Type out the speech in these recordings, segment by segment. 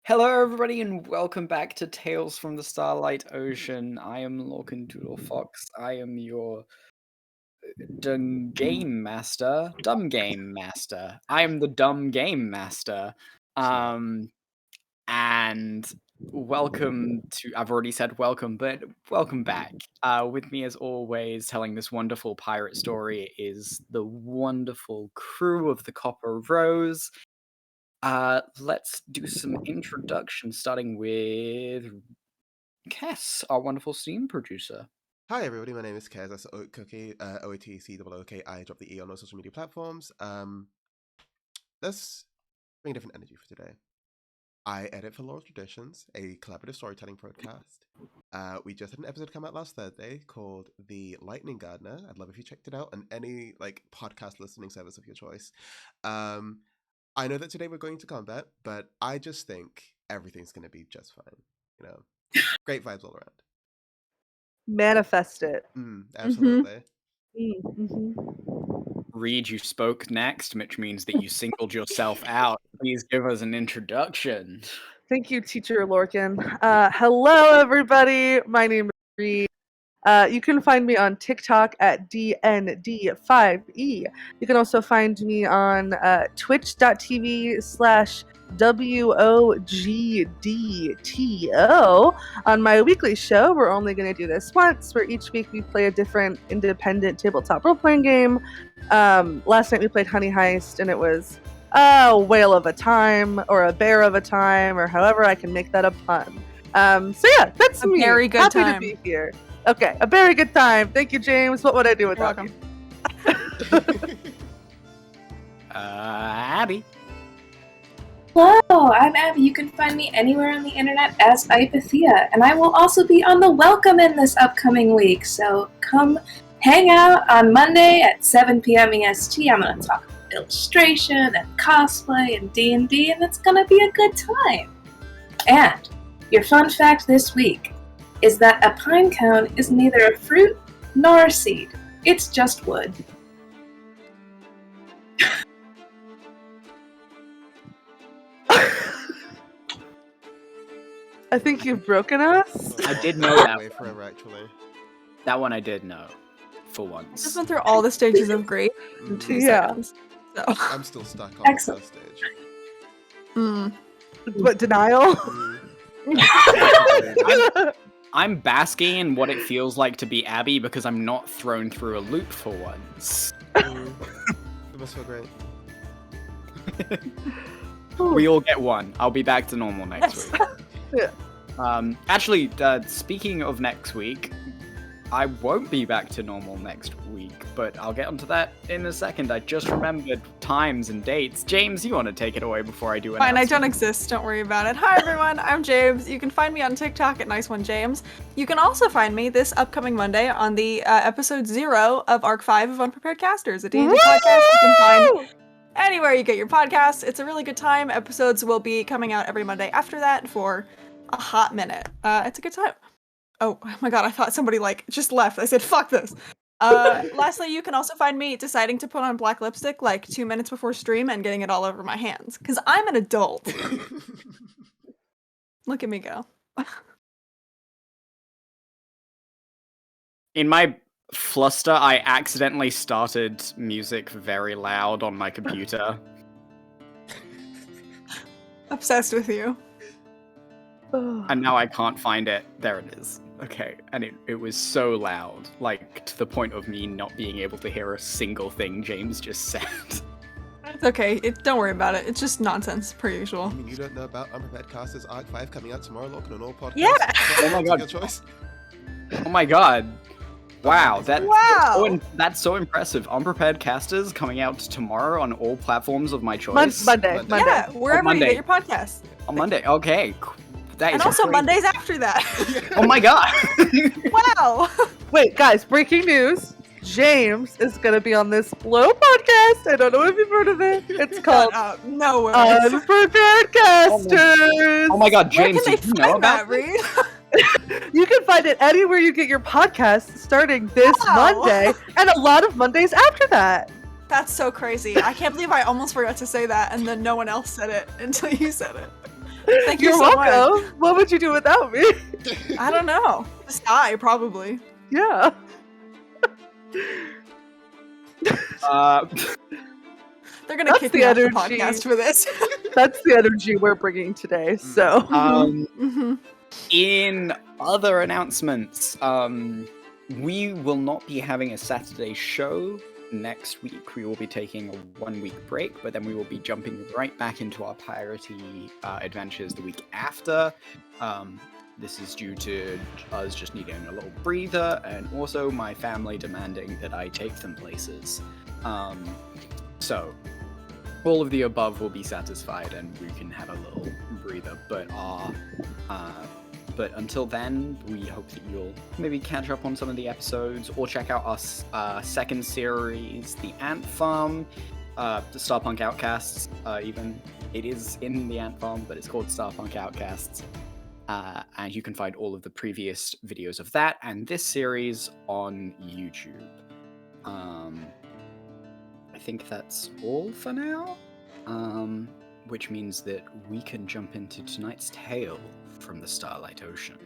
Hello, everybody, and welcome back to Tales from the Starlight Ocean. I am Lorcan Doodle Fox. I am your dumb game master. I am the dumb game master. And welcome to. I've already said welcome, but welcome back. With me, as always, telling this wonderful pirate story is the wonderful crew of the Copper Rose. Let's do some introductions, starting with Kess, our wonderful Steam producer. Hi everybody, my name is Kez. That's Oat Cookie, OATCOOK. I drop the E on all social media platforms. Let's bring a different energy for today. I edit for Lore Traditions, a collaborative storytelling podcast. We just had an episode come out last Thursday called The Lightning Gardener. I'd love if you checked it out on any podcast listening service of your choice. I know that today we're going to combat, but I just think everything's going to be just fine. Great vibes all around. Manifest it. Absolutely. Reed, you spoke next, which means that you singled yourself out. Please give us an introduction. Thank you, Teacher Lorcan. Hello, everybody. My name is Reed. You can find me on TikTok at DND5E. You can also find me on twitch.tv/WOGDTO. On my weekly show, we're only going to do this once, where each week we play a different independent tabletop role-playing game. Last night we played Honey Heist, and it was a whale of a time, or a bear of a time, or however I can make that a pun. So yeah, that's me. Very good Happy time. to be here. Okay, a very good time. Thank you, James. What would I do without you? Abby. Hello, I'm Abby. You can find me anywhere on the internet as Ipathea, and I will also be on the Welcome In this upcoming week, so come hang out on Monday at 7 p.m. EST. I'm going to talk about illustration and cosplay and D&D, and it's going to be a good time. And your fun fact this week is that a pine cone is neither a fruit nor a seed. It's just wood. I think you've broken us. I did know that. Wait forever, actually. That one I did know, for once. Just went through all the stages of grief in 2 Yeah. seconds. So. I'm still stuck on Excellent. the first stage. What, denial? I'm basking in what it feels like to be Abby because I'm not thrown through a loop for once. It must feel great. We all get one. I'll be back to normal next week. Yeah. Actually, speaking of next week, I won't be back to normal next week, but I'll get onto that in a second. I just remembered times and dates. James, you want to take it away before I do Fine, I announcements? don't exist. Don't worry about it. Hi, everyone. I'm James. You can find me on TikTok at NiceOneJames. You can also find me this upcoming Monday on the episode 0 of Arc 5 of Unprepared Casters, a D&D podcast you can find anywhere you get your podcasts. It's a really good time. Episodes will be coming out every Monday after that for a hot minute. It's a good time. Oh my god, I thought somebody just left. I said, fuck this. Lastly, you can also find me deciding to put on black lipstick 2 minutes before stream and getting it all over my hands. Because I'm an adult. Look at me go. In my fluster, I accidentally started music very loud on my computer. Obsessed with you. And now I can't find it. There it is. Okay, and it was so loud, to the point of me not being able to hear a single thing James just said. It's okay. Don't worry about it. It's just nonsense, per usual. I mean, you don't know about Unprepared Casters Arc 5 coming out tomorrow, Lorcan on all podcasts? Yeah! Oh my god. Your choice. Oh my god. Wow, Wow! That's so impressive. Unprepared Casters coming out tomorrow on all platforms of my choice. Monday. Yeah, wherever Monday. you get your podcasts. On Monday. Okay. That And is also crazy. Mondays after that. Oh my god. Wow! Wait, guys, breaking news. James is going to be on this Flow podcast. I don't know if you've heard of it. It's called No way. Unprepared Casters. Oh my god, Where James, can they did you know find about that, Reed? You can find it anywhere you get your podcasts starting this Wow. Monday and a lot of Mondays after that. That's so crazy. I can't believe I almost forgot to say that and then no one else said it until you said it. Thank you You're so welcome. much. What would you do without me? I don't know. Just die, probably. Yeah. They're gonna That's kick the me off the energy. podcast for this. That's the energy we're bringing today. So Mhm. In other announcements, we will not be having a Saturday show next week. We will be taking a 1-week break, but then we will be jumping right back into our piratey adventures the week after. This is due to us just needing a little breather, and also my family demanding that I take them places. So all of the above will be satisfied, and we can have a little breather. But until then, we hope that you'll maybe catch up on some of the episodes, or check out our second series, The Ant Farm, the Starpunk Outcasts. Even it is in the Ant Farm, but it's called Starpunk Outcasts. And you can find all of the previous videos of that and this series on YouTube. I think that's all for now. Which means that we can jump into tonight's tale from the Starlight Ocean.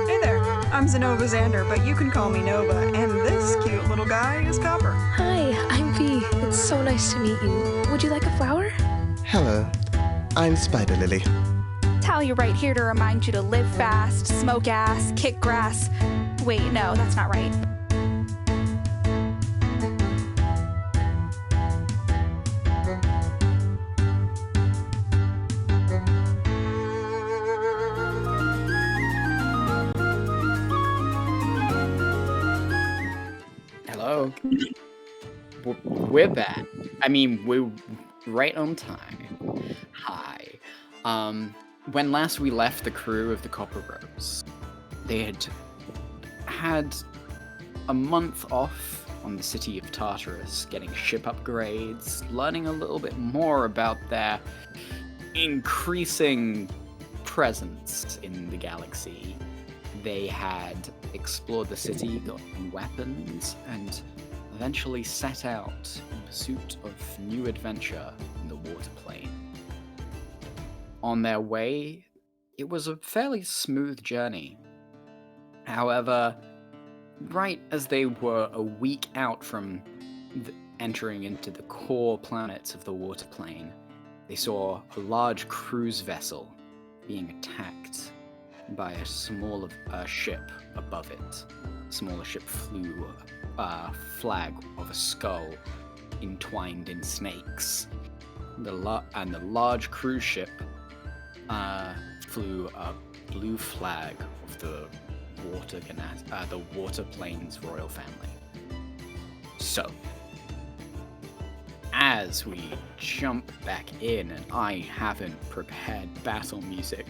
Hey there, I'm Zenova Xander, but you can call me Nova, and this cute little guy is Copper. Hi, I'm V. It's so nice to meet you. Would you like a flower? Hello, I'm Spider Lily. Talia right here to remind you to live fast, smoke ass, kick grass. Wait, no, that's not right. Hello. We're back. I mean, we're right on time. Hi. When last we left the crew of the Copper Rose, they had a month off on the city of Tartarus, getting ship upgrades, learning a little bit more about their increasing presence in the galaxy. They had explored the city, gotten weapons, and eventually set out in pursuit of new adventure in the water plane. On their way, it was a fairly smooth journey. However, right as they were a week out from entering into the core planets of the water plane, they saw a large cruise vessel being attacked by a smaller ship above it. The smaller ship flew a flag of a skull entwined in snakes. The large cruise ship flew a blue flag of the water plane's royal family. So, as we jump back in, and I haven't prepared battle music.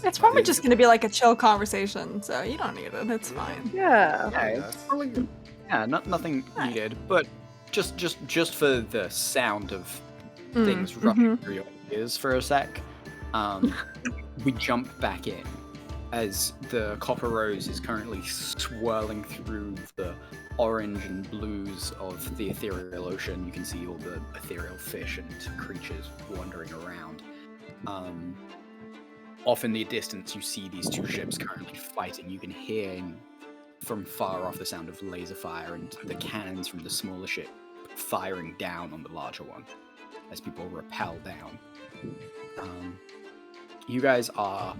It's probably just gonna be like a chill conversation, so you don't need it. It's fine. yeah. Nothing needed, but just for the sound of things rushing through your ears for a sec, we jump back in as the Copper Rose is currently swirling through the orange and blues of the ethereal ocean. You can see all the ethereal fish and creatures wandering around. Off in the distance, you see these two ships currently fighting. You can hear from far off the sound of laser fire and the cannons from the smaller ship firing down on the larger one as people rappel down. You guys are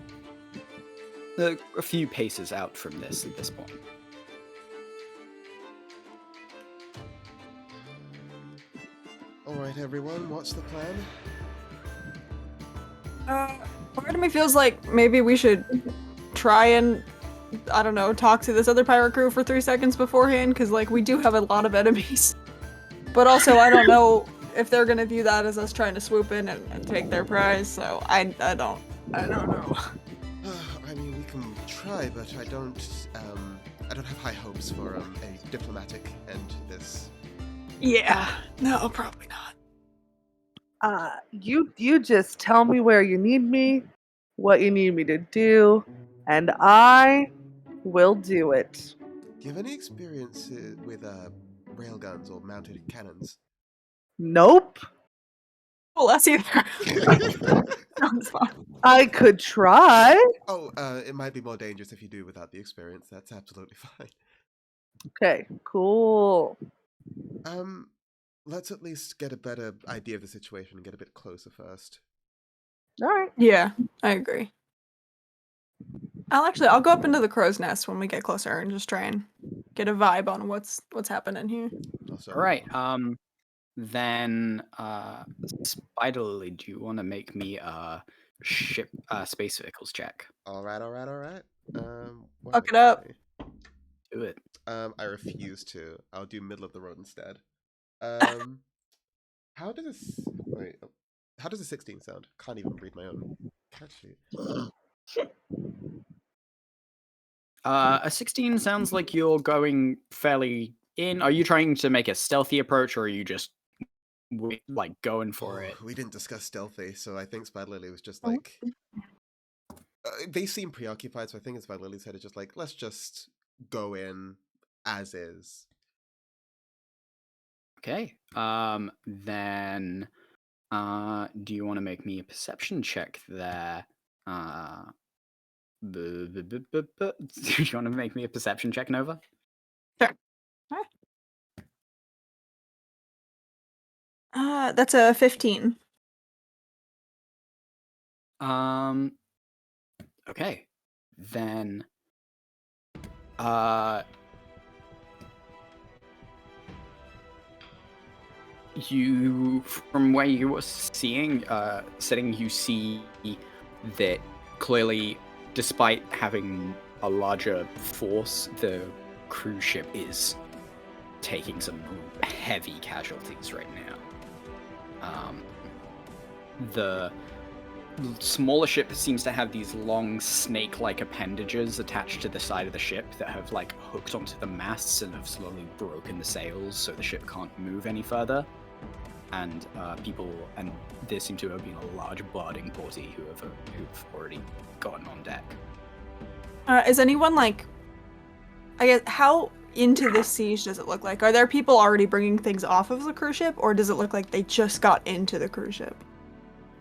a few paces out from this at this point. Alright everyone, what's the plan? Part of me feels like maybe we should try and, I don't know, talk to this other pirate crew for 3 seconds beforehand, because, like, we do have a lot of enemies. But also, I don't know if they're gonna view that as us trying to swoop in and take their prize, so I don't know. I mean, we can try, but I don't have high hopes for a diplomatic end to this. Yeah, no, probably not. You just tell me where you need me, what you need me to do, and I will do it. Do you have any experience with railguns or mounted cannons? Nope. Well, that's either. Sounds fun. I could try. Oh, it might be more dangerous if you do without the experience. That's absolutely fine. Okay, cool. Let's at least get a better idea of the situation and get a bit closer first. All right. Yeah, I agree. I'll go up into the crow's nest when we get closer and just try and get a vibe on what's happening here. Also, All right. Then, Spiderly, do you want to make me a space vehicles check? all right. What Fuck it up. actually? Do it. I refuse to. I'll do middle of the road instead. How does this? Wait. How does a 16 sound? Can't even read my own cat sheet. A 16 sounds like you're going fairly in. Are you trying to make a stealthy approach, or are you just like going for it? We didn't discuss stealthy, so I think Spider Lily was just like. They seem preoccupied, so I think Spider Lily's head is just like, let's just go in as is. Okay. Then, do you want to make me a perception check there? Do you want to make me a perception check, Nova? Sure. That's a 15. Okay. Then, you, from where you were sitting, you see that clearly, despite having a larger force, the cruise ship is taking some heavy casualties right now. The smaller ship seems to have these long snake-like appendages attached to the side of the ship that have like hooked onto the masts and have slowly broken the sails so the ship can't move any further. And there seem to have been a large boarding party who've already gotten on deck. Is anyone like, I guess, how into this siege does it look like? Are there people already bringing things off of the cruise ship, or does it look like they just got into the cruise ship?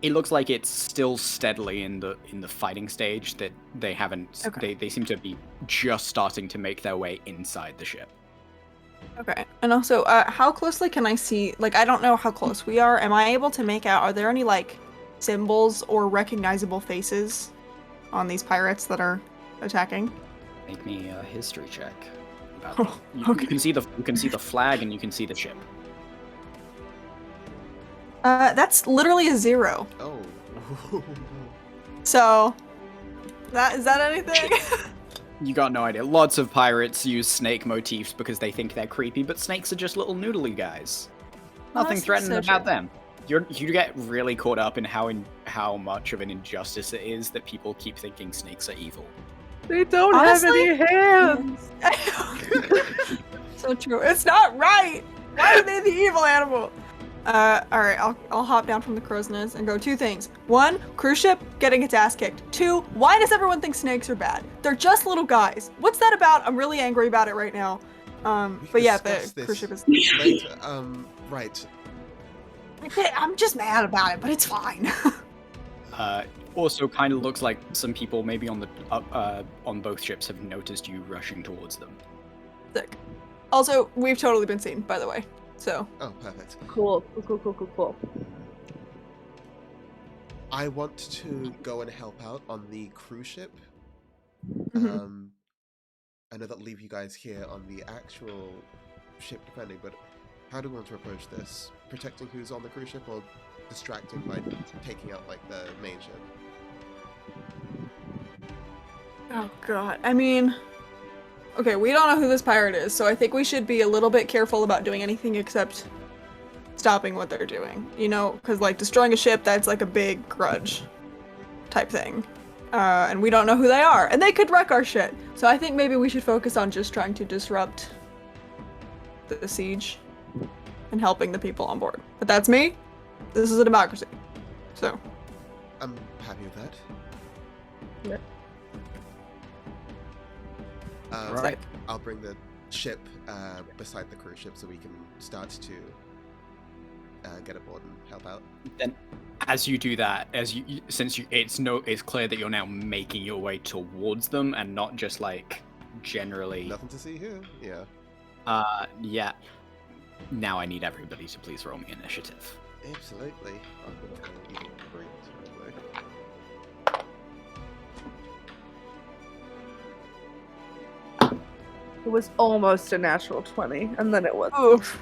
It looks like it's still steadily in the fighting stage, that they haven't. Okay. They seem to be just starting to make their way inside the ship. Okay. And also, how closely can I see? Like, I don't know how close we are. Am I able to make out? Are there any like symbols or recognizable faces on these pirates that are attacking? Make me a history check. Oh, You okay. can see the flag and you can see the ship. That's literally a 0. Oh. So, is that anything? You got no idea. Lots of pirates use snake motifs because they think they're creepy, but snakes are just little noodly guys. Nothing That's threatening so about true. them. You get really caught up in how much of an injustice it is that people keep thinking snakes are evil. They don't Honestly? have any hands. So true. It's not right. Why are they the evil animal? Alright, I'll hop down from the crow's nest and go 2 things. 1, cruise ship getting its ass kicked. 2, why does everyone think snakes are bad? They're just little guys. What's that about? I'm really angry about it right now. But yeah, the cruise ship is later. Right. I'm just mad about it, but it's fine. Also, kind of looks like some people maybe on both ships have noticed you rushing towards them. Sick. Also, we've totally been seen, by the way. So. Oh, perfect. Cool. I want to go and help out on the cruise ship. Mhm. I know that leave you guys here on the actual ship defending, but how do we want to approach this? Protecting who's on the cruise ship, or distracted by taking out like the main ship. Oh god. I mean, okay, we don't know who this pirate is, so I think we should be a little bit careful about doing anything except stopping what they're doing. You know, because like destroying a ship, that's like a big grudge type thing. And we don't know who they are, and they could wreck our shit. So I think maybe we should focus on just trying to disrupt the siege and helping the people on board. But that's me. This is a democracy. So. I'm happy with that. Yeah. Right. I'll bring the ship beside the cruise ship so we can start to get aboard and help out. Then, as you do that, it's clear that you're now making your way towards them and not just like generally. Nothing to see here. Yeah. Yeah. Now I need everybody to please roll me initiative. Absolutely. I'm gonna go even great. It was almost a natural 20, and then it was. Oof.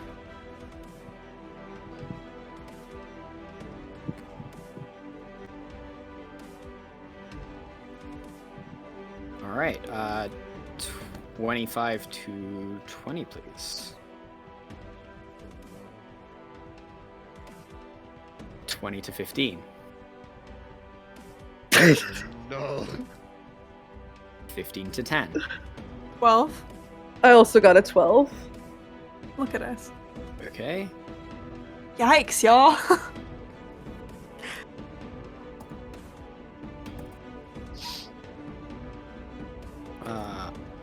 All right. 25 to 20, please. 20 to 15. No. 15 to 10. 12. I also got a 12. Look at us. Okay. Yikes, y'all.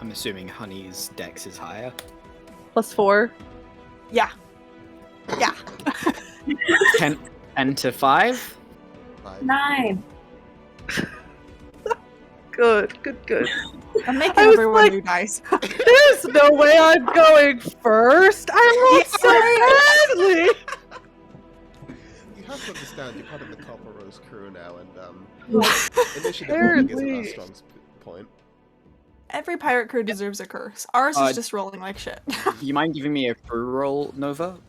I'm assuming Honey's dex is higher. +4. Yeah. Yeah. 10 to 5. 9. Good. I'm making I was everyone like- new dice. There's no way I'm going first. I rolled so badly. You have to understand, you're part of the Copper Rose crew now, and initiative isn't our Apparently. strong point. Every pirate crew deserves a curse. Ours is just rolling like shit. Do you mind giving me a crew roll, Nova?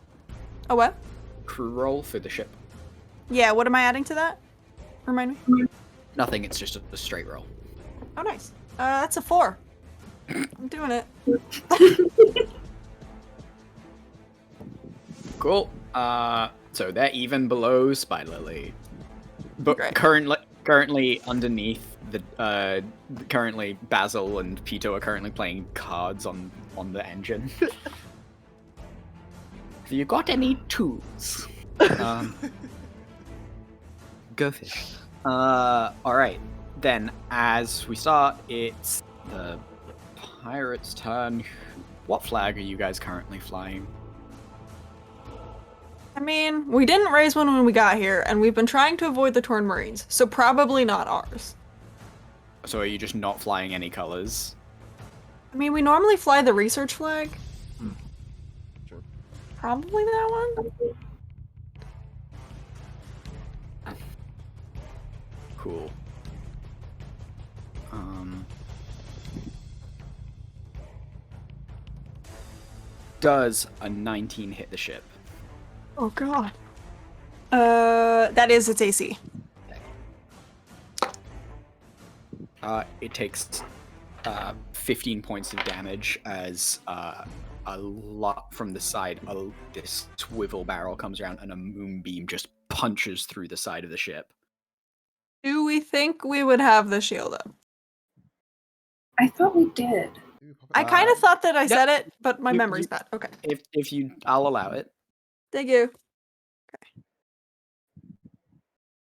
Oh, what? Crew roll for the ship. Yeah, what am I adding to that? Remind me. Nothing, it's just a straight roll. Oh, nice. That's a 4. I'm doing it. Cool. So they're even below Spy Lily. But Great. currently underneath currently Basil and Pito are currently playing cards on the engine. Have you got any tools? Go fish. Alright. Then as we start, it's the pirate's turn. What flag are you guys currently flying? I mean, we didn't raise one when we got here, and we've been trying to avoid the Torn Marines, so probably not ours. So are you just not flying any colors? I mean, we normally fly the research flag. Sure. Probably that one? Cool. Does a 19 hit the ship? Oh god. That is its AC. It takes 15 points of damage as a lot from the side of this swivel barrel comes around and a moonbeam just punches through the side of the ship. Do we think we would have the shield up? I thought we did. I kind of thought that I said it, but my you- memory's you- bad. Okay. If you, I'll allow it. Thank you. Okay.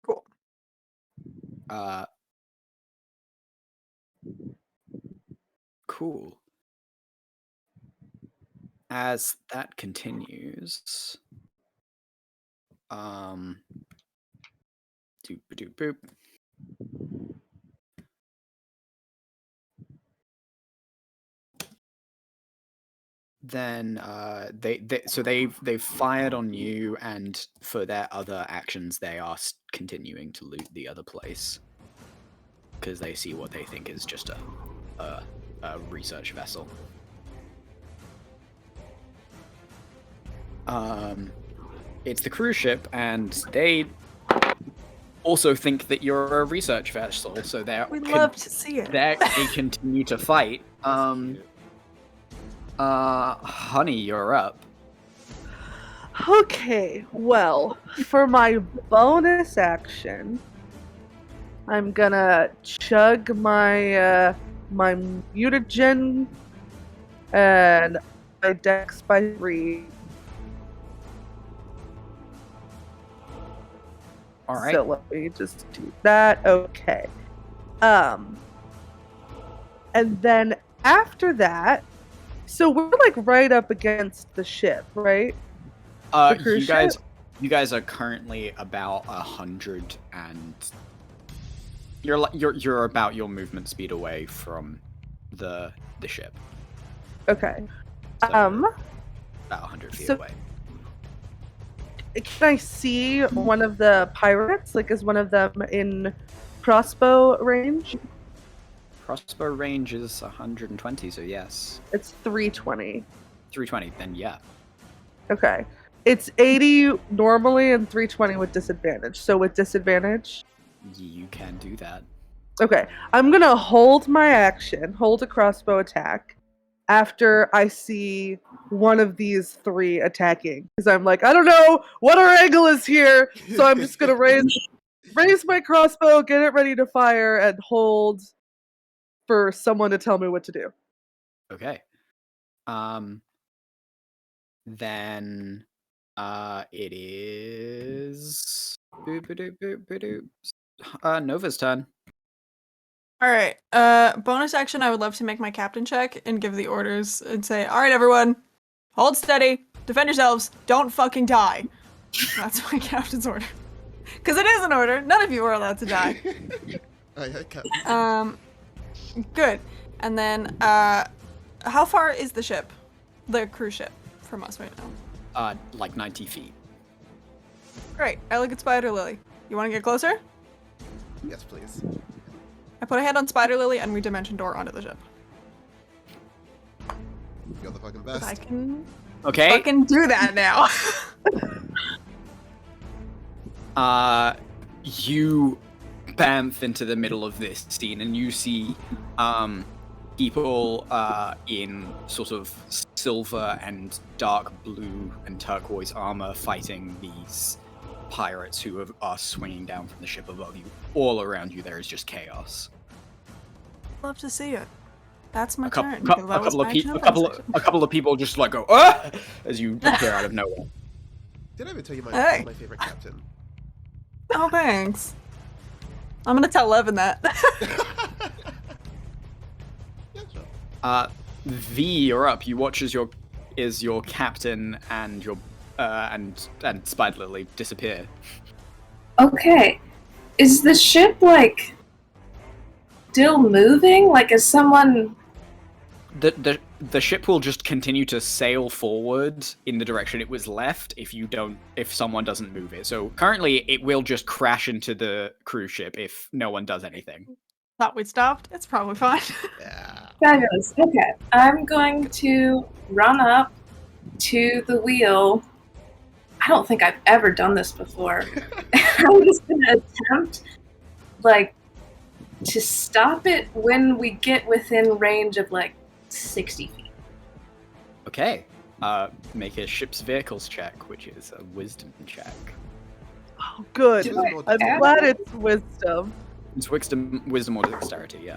Cool. Cool. As that continues, doop doop boop. Then they've fired on you, and for their other actions, they are continuing to loot the other place because they see what they think is just a research vessel. It's the cruise ship, and they also think that you're a research vessel, so We'd love to see it. they continue to fight. Honey, you're up. Okay, well, for my bonus action, I'm gonna chug my my mutagen and my dex by 3. All right. So let me just do that. Okay. And then after that, so we're like right up against the ship, right? The cruise ship? You guys are currently about 100 and you're about your movement speed away from the ship. Okay. So about 100 feet so- away. Can I see one of the pirates? Like, is one of them in crossbow range? Crossbow range is 120, so yes. It's 320. 320, then yeah. Okay. It's 80 normally and 320 with disadvantage. So with disadvantage, You can do that. okay. I'm gonna hold my action, hold a crossbow attack, after I see one of these 3 attacking. Because I'm like, I don't know what our angle is here, so I'm just gonna raise my crossbow, get it ready to fire, and hold for someone to tell me what to do. Okay. Then it is Nova's turn. All right. Bonus action. I would love to make my captain check and give the orders and say, "All right, everyone, hold steady, defend yourselves, don't fucking die." That's my captain's order. Because it is an order. None of you are allowed to die. Captain. Good. And then, how far is the ship, the cruise ship, from us right now? Like 90 feet. Great. I look at Spider Lily. You want to get closer? Yes, please. I put a hand on Spider Lily and we dimension door onto the ship. You're the fucking 'Cause best. I can Okay. fucking do that now. You bamf into the middle of this scene and you see people in sort of silver and dark blue and turquoise armor fighting these pirates who are swinging down from the ship above you. All around you there is just chaos. Love to see it. That's my A turn. couple, 'cause that was my action a bonus action. couple of people just like go ah! As you appear out of nowhere. Did I ever tell you Hey. my favorite captain? Oh, thanks. I'm gonna tell Levin that. Yeah, sure. V, you're up. You watch as your captain and your and Spider Lily disappear. Okay. Is the ship, like, still moving? Like, is someone... The ship will just continue to sail forward in the direction it was left if someone doesn't move it. So currently it will just crash into the cruise ship if no one does anything. Thought we'd stopped. It's probably fine. Yeah. Fabulous. Okay. I'm going to run up to the wheel. I don't think I've ever done this before. I'm just going to attempt, like, to stop it when we get within range of, like, 60 feet. Okay. Make a ship's vehicles check, which is a wisdom check. Oh, good. Do I I'm add glad it? it's wisdom. It's wisdom or dexterity, yeah.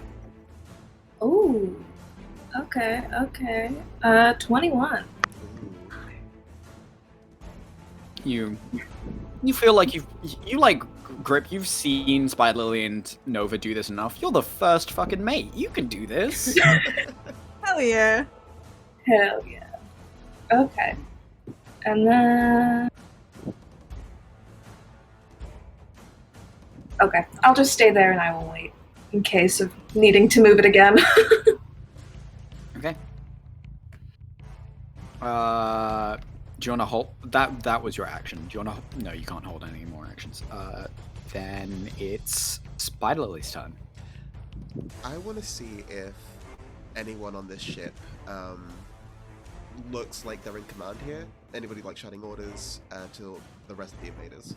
Ooh. Okay, okay. 21. You feel like you like Grip, you've seen Spider Lily and Nova do this enough. You're the first fucking mate. You can do this. Hell yeah. Hell yeah. Okay. And then... Okay, I'll just stay there and I will wait in case of needing to move it again. Okay. Do you want to hold that was your action? Do you want to? No, you can't hold any more actions. Then it's Spider Lily's turn. I want to see if anyone on this ship looks like they're in command here. Anybody like shouting orders to the rest of the invaders?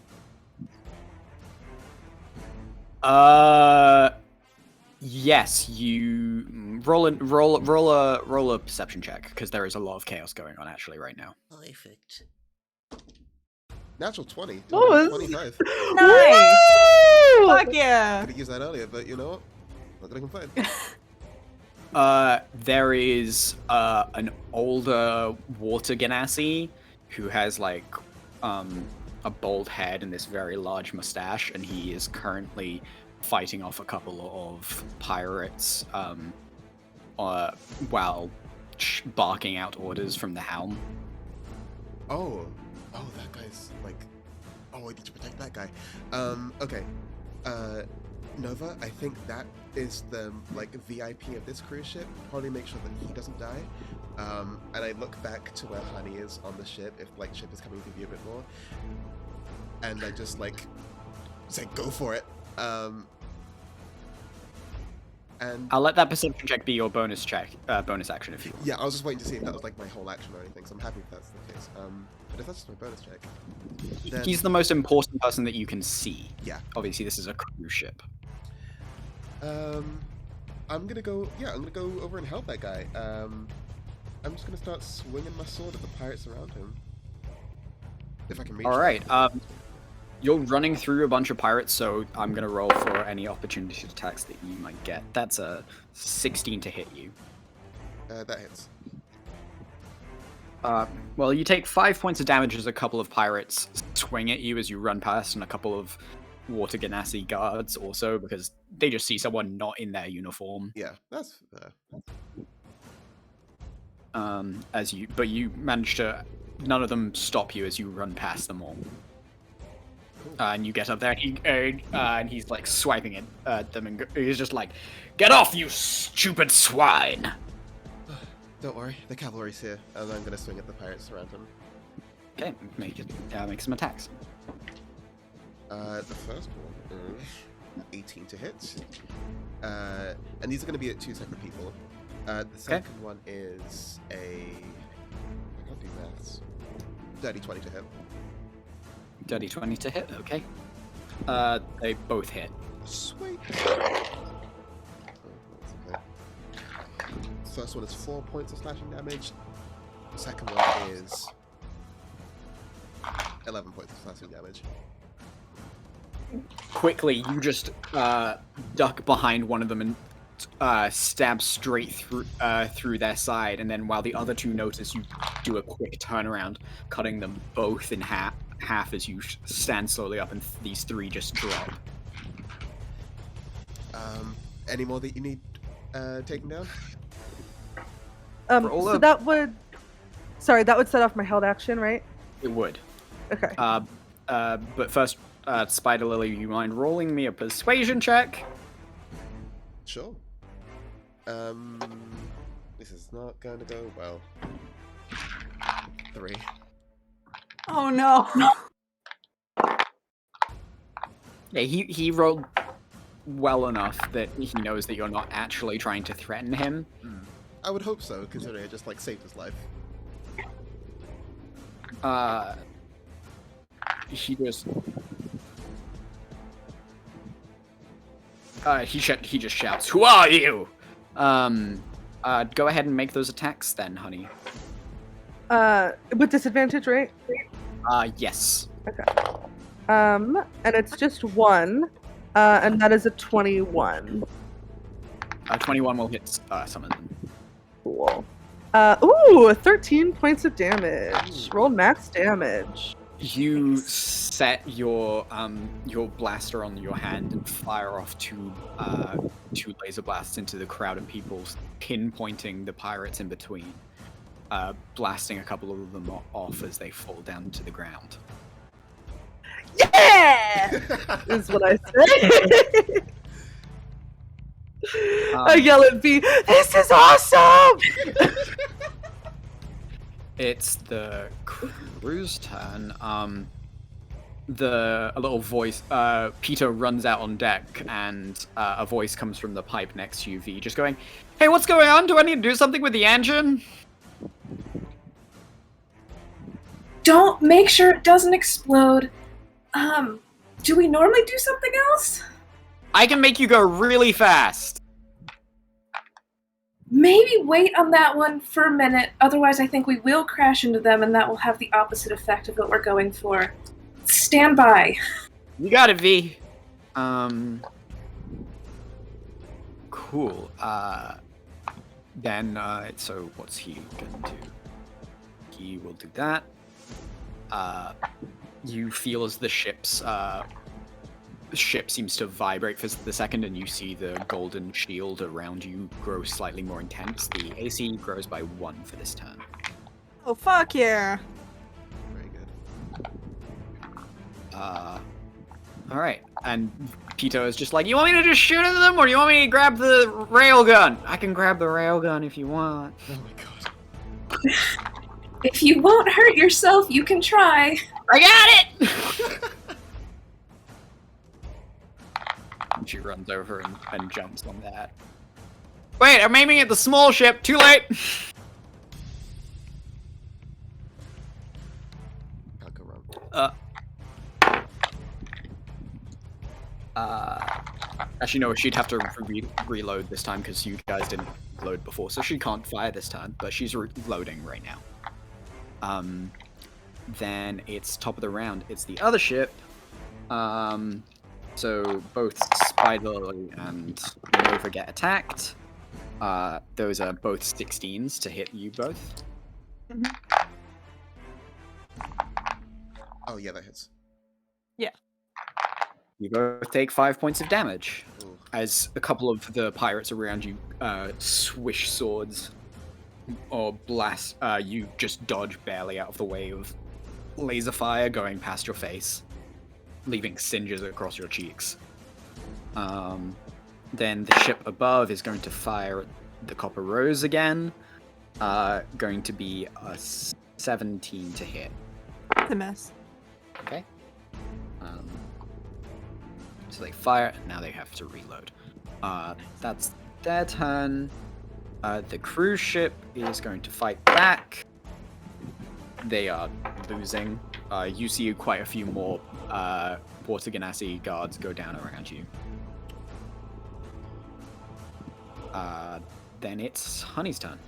Yes, you roll a perception check because there is a lot of chaos going on actually right now. Perfect. Natural 20. Oh, 25. Nice. Woo! Fuck yeah. Could have used that earlier, but you know what? Not gonna complain. There is an older water genasi who has like a bald head and this very large mustache, and he is currently fighting off a couple of pirates while barking out orders from the helm. Oh, that guy's like. Oh, I need to protect that guy. Okay. Nova, I think that is the like VIP of this cruise ship. Probably make sure that he doesn't die. And I look back to where Honey is on the ship, if like ship is coming to view a bit more. And I just like say, go for it. And I'll let that perception check be your bonus action if you want. yeah, I was just waiting to see if that was like my whole action or anything, so I'm happy if that's the case. But if that's just my bonus check, then He's the most important person that you can see. yeah. Obviously, this is a cruise ship. I'm gonna go. Yeah, I'm gonna go over and help that guy. I'm just gonna start swinging my sword at the pirates around him, if I can reach. All them. right. You're running through a bunch of pirates, so I'm gonna roll for any opportunity attacks that you might get. That's a 16 to hit you. That hits. Well, you take 5 points of damage as a couple of pirates swing at you as you run past, and a couple of water genasi guards also, because they just see someone not in their uniform. Yeah, that's But you manage to. None of them stop you as you run past them all. And you get up there, and he's like swiping at them, and he's just like, "Get off, you stupid swine!" Don't worry, the cavalry's here, and I'm gonna swing at the pirates around him. Okay, make some attacks. The first one is 18 to hit, and these are gonna be at 2 separate people. The second one is I can't do maths. Dirty 20 to hit. Dirty 20 to hit. Okay. They both hit. Sweet. First one is 4 points of slashing damage. Second one is 11 points of slashing damage. Quickly, you just duck behind one of them and stab straight through their side, and then while the other two notice, you do a quick turnaround, cutting them both in half as you stand slowly up, and these three just drop. Any more that you need taken down? So that would set off my held action, right? It would. Okay. But first, Spider Lily, you mind rolling me a persuasion check? Sure. This is not going to go well. 3. Oh no. Yeah, he rolled well enough that he knows that you're not actually trying to threaten him. I would hope so, considering I just like saved his life. He just he just shouts, "Who are you?" Go ahead and make those attacks then, honey. With disadvantage, right? Yes. Okay. And it's just one, and that is a 21. 21 will hit some of them. Cool. 13 points of damage. Rolled max damage. You set your blaster on your hand and fire off two laser blasts into the crowd of people, pinpointing the pirates in between, blasting a couple of them off as they fall down to the ground. Yeah! Is what I say. I yell at B, "This is awesome!" It's the crew's turn. A little voice, Peter runs out on deck, and a voice comes from the pipe next to you, V, just going, "Hey, what's going on? Do I need to do something with the engine?" Don't make sure it doesn't explode. Do we normally do something else? I can make you go really fast. Maybe wait on that one for a minute, otherwise I think we will crash into them and that will have the opposite effect of what we're going for. Stand by. You got it, V. Cool. Then, so what's he gonna do? He will do that. You feel as the ship seems to vibrate for the second, and you see the golden shield around you grow slightly more intense. The AC grows by 1 for this turn. Oh, fuck yeah. Very good. Alright, and Pito is just like, you want me to just shoot at them, or do you want me to grab the railgun? I can grab the railgun if you want. Oh my god. If you won't hurt yourself, you can try. I got it! She runs over and jumps on that. Wait, I'm aiming at the small ship. Too late! Can't go wrong. Actually, no, she'd have to reload this time because you guys didn't load before, so she can't fire this turn, but she's reloading right now. Then it's top of the round. It's the other ship. So both Spiderly and Nova get attacked. Those are both 16s to hit you both. Mm-hmm. Oh yeah, that hits. Yeah. You both take 5 points of damage Ooh. as a couple of the pirates around you swish swords or blast. You just dodge barely out of the way of laser fire going past your face, leaving singes across your cheeks. Then the ship above is going to fire the Copper Rose again. Going to be a 17 to hit. It's a miss. Okay. So they fire, and now they have to reload. That's their turn. The cruise ship is going to fight back. They are losing. You see quite a few more Porta Ganassi guards go down around you. Then it's Honey's turn.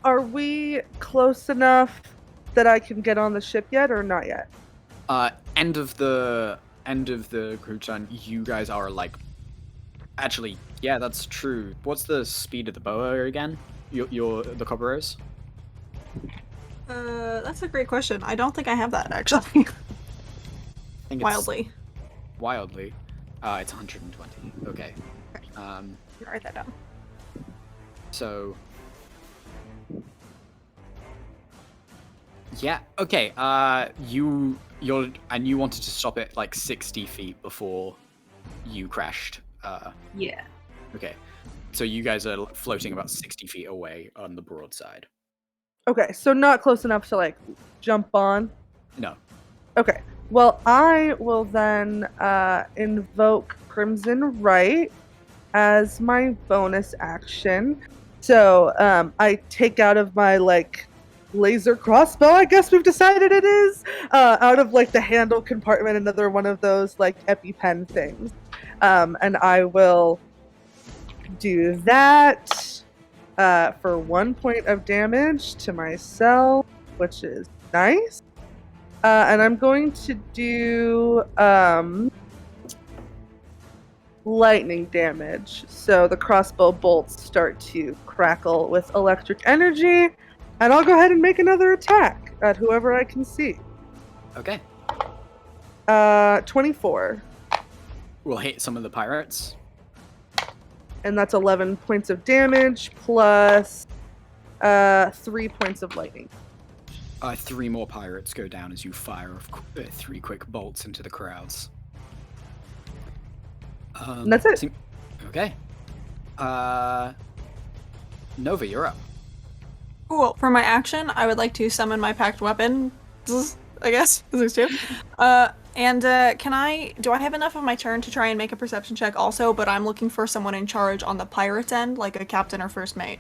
Are we close enough that I can get on the ship yet, or not yet? End of the crew turn, you guys are like... Actually, yeah, that's true. What's the speed of the boa again? Your the Copper Rose? That's a great question. I don't think I have that, actually. I think Wildly. Wildly. It's 120. Okay. Write that down. So... Yeah, okay, you wanted to stop it like 60 feet before you crashed. Yeah. Okay, so you guys are floating about 60 feet away on the broadside. Okay, so not close enough to like jump on. No. Okay, well I will then invoke Crimson Right as my bonus action. So I take out of my like laser crossbow, I guess we've decided it is, out of like the handle compartment, another one of those like EpiPen things. And I will do that for 1 point of damage to myself, which is nice. And I'm going to do lightning damage. So the crossbow bolts start to crackle with electric energy. And I'll go ahead and make another attack at whoever I can see. Okay. 24. We'll hit some of the pirates. And that's 11 points of damage plus 3 points of lightning. 3 more pirates go down as you fire 3 quick bolts into the crowds. And that's it. Okay. Nova, you're up. Cool. For my action, I would like to summon my packed weapon. I guess. This is two. And do I have enough of my turn to try and make a perception check also, but I'm looking for someone in charge on the pirate's end, like a captain or first mate.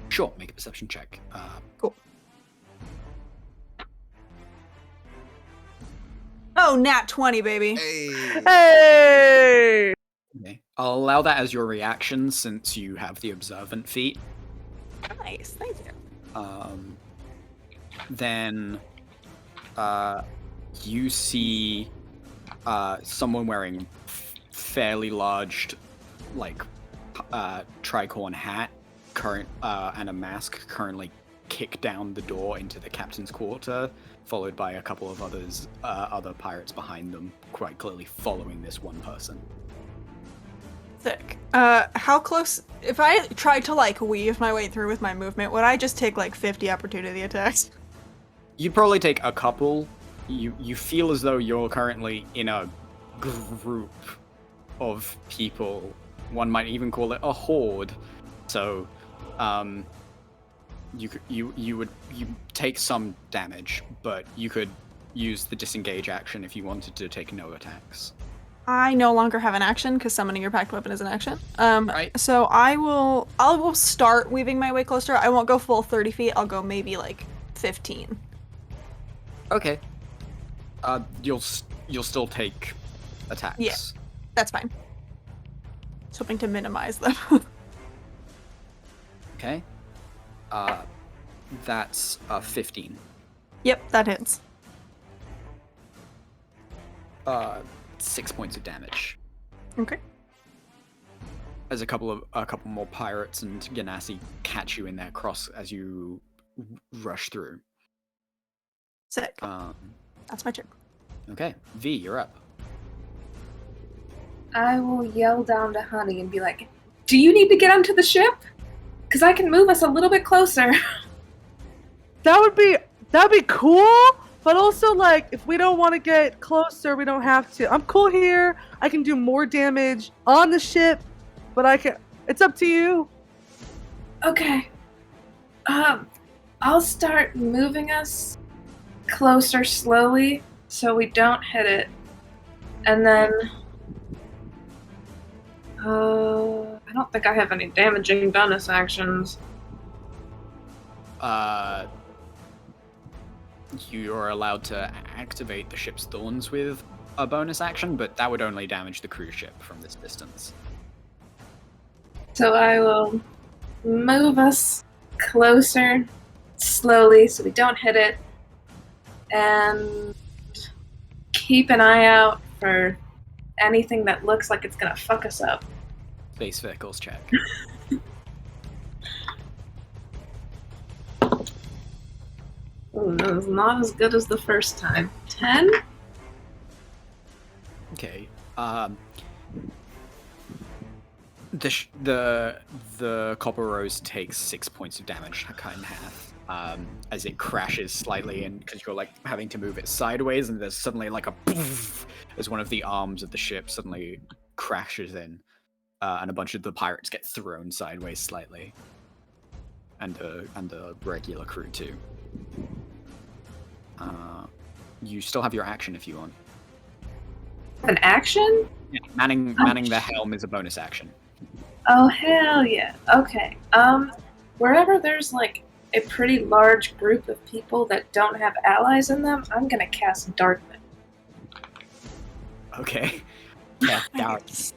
Sure, make a perception check. Cool. Oh, nat 20, baby. Hey. Hey! Okay. I'll allow that as your reaction since you have the observant feat. Nice, thank you. Then you see someone wearing fairly large, like, tricorn hat and a mask currently kick down the door into the captain's quarter, followed by a couple of other pirates behind them, quite clearly following this one person. Sick. How close? If I tried to like weave my way through with my movement, would I just take like 50 opportunity attacks? You'd probably take a couple. You feel as though you're currently in a group of people. One might even call it a horde. So, you take some damage, but you could use the disengage action if you wanted to take no attacks. I no longer have an action because summoning your packed weapon is an action. Right. So I will start weaving my way closer. I won't go full 30 feet. I'll go maybe like 15. Okay. You'll still take attacks. Yeah. That's fine. Just hoping to minimize them. Okay. That's 15. Yep, that hits. 6 points of damage. Okay. As a couple more pirates and Ganassi catch you in their cross as you rush through. Sick. That's my turn. Okay, V, you're up. I will yell down to Honey and be like, "Do you need to get onto the ship? Because I can move us a little bit closer." That'd be cool, but also like if we don't want to get closer, we don't have to. I'm cool here. I can do more damage on the ship, but it's up to you. Okay. I'll start moving us closer slowly so we don't hit it. And then I don't think I have any damaging bonus actions. You're allowed to activate the ship's thorns with a bonus action, but that would only damage the cruise ship from this distance. So I will move us closer slowly so we don't hit it, and keep an eye out for anything that looks like it's gonna fuck us up. Space vehicles check. Oh, no, it's not as good as the first time. 10? Okay. The Copper Rose takes 6 points of damage, cut in half, as it crashes slightly, and because you're like having to move it sideways, and there's suddenly like a poof as one of the arms of the ship suddenly crashes in, and a bunch of the pirates get thrown sideways slightly, and the regular crew too. You still have your action if you want. An action? Yeah, manning the helm is a bonus action. Oh, hell yeah. Okay. Wherever there's like a pretty large group of people that don't have allies in them, I'm gonna cast Darkness. Okay. Yeah, darts.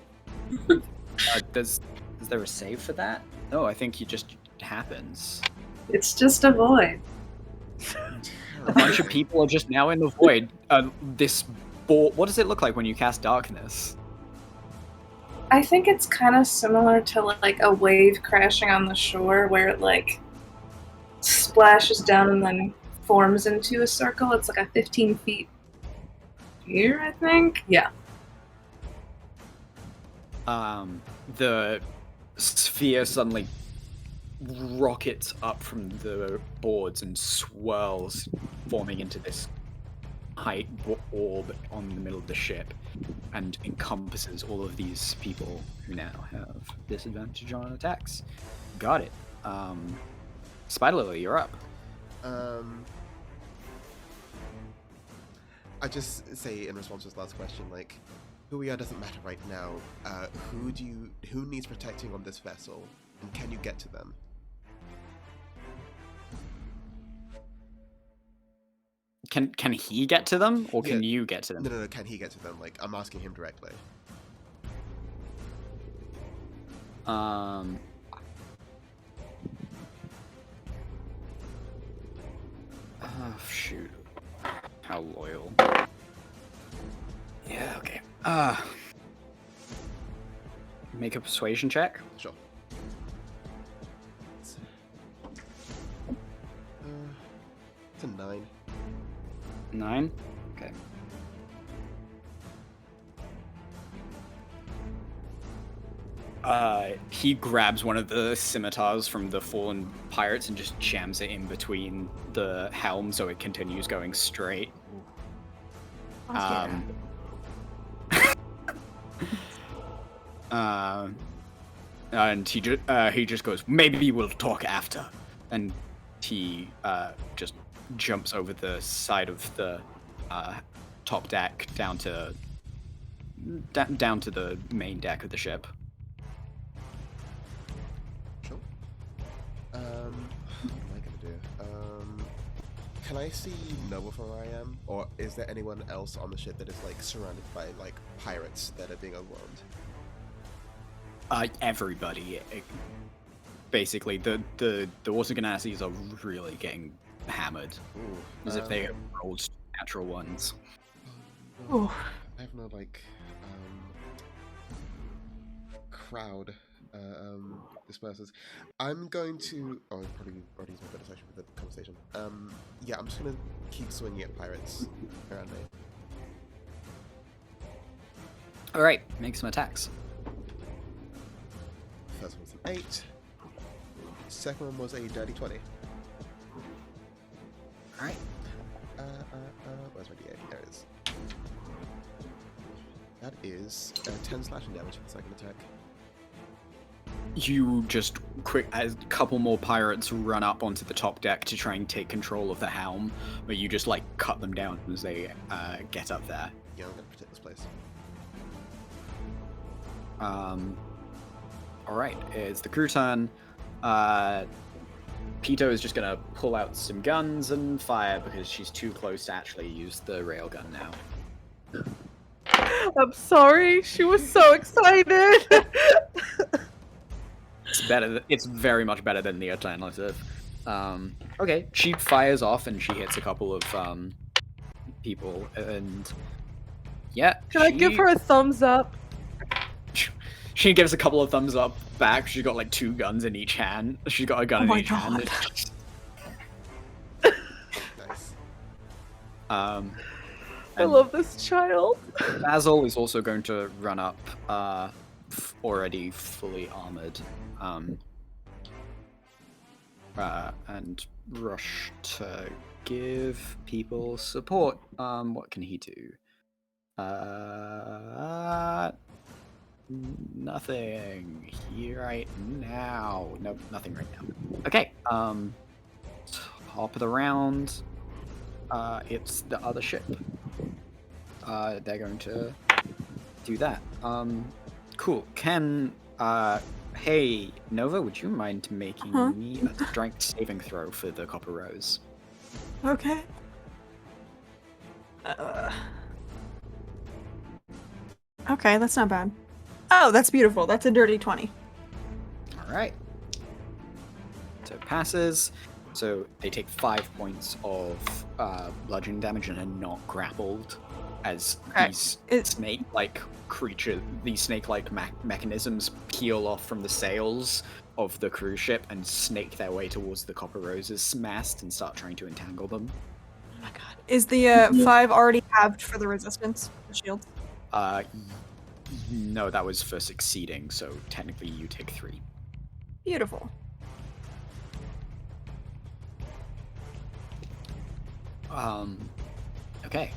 Is there a save for that? No, I think it happens. It's just a void. A bunch of people are just now in the void. This ball. What does it look like when you cast darkness? I think it's kind of similar to like a wave crashing on the shore where it like splashes down and then forms into a circle. It's like a 15 feet here, I think. Yeah. The sphere suddenly rockets up from the boards and swirls, forming into this height orb on the middle of the ship, and encompasses all of these people who now have disadvantage on attacks. Got it. Spider Lily, you're up. I just say in response to this last question, like, who we are doesn't matter right now. Who needs protecting on this vessel, and can you get to them? Can he get to them, or can Yeah. you get to them? No. Can he get to them? Like, I'm asking him directly. Oh, shoot. How loyal. Yeah, okay. Make a persuasion check. Sure. It's a 9. 9? Okay. He grabs one of the scimitars from the fallen pirates and just jams it in between the helm so it continues going straight. And he just goes, maybe we'll talk after. And he just jumps over the side of the top deck down to the main deck of the ship. Sure. What am I gonna do? Can I see Nova from where I am, or is there anyone else on the ship that is like surrounded by like pirates that are being overwhelmed? Everybody. Basically, the water ganassis are really getting hammered, as if they rolled natural ones. I have no like crowd disperses. I'm going to. Oh, I probably already used my better section for the conversation. Yeah, I'm just gonna keep swinging at pirates around me. All right, make some attacks. First one was an 8. Second one was a dirty 20. All right. Where's my D8? There it is. That is 10 slashing damage for the second attack. You just as a couple more pirates run up onto the top deck to try and take control of the helm, but you just like cut them down as they get up there. Yeah, I'm gonna protect this place. All right, it's the crew turn. Pito is just gonna pull out some guns and fire because she's too close to actually use the railgun now. I'm sorry. She was so excited. It's better. It's very much better than the alternative. Okay, she fires off and she hits a couple of people, and yeah. Can I give her a thumbs up? She gives a couple of thumbs up back. She's got like 2 guns in each hand. She's got a gun in each hand. Nice. I love this child. Basil is also going to run up, already fully armored, and rush to give people support. What can he do? Nothing right now. Nope, nothing right now. Okay. Top of the round. It's the other ship. They're going to do that. Cool. Hey, Nova, would you mind making me a strength saving throw for the Copper Rose? Okay. Okay, that's not bad. Oh, that's beautiful. That's a dirty 20. All right. So it passes. So they take 5 points of bludgeoning damage and are not grappled, as these snake-like creatures, these snake-like mechanisms peel off from the sails of the cruise ship and snake their way towards the Copper Rose's mast and start trying to entangle them. Oh my god. Is the 5 already halved for the resistance? The shield? No, that was for succeeding, so technically you take 3. Beautiful. Okay.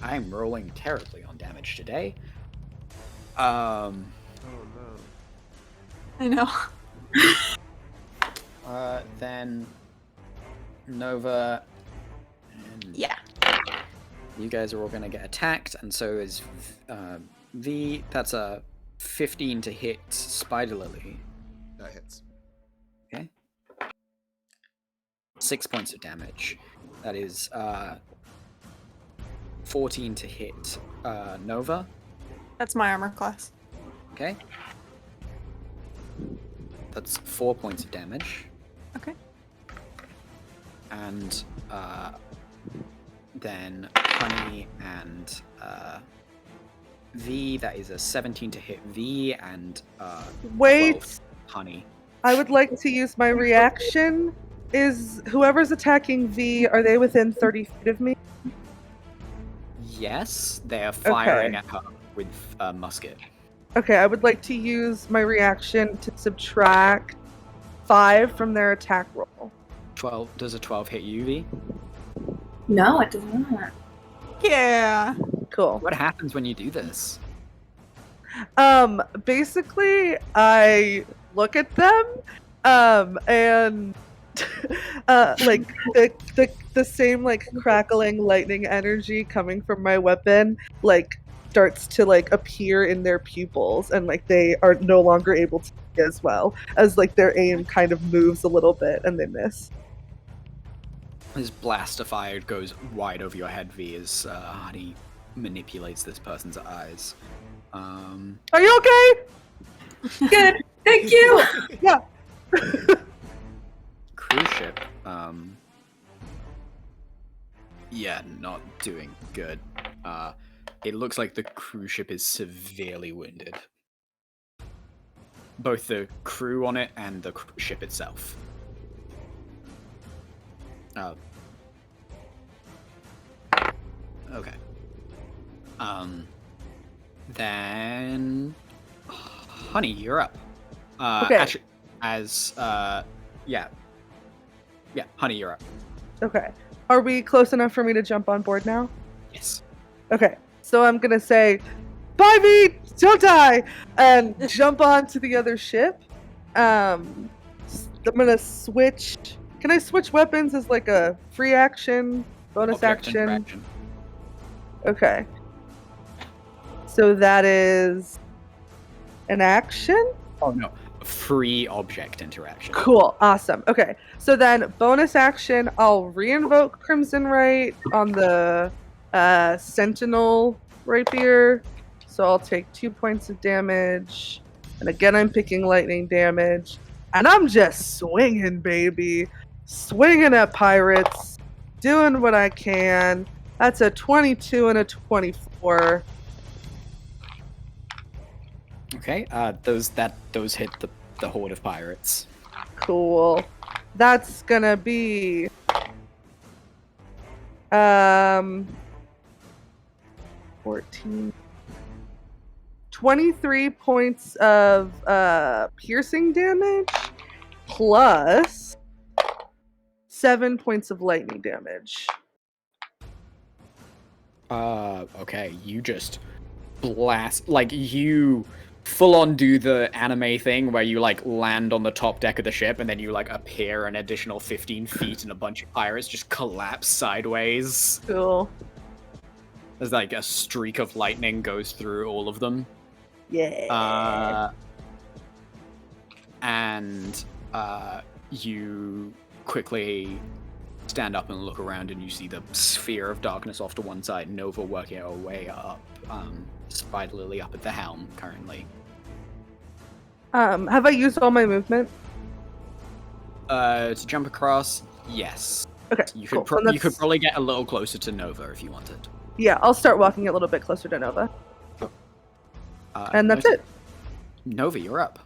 I'm rolling terribly on damage today. Oh no. I know. Then Nova and Yeah. you guys are all gonna get attacked, and so is V. That's a 15 to hit Spider Lily. That hits. Okay. 6 points of damage. That is 14 to hit Nova. That's my armor class. Okay. That's 4 points of damage. Okay. And then Honey and V, that is a 17 to hit V, and 12 Wait, Honey. I would like to use my reaction. Is whoever's attacking V, are they within 30 feet of me? Yes, they are firing Okay. at her with a musket. Okay, I would like to use my reaction to subtract 5 from their attack roll. 12. Does a 12 hit you, V? No, it does not. Yeah. Cool. What happens when you do this? Basically, I look at them, and like the same like crackling lightning energy coming from my weapon, like starts to like appear in their pupils, and like they are no longer able to see as well as like their aim kind of moves a little bit and they miss. His blast of fire goes wide over your head, V, as Honey manipulates this person's eyes. Are you okay? Good. Thank you. Yeah. Cruise ship. Yeah, not doing good. It looks like the cruise ship is severely wounded. Both the crew on it and the ship itself. Okay. Then Honey, you're up. Okay. Actually, yeah, Honey, you're up. Okay. Are we close enough for me to jump on board now? Yes. Okay. So I'm gonna say, "Bye, V, don't die," and jump onto the other ship. I'm gonna switch. Can I switch weapons as like a free action, bonus Object action? interaction. Okay. So that is an action? Oh no, free object interaction. Cool. Awesome. Okay. So then bonus action, I'll re-invoke Crimson Right on the Sentinel Rapier. So I'll take 2 points of damage. And again, I'm picking lightning damage. And I'm just swinging, baby. Swinging at pirates. Doing what I can. That's a 22 and a 24. Okay. Those hit the horde of pirates. Cool. That's gonna be 14 23 points of piercing damage plus 7 points of lightning damage. Okay, you just blast, like, you full on do the anime thing where you, like, land on the top deck of the ship and then you, like, appear an additional 15 feet and a bunch of pirates just collapse sideways. Cool. There's, like, a streak of lightning goes through all of them. Yeah. And you quickly stand up and look around and you see the sphere of darkness off to one side, Nova working her way up, Spider Lily up at the helm currently. Have I used all my movement? To jump across, yes. Okay, You cool. could And you could that's- probably get a little closer to Nova if you wanted. Yeah, I'll start walking a little bit closer to Nova. And that's it. Nova, you're up.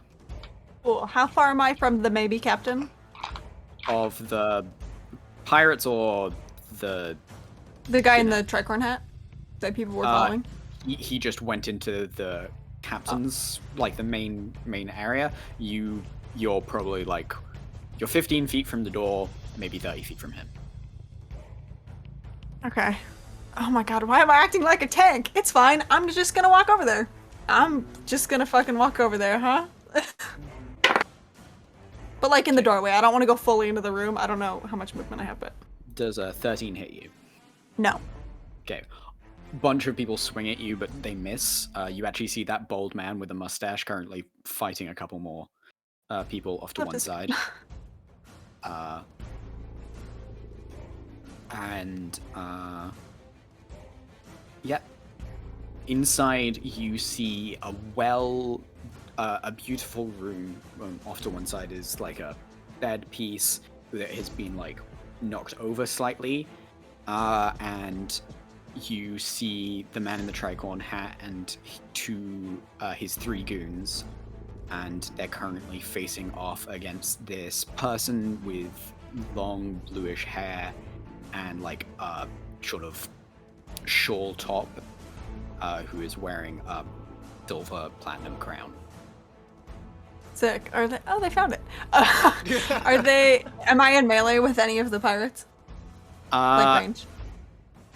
Cool. How far am I from the maybe captain? Of the pirates or the... The guy in the tricorn hat that people were following? He just went into the captain's, like the main area. You're probably like... You're 15 feet from the door, maybe 30 feet from him. Okay. Oh my god, why am I acting like a tank? It's fine. I'm just gonna walk over there. I'm just gonna fucking walk over there, huh? But like in the doorway. I don't want to go fully into the room. I don't know how much movement I have, but... Does a 13 hit you? No. Okay. Bunch of people swing at you, but they miss. You actually see that bald man with a mustache currently fighting a couple more people off to Love one this- side. And Yeah. Inside, you see a beautiful room. Off to one side is like a bed piece that has been like knocked over slightly, and you see the man in the tricorn hat and his 3 goons, and they're currently facing off against this person with long bluish hair and like a sort of shawl top, who is wearing a silver platinum crown. Sick. Are they? Oh, they found it. Are they? Am I in melee with any of the pirates? Like range?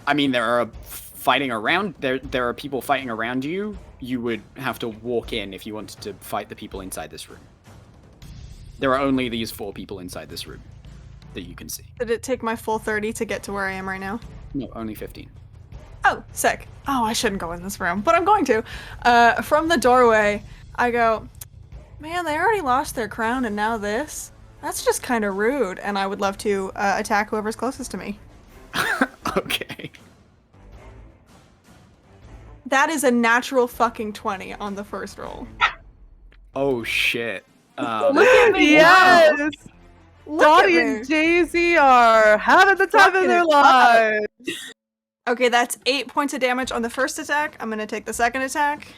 I mean, there are fighting around. There are people fighting around you. You would have to walk in if you wanted to fight the people inside this room. There are only these 4 people inside this room that you can see. Did it take my full 30 to get to where I am right now? No, only 15. Oh, sick. Oh, I shouldn't go in this room, but I'm going to. From the doorway, I go, man, they already lost their crown and now this? That's just kind of rude, and I would love to attack whoever's closest to me. Okay. That is a natural fucking 20 on the first roll. Oh, shit. Look at me. Yes! Look Dottie at me. and Daisy are having the time of their lives. Okay, that's 8 points of damage on the first attack. I'm gonna take the second attack,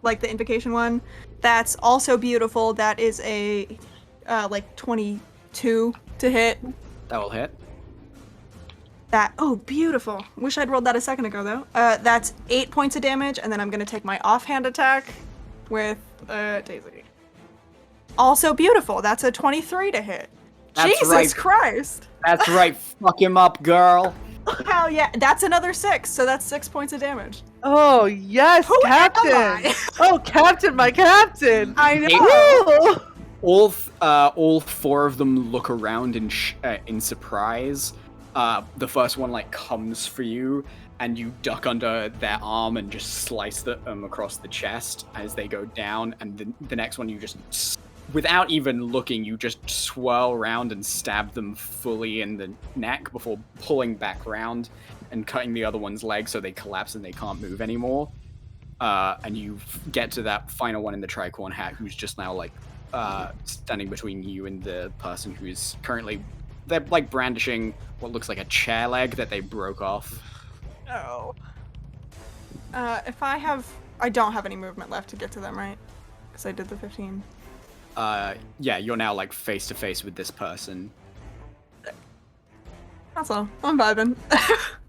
like the invocation one. That's also beautiful. That is a like 22 to hit. That will hit. Oh, beautiful. Wish I'd rolled that a second ago though. That's 8 points of damage, and then I'm gonna take my offhand attack with Daisy. Also beautiful. That's a 23 to hit. That's Jesus right. Christ. That's right. Fuck him up, girl. Hell yeah. That's another 6, so that's 6 points of damage. Oh, yes, Who am Captain. I? Oh, Captain, my Captain. I know. Woo! All 4 of them look around in surprise. The first one like comes for you, and you duck under their arm and just slice them across the chest as they go down. And the next one, you just, without even looking, you just swirl around and stab them fully in the neck before pulling back around and cutting the other one's leg so they collapse and they can't move anymore. And you get to that final one in the tricorn hat, who's just now like standing between you and the person who's currently, they're like brandishing what looks like a chair leg that they broke off. Oh. I don't have any movement left to get to them, right? Because I did the 15. Yeah, you're now like face to face with this person. That's all. I'm vibing.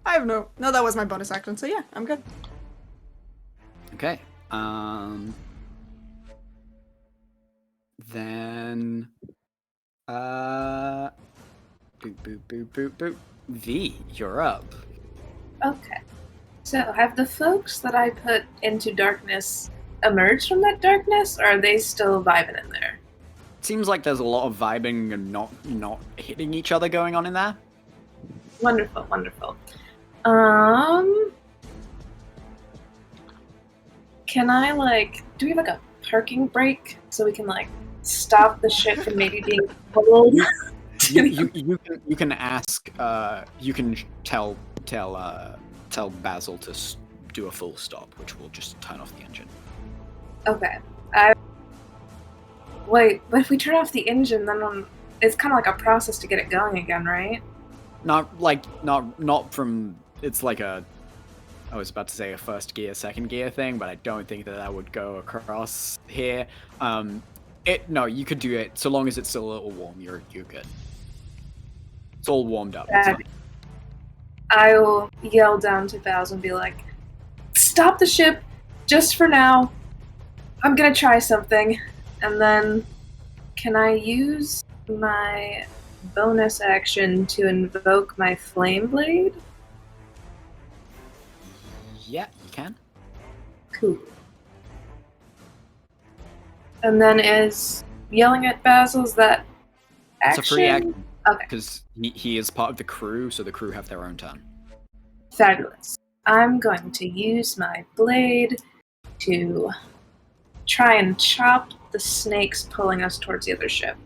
I have no, that was my bonus action, so yeah, I'm good. Okay. Then boop boop boop boop boop. V, you're up. Okay. So, have the folks that I put into darkness emerged from that darkness, or are they still vibing in there? Seems like there's a lot of vibing and not hitting each other going on in there. Wonderful, wonderful. Can I, like, do we have, like, a parking brake so we can, like, stop the ship from maybe being pulled? You can ask, you can tell Basil to do a full stop, which will just turn off the engine. Okay. Wait, but if we turn off the engine, then it's kind of like a process to get it going again, right? Not from, it's like I was about to say a first gear, second gear thing, but I don't think that would go across here. No, you could do it so long as it's still a little warm. You're good. It's all warmed up. It's fine. I will yell down to Basil and be like, "Stop the ship, just for now. I'm gonna try something." And then, can I use my bonus action to invoke my flame blade? Yeah, you can. Cool. And then is yelling at Basil, is that action? It's a free action. Okay. Because he is part of the crew, so the crew have their own turn. Fabulous. I'm going to use my blade to try and chop the snakes pulling us towards the other ship.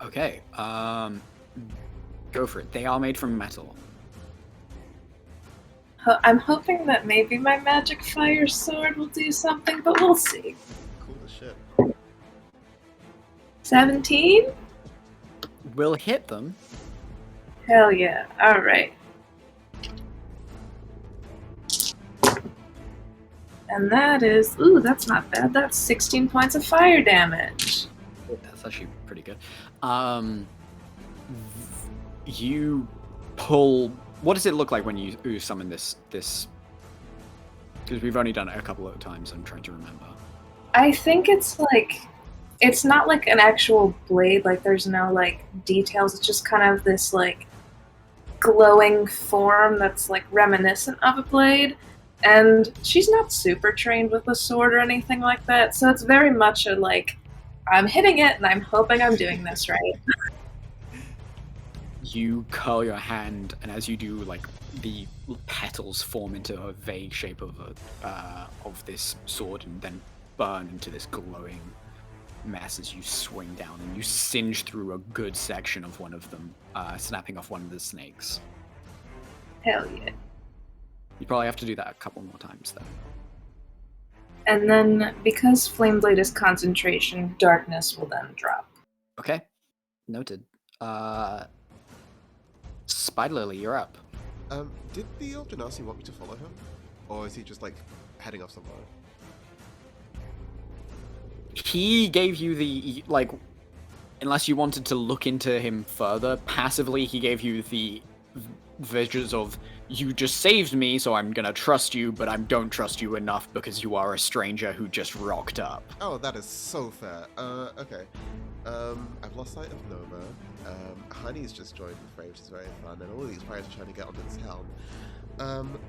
Okay, go for it. They are made from metal. I'm hoping that maybe my magic fire sword will do something, but we'll see. Cool as shit. 17? Will hit them. Hell yeah. Alright. And that is... Ooh, that's not bad. That's 16 points of fire damage. That's actually pretty good. You pull. What does it look like when you summon this? Because we've only done it a couple of times. I'm trying to remember. I think it's like... It's not like an actual blade. Like, there's no, like, details. It's just kind of this, like, glowing form that's, like, reminiscent of a blade. And she's not super trained with a sword or anything like that, so it's very much a, like, I'm hitting it and I'm hoping I'm doing this right. You curl your hand, and as you do, like, the petals form into a vague shape of this sword, and then burn into this glowing mess as you swing down, and you singe through a good section of one of them, snapping off one of the snakes. Hell yeah. You probably have to do that a couple more times, though. And then, because Flame Blade is concentration, darkness will then drop. Okay, noted. Spider Lily, you're up. Did the old Genasi want me to follow him? Or is he just, like, heading off somewhere? He gave you the, like, unless you wanted to look into him further, passively he gave you the visions of, you just saved me, so I'm gonna trust you, but I don't trust you enough because you are a stranger who just rocked up. Oh, that is so fair. Okay. I've lost sight of Nova. Honey's just joined the fray, which is very fun, and all these pirates are trying to get onto this helm.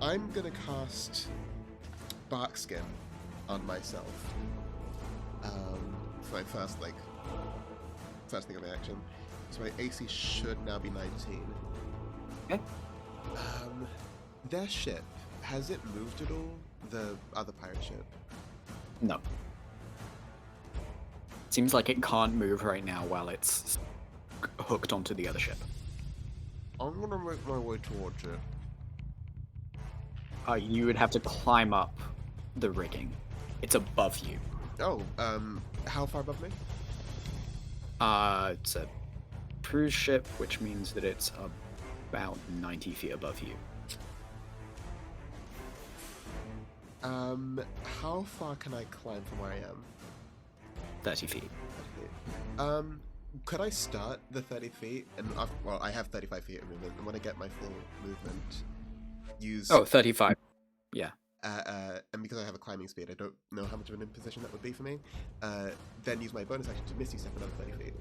I'm gonna cast Barkskin on myself. For my first thing on the action. So my AC should now be 19. Okay. Their ship, has it moved at all? The other pirate ship? No. Seems like it can't move right now while it's hooked onto the other ship. I'm gonna make my way towards it. You would have to climb up the rigging. It's above you. Oh, how far above me? It's a cruise ship, which means that it's about 90 feet above you. How far can I climb from where I am? 30 feet. Could I start the 30 feet? And I have 35 feet of movement, and when I get my full movement, use... Oh, 35. Yeah. And because I have a climbing speed, I don't know how much of an imposition that would be for me. Then use my bonus action to Misty Step another 30 feet.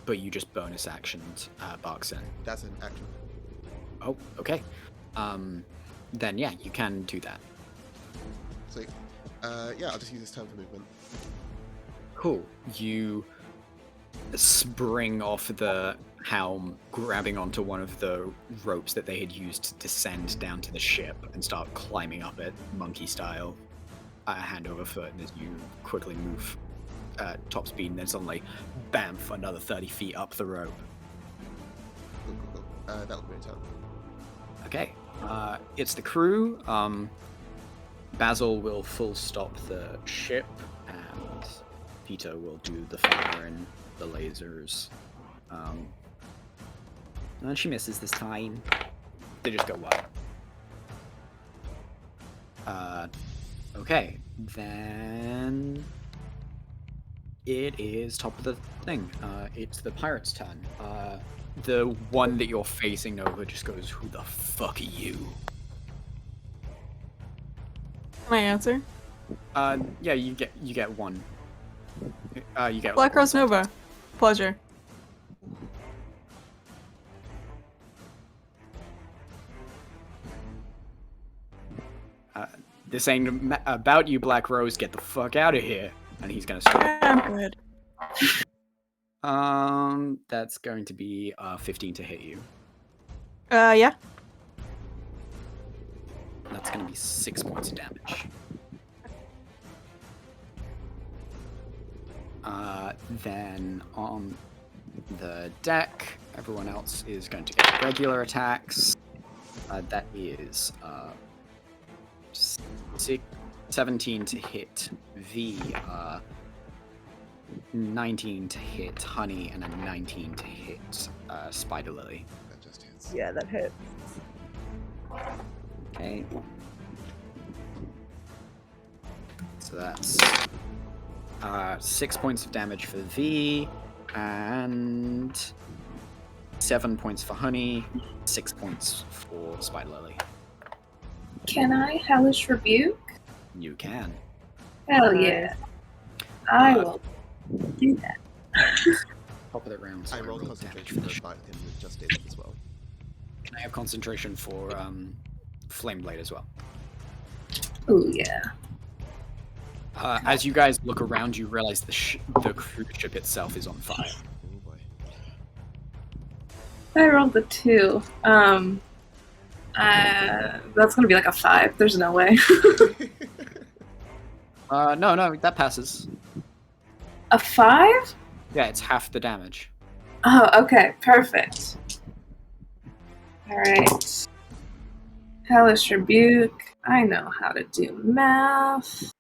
But you just bonus actioned Barkskin. That's an action. Oh, okay. Then yeah, you can do that. Sweet. Yeah, I'll just use this turn for movement. Cool. You spring off the helm, grabbing onto one of the ropes that they had used to descend down to the ship and start climbing up it, monkey style, hand over foot, and as you quickly move top speed, and then suddenly, bamf, another 30 feet up the rope. Cool. That'll be a turn. Okay. It's the crew. Basil will full stop the ship, and Peter will do the fire and the lasers. And she misses this time. They just go well. Okay, then it is top of the thing. It's the pirate's turn. The one that you're facing over just goes, "Who the fuck are you?" Can I answer? Yeah, you get one. You get Black Rose Nova. Pleasure. This ain't about you, Black Rose. Get the fuck out of here. And he's gonna start. I'm good. That's going to be 15 to hit you. Yeah. That's gonna be 6 points of damage. Then on the deck, everyone else is going to get regular attacks. That is 17 to hit V, 19 to hit Honey, and a 19 to hit Spider Lily. That just hits. Yeah, that hits. Okay. So that's 6 points of damage for V, and 7 points for Honey, 6 points for Spider Lily. Can I Hellish Rebuke? You can. Hell yeah. I will do that. Top of the round. So I rolled damage concentration for for the Bart and just did it as well. Can I have concentration for Flame Blade as well? Oh yeah. As you guys look around, you realize the cruise ship itself is on fire. Oh boy. I rolled the 2. That's gonna be like a 5. There's no way. No, that passes. A 5? Yeah, it's half the damage. Oh, okay, perfect. Alright. Hellish Rebuke. I know how to do math.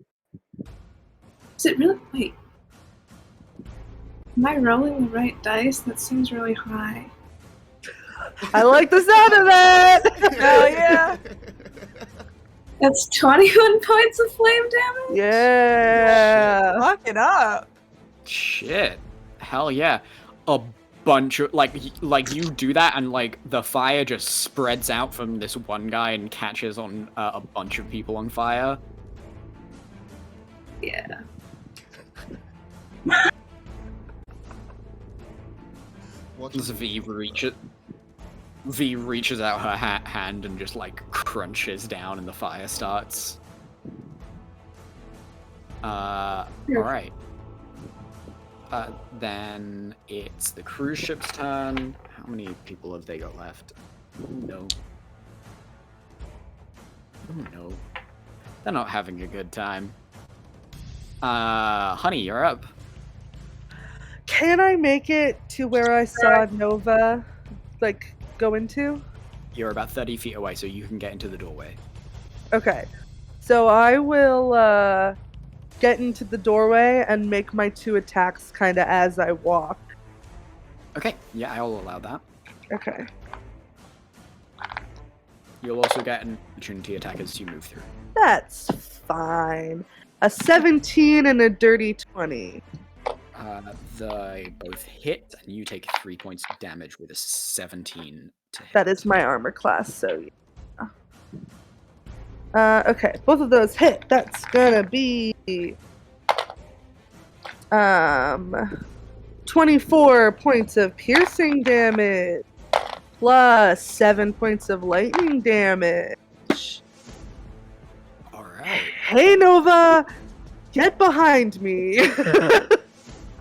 Is it really? Wait. Am I rolling the right dice? That seems really high. I like the sound of that! Hell yeah! That's 21 points of flame damage? Yeah! Lock it up. Shit. Hell yeah. A bunch of like you do that and like the fire just spreads out from this one guy and catches on a bunch of people on fire. Yeah. Watching V reaches out her hand and just like crunches down and the fire starts. Alright. Then it's the cruise ship's turn. How many people have they got left? No. Oh no. They're not having a good time. Honey, you're up. Can I make it to where I saw Nova, like, go into? You're about 30 feet away, so you can get into the doorway. Okay. So I will, get into the doorway and make my 2 attacks kind of as I walk. Okay, yeah, I'll allow that. Okay. You'll also get an opportunity attack as you move through. That's fine. A 17 and a dirty 20. They both hit, and you take 3 points of damage with a 17 to hit. That is my armor class, so yeah. Okay, both of those hit. That's gonna be 24 points of piercing damage plus 7 points of lightning damage. Alright. Hey Nova, get behind me.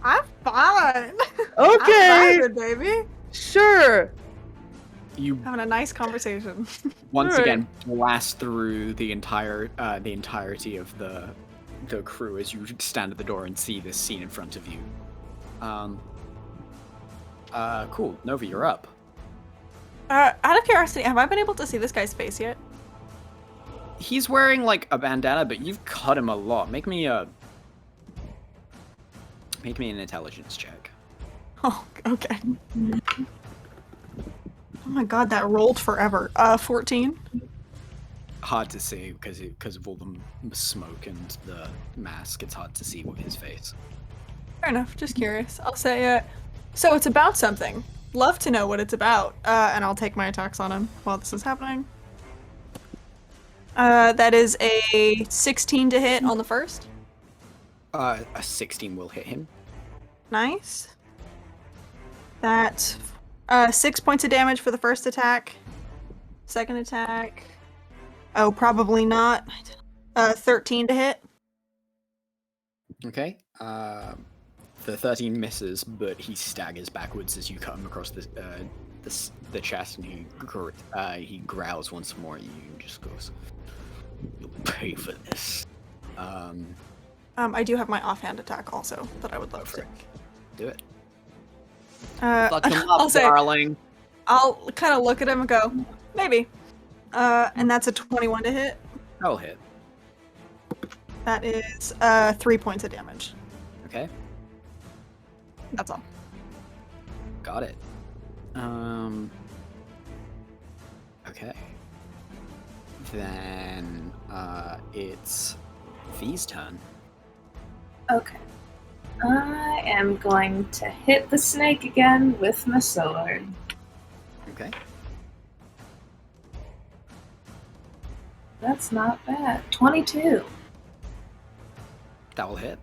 I'm fine. Okay, I'm vibing, baby. sure. You Having a nice conversation. once Alright. again blast through the entirety of the crew as you stand at the door and see this scene in front of you. Cool. Nova, you're up. Out of curiosity, have I been able to see this guy's face yet? He's wearing like a bandana, but you've cut him a lot. Make me an intelligence check. Oh, okay. Oh my god, that rolled forever. 14. Hard to see because of all the smoke and the mask. It's hard to see his face. Fair enough, just curious. I'll say it. So it's about something. Love to know what it's about. And I'll take my attacks on him while this is happening. That is a 16 to hit on the first. A 16 will hit him. Nice. That's 6 points of damage for the first attack. Second attack. Oh, probably not. 13 to hit. Okay. The 13 misses, but he staggers backwards as you cut him across the chest, and he growls once more at you and just goes, "You'll pay for this." I do have my offhand attack also that I would love for to. it. Do it. Fuck him up, darling. I'll kind of look at him and go, maybe. And that's a 21 to hit. I'll hit. That is 3 points of damage. Okay, That's all. got it. Okay. Then it's V's turn. Okay. I am going to hit the snake again with my sword. Okay. That's not bad. 22. That will hit.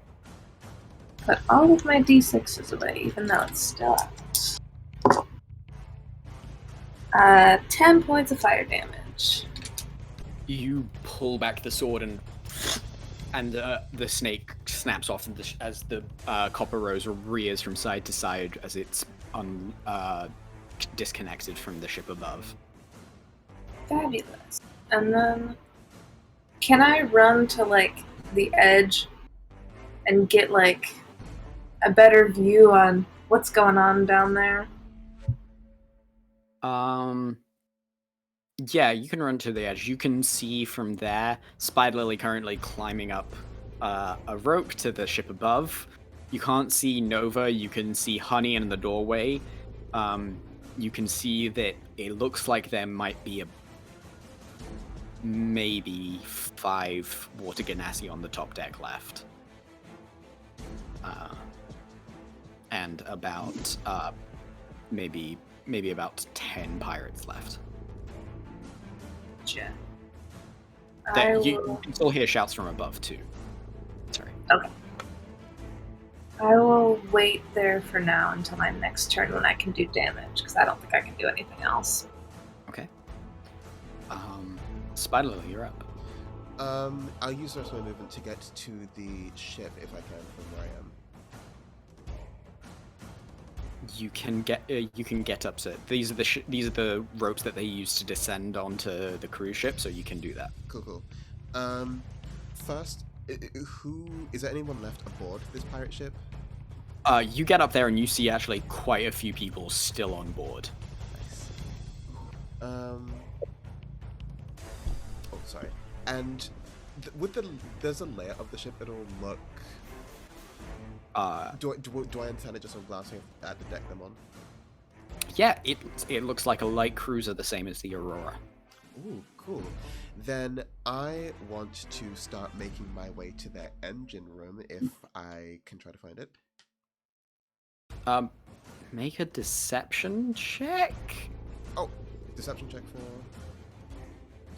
Put all of my d6s away, even though it's still out. 10 points of fire damage. You pull back the sword and the snake snaps off as the copper rose rears from side to side as it's disconnected from the ship above. Fabulous. And then, can I run to, like, the edge and get, like, a better view on what's going on down there? Yeah, you can run to the edge. You can see from there Spider Lily currently climbing up a rope to the ship above. You can't see Nova. You can see Honey in the doorway. You can see that it looks like there might be maybe 5 water genasi on the top deck left. And about maybe about 10 pirates left. Gotcha. You can still hear shouts from above too. Sorry. Okay. I will wait there for now until my next turn when I can do damage, because I don't think I can do anything else. Okay. Spider Lily, you're up. I'll use the rest of my movement to get to the ship if I can from where I am. You can get up to these are the ropes that they use to descend onto the cruise ship, so you can do that. Cool. First, who is there anyone left aboard this pirate ship? You get up there and you see actually quite a few people still on board. Nice. Oh, sorry. And there's a layer of the ship that'll look. Do I understand it just on glancing at the deck I'm on? Yeah, it looks like a light cruiser, the same as the Aurora. Ooh, cool. Then I want to start making my way to their engine room if I can try to find it. Make a deception check. Oh, deception check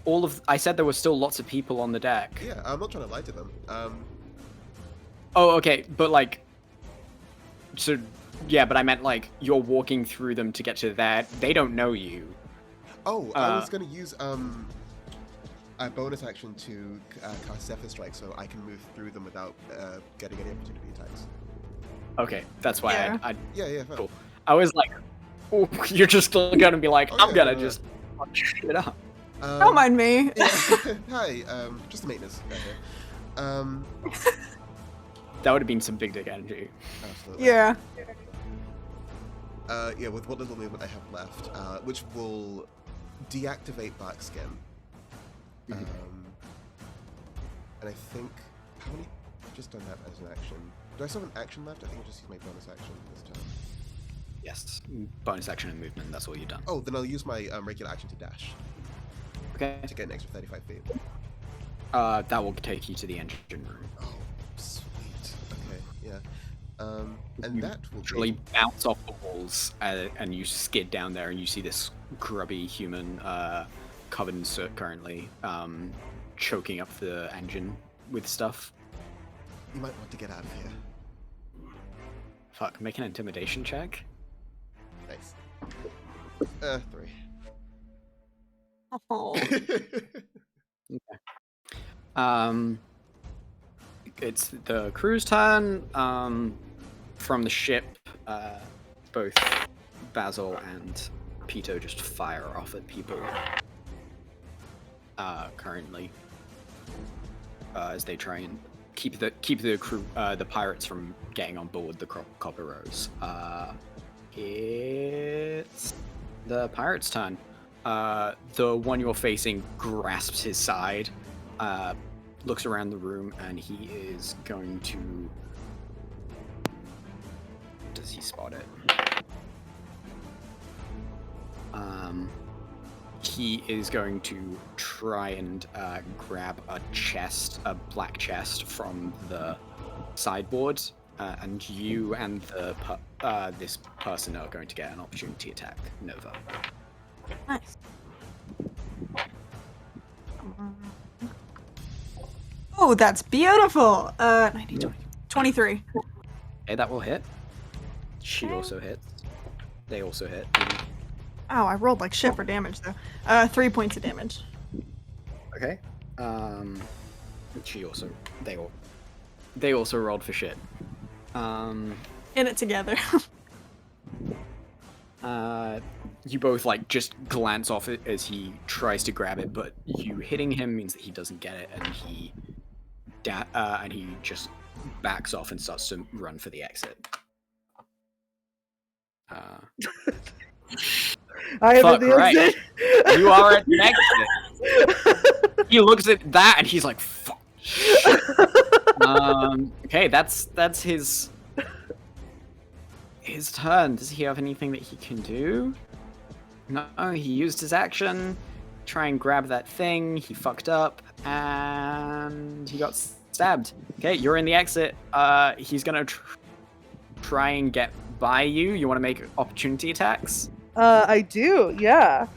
for. I said there were still lots of people on the deck. Yeah, I'm not trying to lie to them. Oh, okay, but like, so yeah, but I meant like you're walking through them to get to that. They don't know you. Oh, I was gonna use a bonus action to cast Zephyr Strike, so I can move through them without getting any opportunity attacks. Okay, that's why Yeah. Yeah, fine. Cool. I was like, oh, you're just gonna be like, Oh, I'm yeah, gonna yeah. just fuck shit up. Don't mind me. Yeah. Hi, just the maintenance guy here. That would have been some big dick energy. Absolutely. Yeah. Yeah, with what little movement I have left, which will deactivate Black Skin. Mhm. And I think how many? I've just done that as an action. Do I still have an action left? I think I'll just use my bonus action this time. Yes, bonus action and movement. That's all you've done. Oh, then I'll use my regular action to dash Okay. to get an extra 35 feet. That will take you to the engine room. Oh, sweet. Okay, yeah. And You that will literally be. bounce off the walls and you skid down there and you see this grubby human covered in soot currently choking up the engine with stuff. You might want to get out of here. Fuck, make an intimidation check. Nice. 3. Oh. It's the crew's turn. From the ship, both Basil and Pito just fire off at people. Currently, as they try and keep the crew, the pirates from getting on board the Copper Rose. It's the pirates' turn. The one you're facing grasps his side, looks around the room, and he is going to... Does he spot it? He is going to try and grab a black chest from the sideboard, and you and this person are going to get an opportunity attack, Nova. Nice. Oh, that's beautiful! 90, 20, 23. Okay, that will hit. She also hits. They also hit. Oh, I rolled like shit for damage though. 3 points of damage. Okay. They also rolled for shit. In it together. You both like just glance off it as he tries to grab it, but you hitting him means that he doesn't get it, and he just backs off and starts to run for the exit. I am Fuck, at the right. exit. You are at the exit. He looks at that and he's like, "Fuck." Shit. Okay, that's his turn. Does he have anything that he can do? No, he used his action. Try and grab that thing. He fucked up and he got stabbed. Okay, you're in the exit. He's gonna try and get by you. You want to make opportunity attacks? I do, yeah.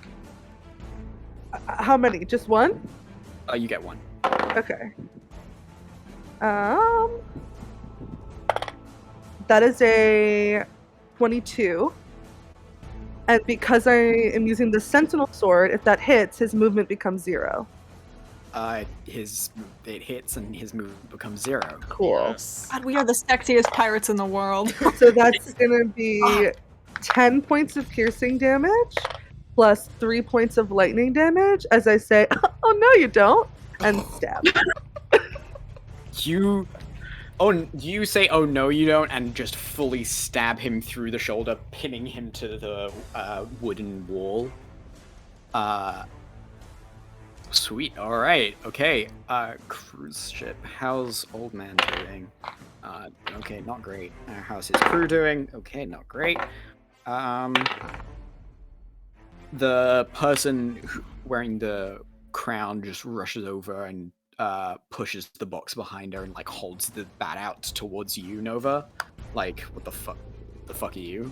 How many? Just one? You get one. Okay. That is a 22. And because I am using the Sentinel Sword, if that hits, his movement becomes 0. It hits and his movement becomes 0. Cool. God, we are the sexiest pirates in the world. So that's gonna be 10 points of piercing damage plus 3 points of lightning damage as I say, "Oh no, you don't," and stab. You say, "Oh no, you don't," and just fully stab him through the shoulder, pinning him to the wooden wall. Sweet. All right. Okay. Cruise ship. How's old man doing? Okay, not great. How's his crew doing? Okay, not great. The person wearing the crown just rushes over and pushes the box behind her and like holds the bat out towards you, Nova. Like, what the fuck? The fuck are you?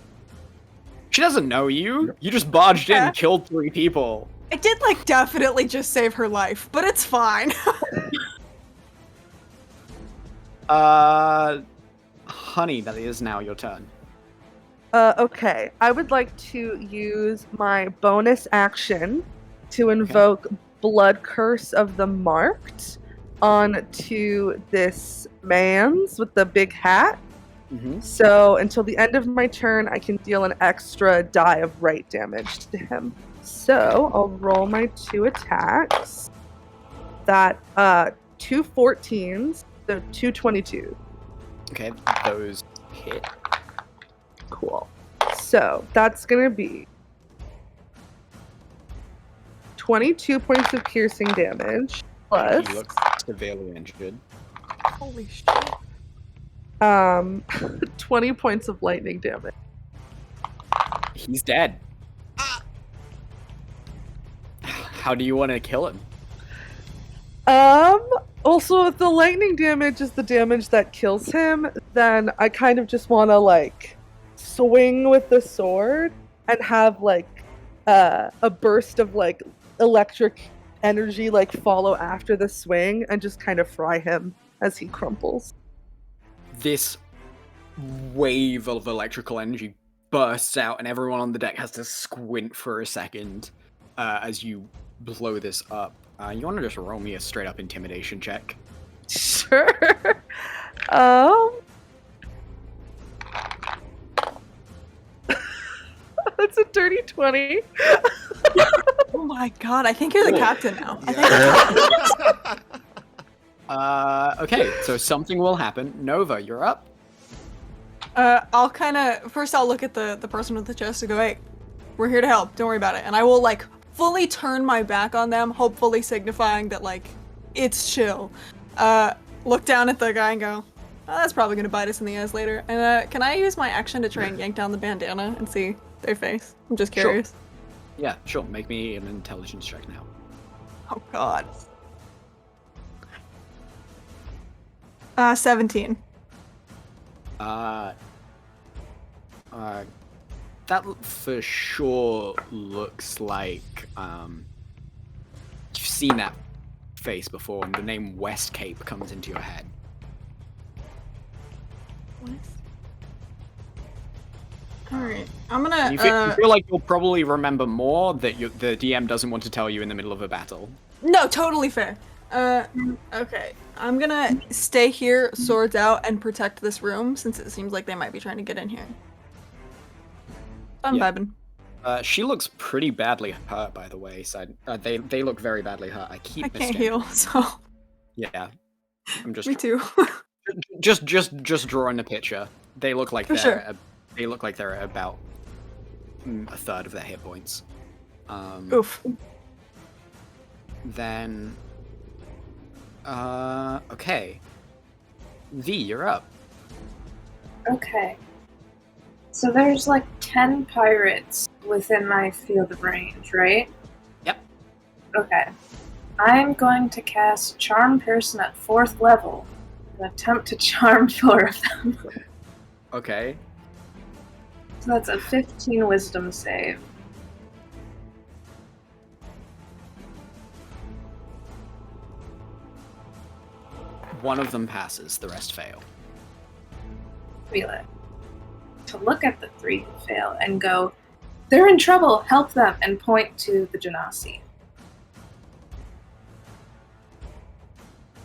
She doesn't know you. You just barged in and killed 3 people. I did like definitely just save her life, but it's fine. Honey, that is now your turn. Okay. I would like to use my bonus action to invoke Blood Curse of the Marked onto this man's with the big hat. Mm-hmm. So until the end of my turn, I can deal an extra die of right damage to him. So I'll roll my 2 attacks. That 2 14s, so 2 22s. Okay, those hit. Cool. So that's gonna be 22 points of piercing damage plus He looks severely injured. Holy shit. 20 points of lightning damage. He's dead. How do you want to kill him? Also, if the lightning damage is the damage that kills him, then I kind of just want to like swing with the sword and have like a burst of like electric energy like follow after the swing and just kind of fry him as he crumples. This wave of electrical energy bursts out and everyone on the deck has to squint for a second as you blow this up. You want to just roll me a straight up intimidation check? Sure. That's a dirty 20. Oh my god, I think you're the captain now. I think Okay, so something will happen. Nova, you're up. I'll kind of first I'll look at the person with the chest and go, "Hey, we're here to help. Don't worry about it." And I will like fully turn my back on them, hopefully signifying that, like, it's chill. Look down at the guy and go, oh, that's probably gonna bite us in the ass later. And can I use my action to try and yank down the bandana and see their face? I'm just curious. Sure. Yeah, sure. Make me an intelligence check now. Oh god. 17. That for sure looks like you've seen that face before, and the name West Cape comes into your head. Alright, I'm gonna. You feel like you'll probably remember more that the DM doesn't want to tell you in the middle of a battle. No, totally fair. Okay. I'm gonna stay here, swords out, and protect this room since it seems like they might be trying to get in here. I'm vibing. She looks pretty badly hurt, by the way. So they look very badly hurt. I can't missing. heal, so. Yeah, I'm just. Me too. just drawing a picture. They look like they look like they're at about a third of their hit points. Oof. Then. Okay. V, you're up. Okay. So there's like 10 pirates within my field of range, right? Yep. Okay. I'm going to cast Charm Person at 4th level and attempt to charm 4 of them. Okay. So that's a 15 wisdom save. One of them passes, the rest fail. Feel it. To look at the 3 who fail and go, they're in trouble, help them, and point to the Genasi.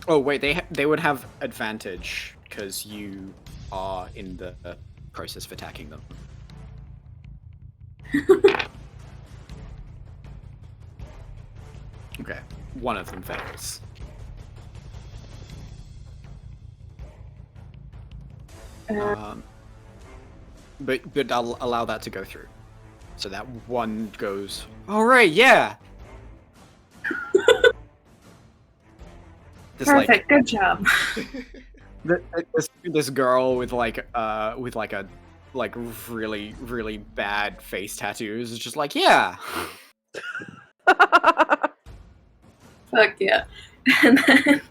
Oh wait, they would have advantage because you are in the process of attacking them. Okay, one of them fails. But I'll allow that to go through. So that one goes, all right, yeah. Perfect, good job. This girl with like a really really bad face tattoos is just like, yeah. Fuck yeah. And then,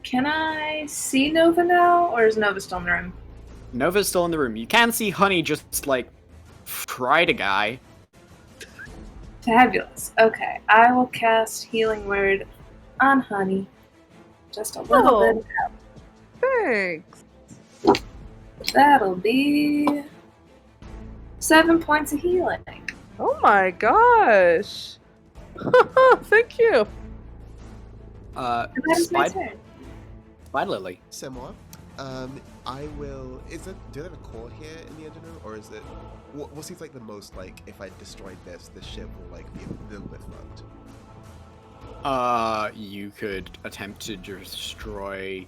can I see Nova now, or is Nova still in the room? Nova's still in the room. You can see Honey just like fried a guy. Fabulous. Okay, I will cast Healing Word on Honey. Just a little bit. Thanks. That'll be 7 points of healing. Oh my gosh. Thank you. And that is my turn. Spider Lily. Similar. I will. Do they have a core here in the engine room, or is it? What seems like the most like if I destroyed this, the ship will like be a little bit fucked. You could attempt to destroy.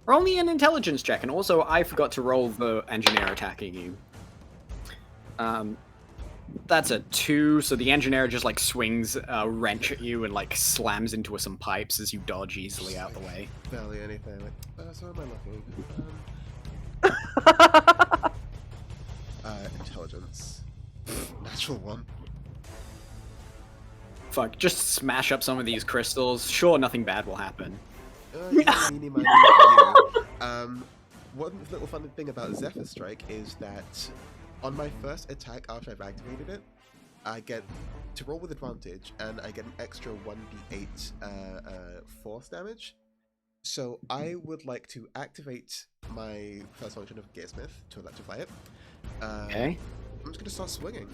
Roll me an intelligence check, and also I forgot to roll the engineer attacking you. That's a 2, so the engineer just like swings a wrench at you and like slams into some pipes as you dodge easily out the way. Barely anything. Like, so am I looking? Intelligence. Natural 1. Fuck, just smash up some of these crystals. Sure, nothing bad will happen. Meeny, miny, you. One little fun thing about Zephyr Strike is that on my first attack after I've activated it, I get to roll with advantage, and I get an extra 1d8 force damage. So I would like to activate my first function of Gearsmith to electrify it. Okay. I'm just going to start swinging.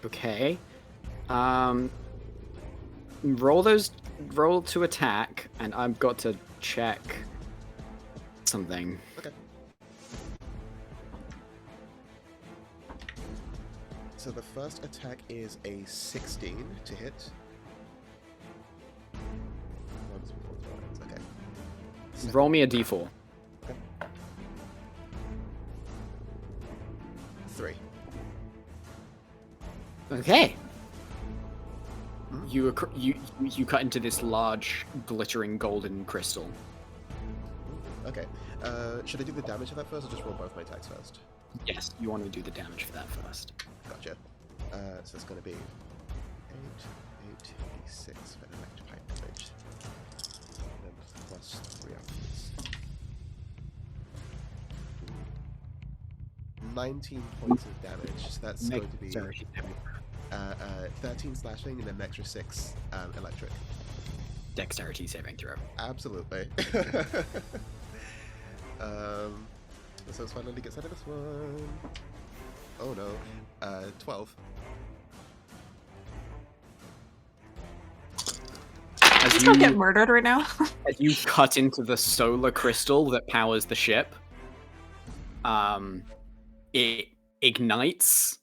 Okay. Roll to attack, and I've got to check something. Okay. So the first attack is a 16 to hit. Okay. Roll me a d4. Okay. Okay. Hmm? You cut into this large, glittering golden crystal. Okay. Should I do the damage of that first, or just roll both my attacks first? Yes, you want to do the damage for that first. Gotcha. So it's going to be 8, 6 for electrified damage. And then plus 3 afterwards. 19 points of damage. So that's going to be 13 slashing and then an extra 6 electric. Dexterity saving throw. Absolutely. So finally gets out of this one. Oh no. 12. As Just don't get murdered right now. as you cut into the solar crystal that powers the ship, it ignites.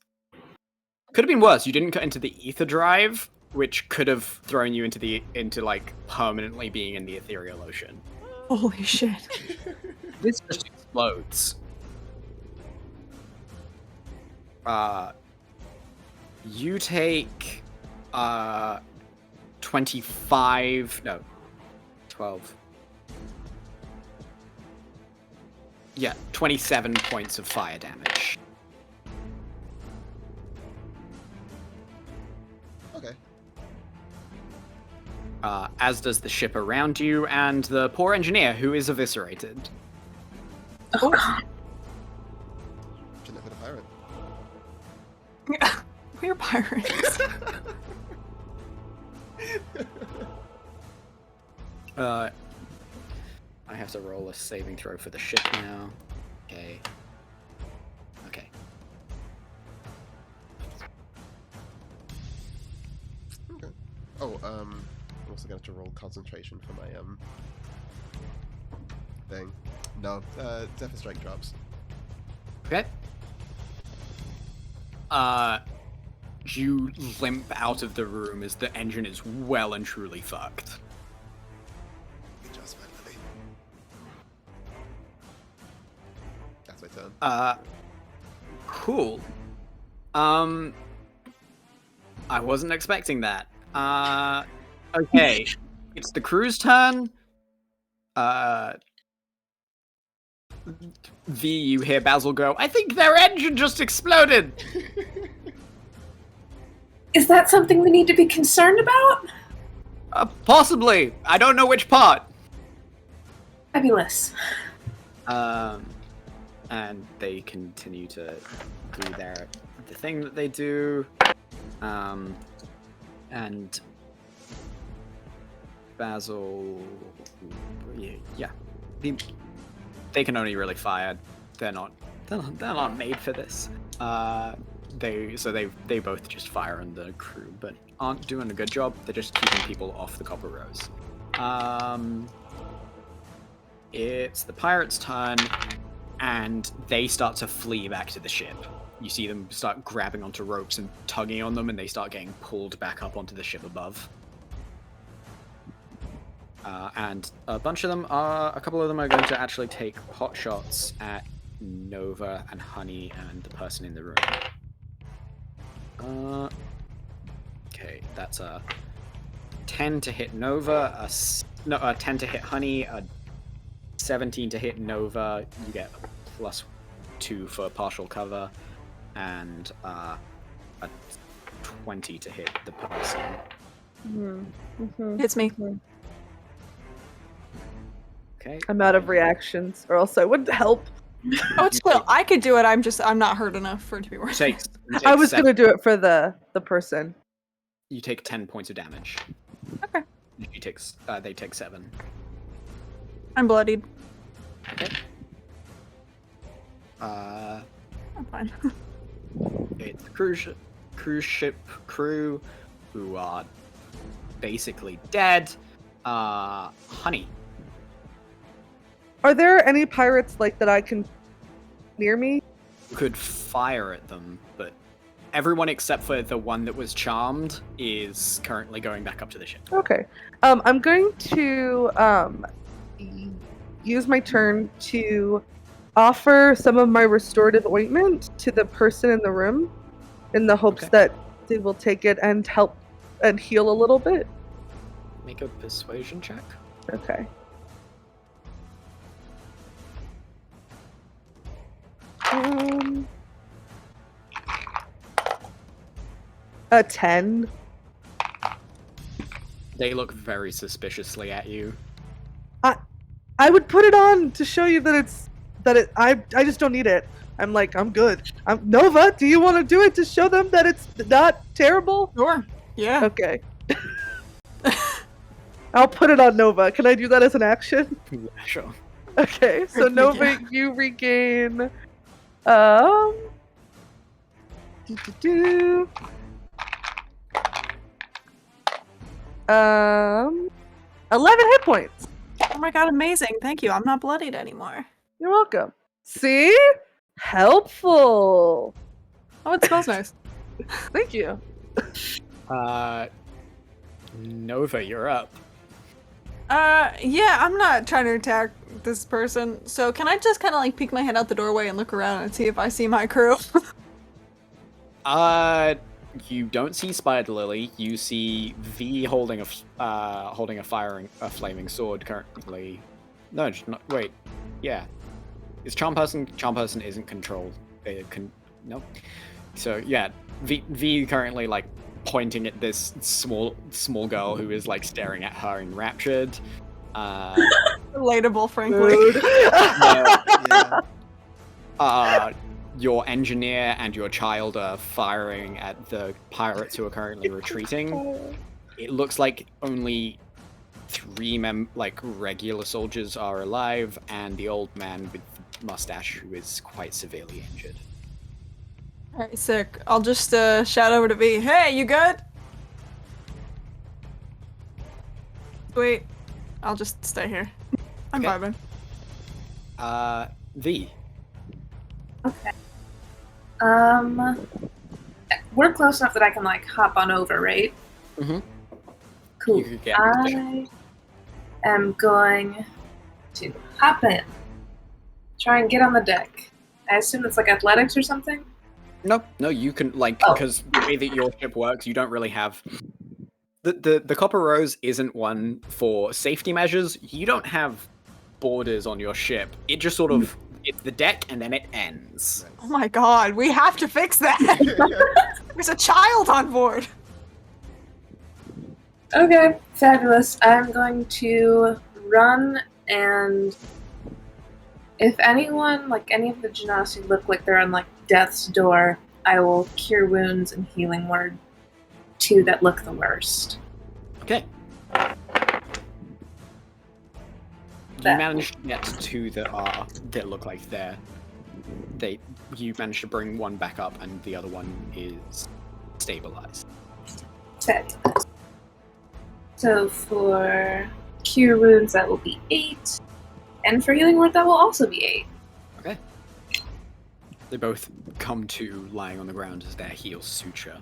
Could have been worse. You didn't cut into the ether drive, which could have thrown you into like permanently being in the ethereal ocean. Holy shit. This just explodes. You take 25, no, 12. Yeah, 27 points of fire damage. Okay. As does the ship around you and the poor engineer who is eviscerated. Oh god. Shouldn't have been a pirate. We're pirates. I have to roll a saving throw for the ship now. Okay. Okay. Okay. Oh, I'm also going to roll concentration for my thing. No, Zephyr Strike drops. Okay. You limp out of the room as the engine is well and truly fucked. Just finally. That's my turn. Cool. I wasn't expecting that. Okay. It's the crew's turn. You hear Basil go, I think their engine just exploded! Is that something we need to be concerned about? Possibly. I don't know which part. Fabulous. And they continue to do the thing that they do. And Basil, yeah, they can only really fire. They're not made for this. They both just fire on the crew, but aren't doing a good job. They're just keeping people off the copper rows. It's the pirates' turn, and they start to flee back to the ship. You see them start grabbing onto ropes and tugging on them, and they start getting pulled back up onto the ship above. And a couple of them are going to actually take pot shots at Nova and Honey and the person in the room. Okay, that's a 10 to hit Nova, a 10 to hit Honey, a 17 to hit Nova. You get a +2 for partial cover, and a 20 to hit the person. It's me. Okay. I'm out of reactions, or else I wouldn't help. Oh, it's cool. I could do it. I'm not hurt enough for it to be worth it. I was gonna do it for the person. You take 10 points of damage. Okay. They take 7. I'm bloodied. Okay. I'm fine. It's the cruise ship crew who are basically dead. Honey. Are there any pirates like that I can near me? Could fire at them, but everyone except for the one that was charmed is currently going back up to the ship. Okay. I'm going to use my turn to offer some of my restorative ointment to the person in the room in the hopes that They will take it and help and heal a little bit. Make a persuasion check. Okay. A 10. They look very suspiciously at you. I would put it on to show you that I just don't need it. I'm good. Nova, do you want to do it to show them that it's not terrible? Sure. Yeah. Okay. I'll put it on Nova. Can I do that as an action? Yeah, sure. Okay, so Nova, Yeah. you regain 11 hit points. Oh my god, amazing. Thank you. I'm not bloodied anymore. You're welcome. See? Helpful. Oh, it smells nice. Thank you. Nova, you're up. Yeah, I'm not trying to attack this person. So can I just kind of like peek my head out the doorway and look around and see if I see my crew? You don't see Spider Lily. You see V holding a flaming sword currently. No, wait. Yeah, it's Charm Person. Charm Person isn't controlled. Nope. So yeah, V currently like pointing at this small girl who is like staring at her enraptured. Relatable, frankly. Yeah. Your engineer and your child are firing at the pirates who are currently retreating. It looks like only 3 regular soldiers are alive, and the old man with the mustache who is quite severely injured. Alright, sick. I'll just shout over to V. Hey, you good? Sweet. I'll just stay here. I'm Okay. vibing. V. Okay. We're close enough that I can like hop on over, right? Mm-hmm. Cool. You could get I am going to hop in. Try and get on the deck. I assume it's like athletics or something? No, you can Oh. because the way that your ship works, you don't really have the Copper Rose isn't one for safety measures. You don't have borders on your ship. It just sort of it's the deck and then it ends. Oh my god, we have to fix that! There's a child on board! Okay, fabulous. I'm going to run and if anyone, like any of the Genasi look like they're on like death's door, I will cure wounds and healing word 2 that look the worst. Okay. You That- managed to get 2 that look like you managed to bring one back up and the other one is stabilized. Fabulous. So for cure wounds, that will be 8. And for healing word, that will also be 8. Okay. They both come to lying on the ground as their heels suture.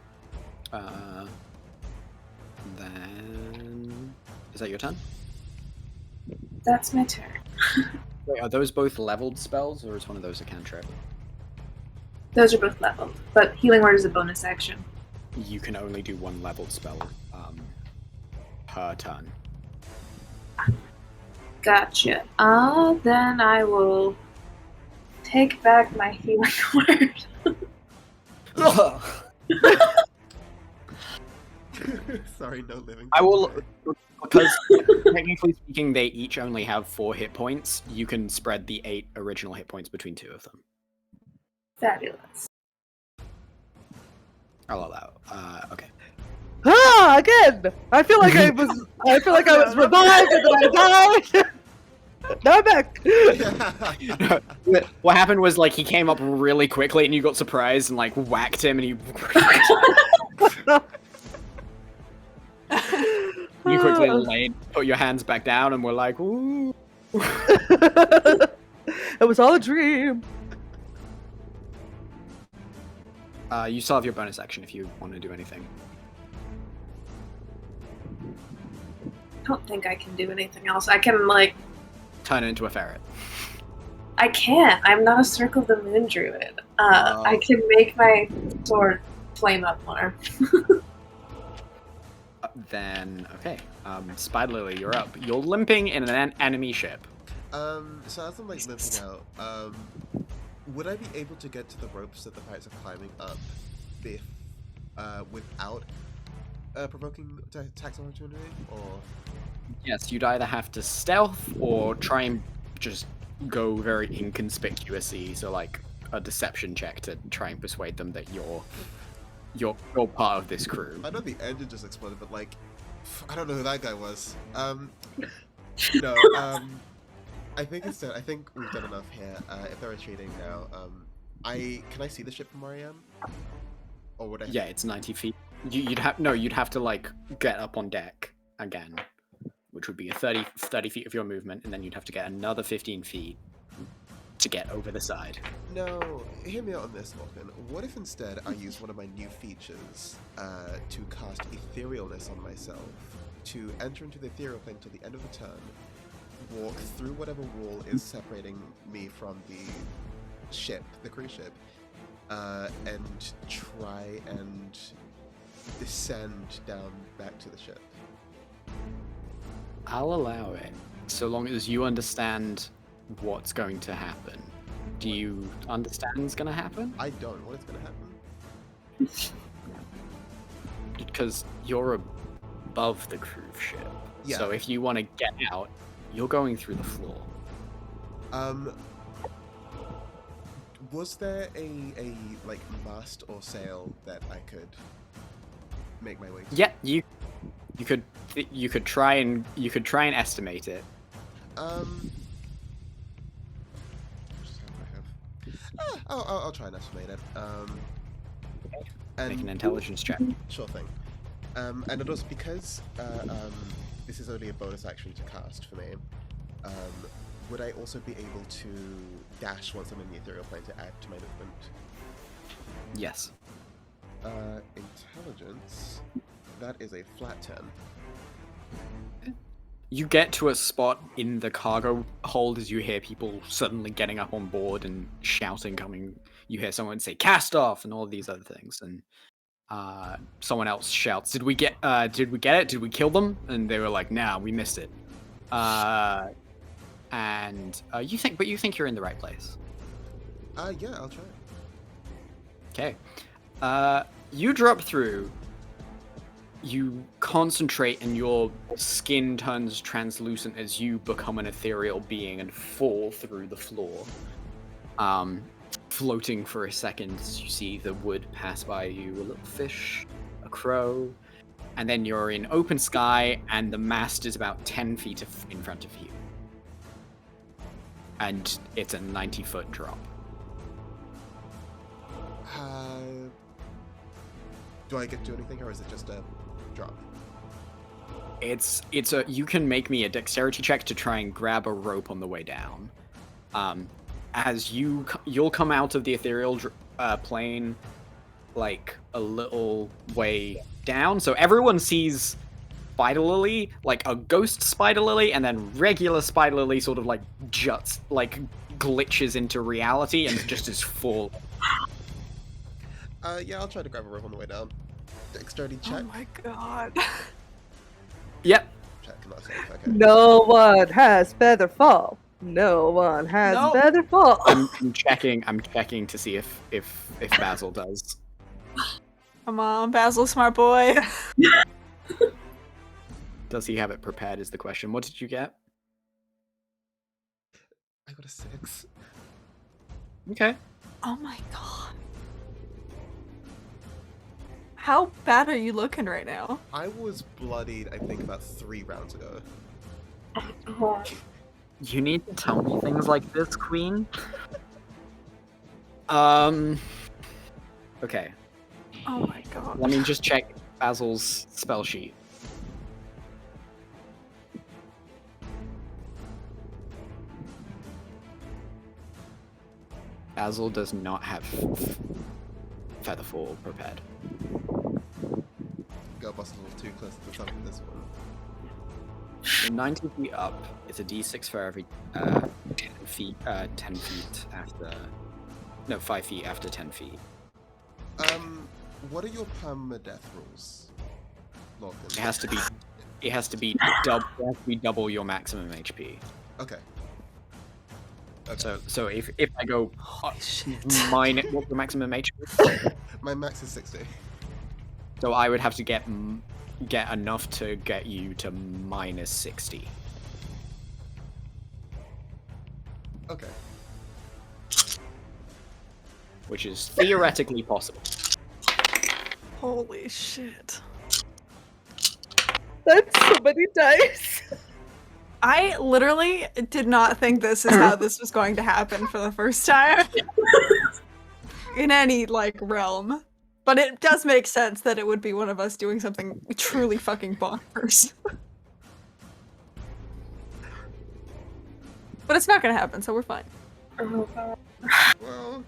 Then is that your turn? That's my turn. Wait, are those both leveled spells, or is one of those a cantrip? Those are both leveled, but healing word is a bonus action. You can only do one leveled spell per turn. Gotcha. Then I will take back my healing word. Sorry, no living. I will, because technically speaking, they each only have 4 hit points. You can spread the 8 original hit points between 2 of them. Fabulous. I'll allow. Okay. Again! I feel like I was revived and then I died! Now I'm back! What happened was like he came up really quickly and you got surprised and like whacked him and he. You quickly put your hands back down and were like, ooh. It was all a dream. You still have your bonus action if you want to do anything. I don't think I can do anything else. I can, like... Turn it into a ferret. I can't. I'm not a Circle of the Moon druid. I can make my sword flame up more. Then, okay. Spider Lily, you're up. You're limping in an enemy ship. So as I'm like limping out, would I be able to get to the ropes that the pirates are climbing up if, without provoking attacks of opportunity, or? Yes, you'd either have to stealth or try and just go very inconspicuously, so like a deception check to try and persuade them that you're part of this crew. I know the engine just exploded, but like, I don't know who that guy was. No, I think instead, I think we've done enough here. If they're retreating now, can I see the ship from where I am? Or would I? Yeah, it's 90 feet. You'd have to like get up on deck again, which would be a 30 feet of your movement, and then you'd have to get another 15 feet to get over the side. No, hear me out on this, Vulcan. What if instead I use one of my new features to cast etherealness on myself, to enter into the ethereal plane until the end of the turn, walk through whatever wall is separating me from the ship, the cruise ship, and try and descend down back to the ship? I'll allow it, so long as you understand what's going to happen. Do you understand what's going to happen? I don't. What is going to happen? Because you're above the cruise ship. Yeah. So if you want to get out, you're going through the floor. Was there a like mast or sail that I could make my way to? Yeah, you could try and estimate it. I'll try and estimate it. Make an intelligence check. Sure thing. And it was because this is only a bonus action to cast for me. Would I also be able to dash once I'm in the ethereal plane to add to my movement? Yes. Intelligence. That is a flat 10. You get to a spot in the cargo hold as you hear people suddenly getting up on board and shouting coming. You hear someone say "cast off" and all of these other things, and someone else shouts, "Did we get it? Did we kill them?" And they were like, "Nah, we missed it." You think you're in the right place. Yeah, I'll try. Okay. You drop through. You concentrate and your skin turns translucent as you become an ethereal being and fall through the floor. Floating for a second as you see the wood pass by you, a little fish, a crow, and then you're in open sky and the mast is about 10 feet in front of you. And it's a 90-foot drop. Do I get to do anything, or is it just a drop? You can make me a dexterity check to try and grab a rope on the way down. As you'll come out of the ethereal plane like a little way down, so everyone sees Spider Lily, like a ghost Spider Lily, and then regular Spider Lily sort of like juts, like glitches into reality and just is full. Yeah, I'll try to grab a rope on the way down. Dexterity check. Oh my god. Yep. Check, not safe. Okay. No one has feather fall. No one has Nope. feather fall. I'm checking to see if Basil does. Come on, Basil, smart boy. Does he have it prepared is the question. What did you get? I got a 6. Okay. Oh my god. How bad are you looking right now? I was bloodied, I think, about 3 rounds ago. You need to tell me things like this, Queen. Okay. Oh my god. Let me just check Basil's spell sheet. Basil does not have Featherfall prepared. Go bust a little too close to the top of this one. So 90 feet up, it's a d6 for every 10 feet after... No, 5 feet after 10 feet. What are your permadeath rules, Lorcan? It has to be. It has to be double your maximum HP. Okay. So if I go mine, what's the maximum HP? My max is 60. So I would have to get enough to get you to minus 60. Okay. Which is theoretically possible. Holy shit. That's so many dice. I literally did not think this is how this was going to happen for the first time. In any, like, realm. But it does make sense that it would be one of us doing something truly fucking bonkers. But it's not gonna happen, so we're fine. Well,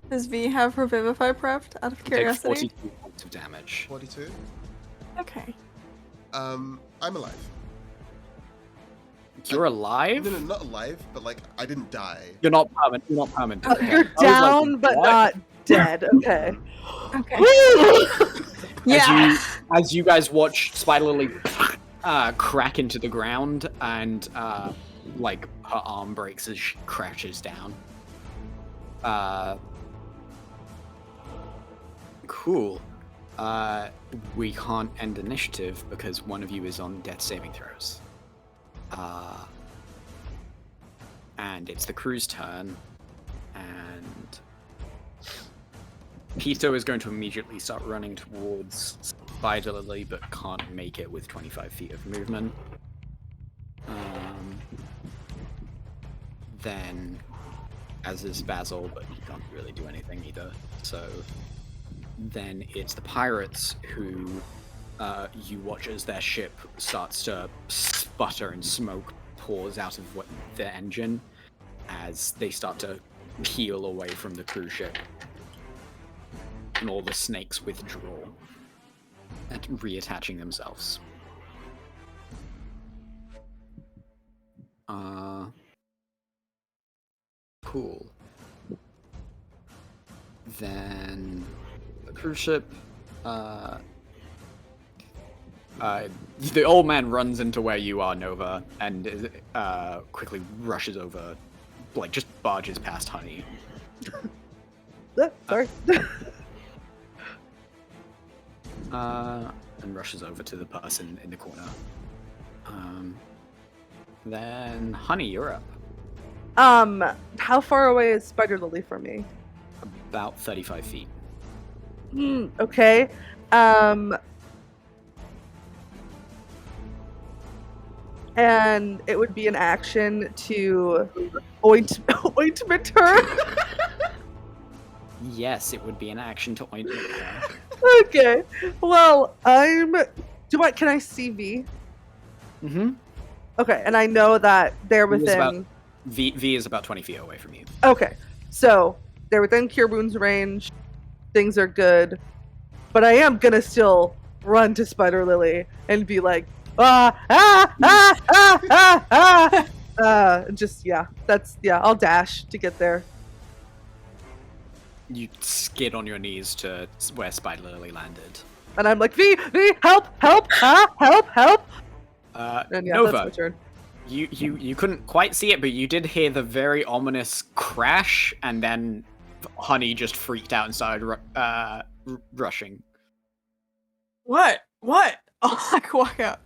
Does V have Revivify prepped, out of Take curiosity? 42 points of damage. 42. Okay. I'm alive. You're alive? No, not alive, but like I didn't die. You're not permanent. You're not permanent. Okay. You're I was like, down, but what? not dead. Okay. Okay. As Yeah. as you guys watch Spider Lily crack into the ground and like her arm breaks as she crashes down. Cool. We can't end initiative because one of you is on death saving throws. And it's the crew's turn, and Pito is going to immediately start running towards Spider Lily, but can't make it with 25 feet of movement. Then, as is Basil, but he can't really do anything either. So then it's the pirates who you watch as their ship starts to sputter and smoke pours out of their engine as they start to peel away from the cruise ship. And all the snakes withdraw and reattaching themselves. Cool. Then the cruise ship, the old man runs into where you are, Nova, and quickly rushes over, like just barges past Honey. Sorry. And rushes over to the person in the corner. Then Honey, you're up. How far away is Spider Lily from me? About 35 feet. Okay. And it would be an action to ointment her. Yes, it would be an action to ointment her. Okay. Well, can I see V? Mm-hmm. Okay, and I know that they're V is within. V is about 20 feet away from you. Okay, so they're within Cure Wounds range. Things are good, but I am gonna still run to Spider Lily and be like, just I'll dash to get there. You skid on your knees to where Spider Lily landed. And I'm like, V, help, help. And yeah, Nova, that's my turn. you couldn't quite see it, but you did hear the very ominous crash, and then Honey just freaked out and started rushing. What? Oh, I can walk out.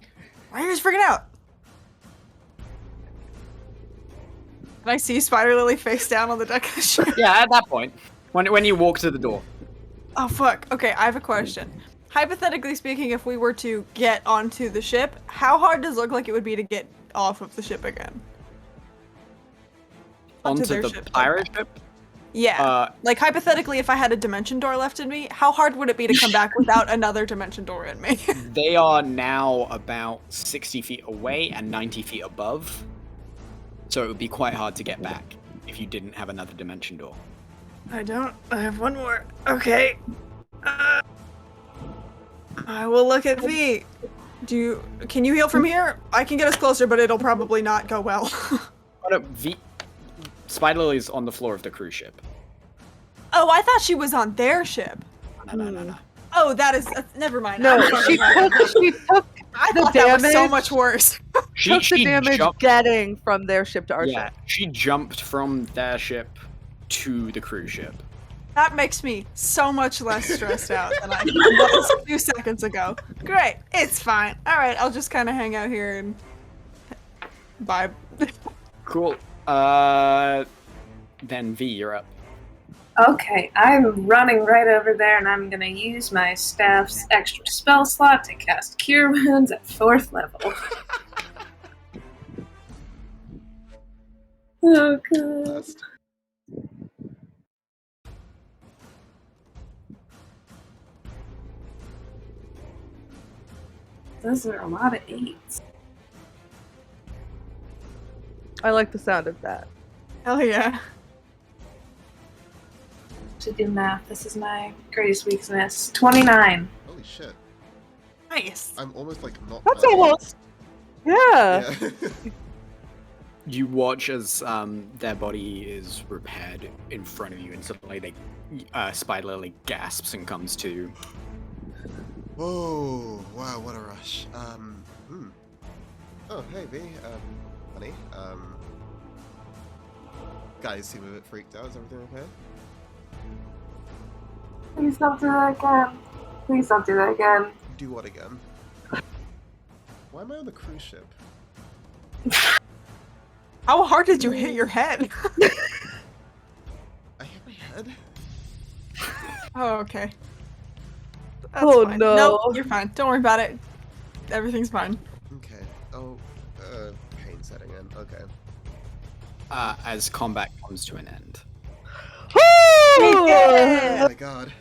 Why are you guys freaking out? Can I see Spider Lily face down on the deck of the ship? Yeah, at that point, when you walk to the door. Oh, fuck. Okay, I have a question. Hypothetically speaking, if we were to get onto the ship, how hard does it look like it would be to get off of the ship again? Onto their the ship. pirate ship? Yeah. Like, hypothetically, if I had a dimension door left in me, how hard would it be to come back without another dimension door in me? They are now about 60 feet away and 90 feet above. So it would be quite hard to get back if you didn't have another dimension door. I don't. I have one more. Okay. I will look at V. Can you heal from here? I can get us closer, but it'll probably not go well. Oh, no, Spider Lily's on the floor of the cruise ship. Oh, I thought she was on their ship. No. Oh, that is never mind. No, I'm she fucking wrong. took I the thought that was so damage. much worse. took the damage jumped. getting from their ship to our Yeah, ship. she jumped from their ship to the cruise ship. That makes me so much less stressed out than I was a few seconds ago. Great, it's fine. All right, I'll just kind of hang out here and vibe. Cool. Then V, you're up. Okay, I'm running right over there, and I'm gonna use my staff's extra spell slot to cast Cure Wounds at 4th level. Oh god. Last. Those are a lot of 8s. I like the sound of that. Hell yeah. To do math, this is my greatest weakness. 29. Holy shit. Nice. I'm almost like not. That's hurting. almost. Yeah. Yeah. You watch as their body is repaired in front of you, and suddenly Spider Lily gasps and comes to. Whoa! Wow! What a rush. Oh, hey V. Honey. Guys seem a bit freaked out. Is everything okay? Please don't do that again. Please don't do that again. Do what again? Why am I on the cruise ship? How hard did you hit your head? I hit my head. Oh, okay. That's Oh, fine. no. Nope, you're fine. Don't worry about it. Everything's fine. Okay. Oh, pain setting in. Okay. As combat comes to an end. Oh my god.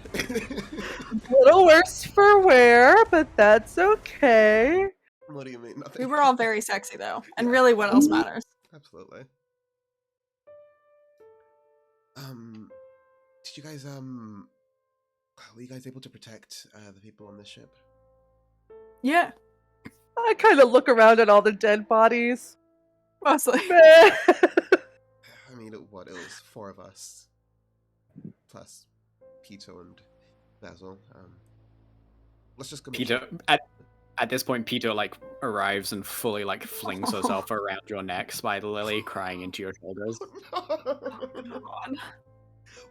Little worse for wear, but that's okay. What do you mean? Nothing. We were all very sexy though, and really, what else matters? Absolutely. Did you guys were you guys able to protect the people on this ship? Yeah, I kind of look around at all the dead bodies. mostly. I mean, it was 4 of us, plus Peter and Basil. Let's just go. Peter, at this point, Peter arrives and fully flings herself around your neck, Spider Lily, crying into your shoulders. Come on.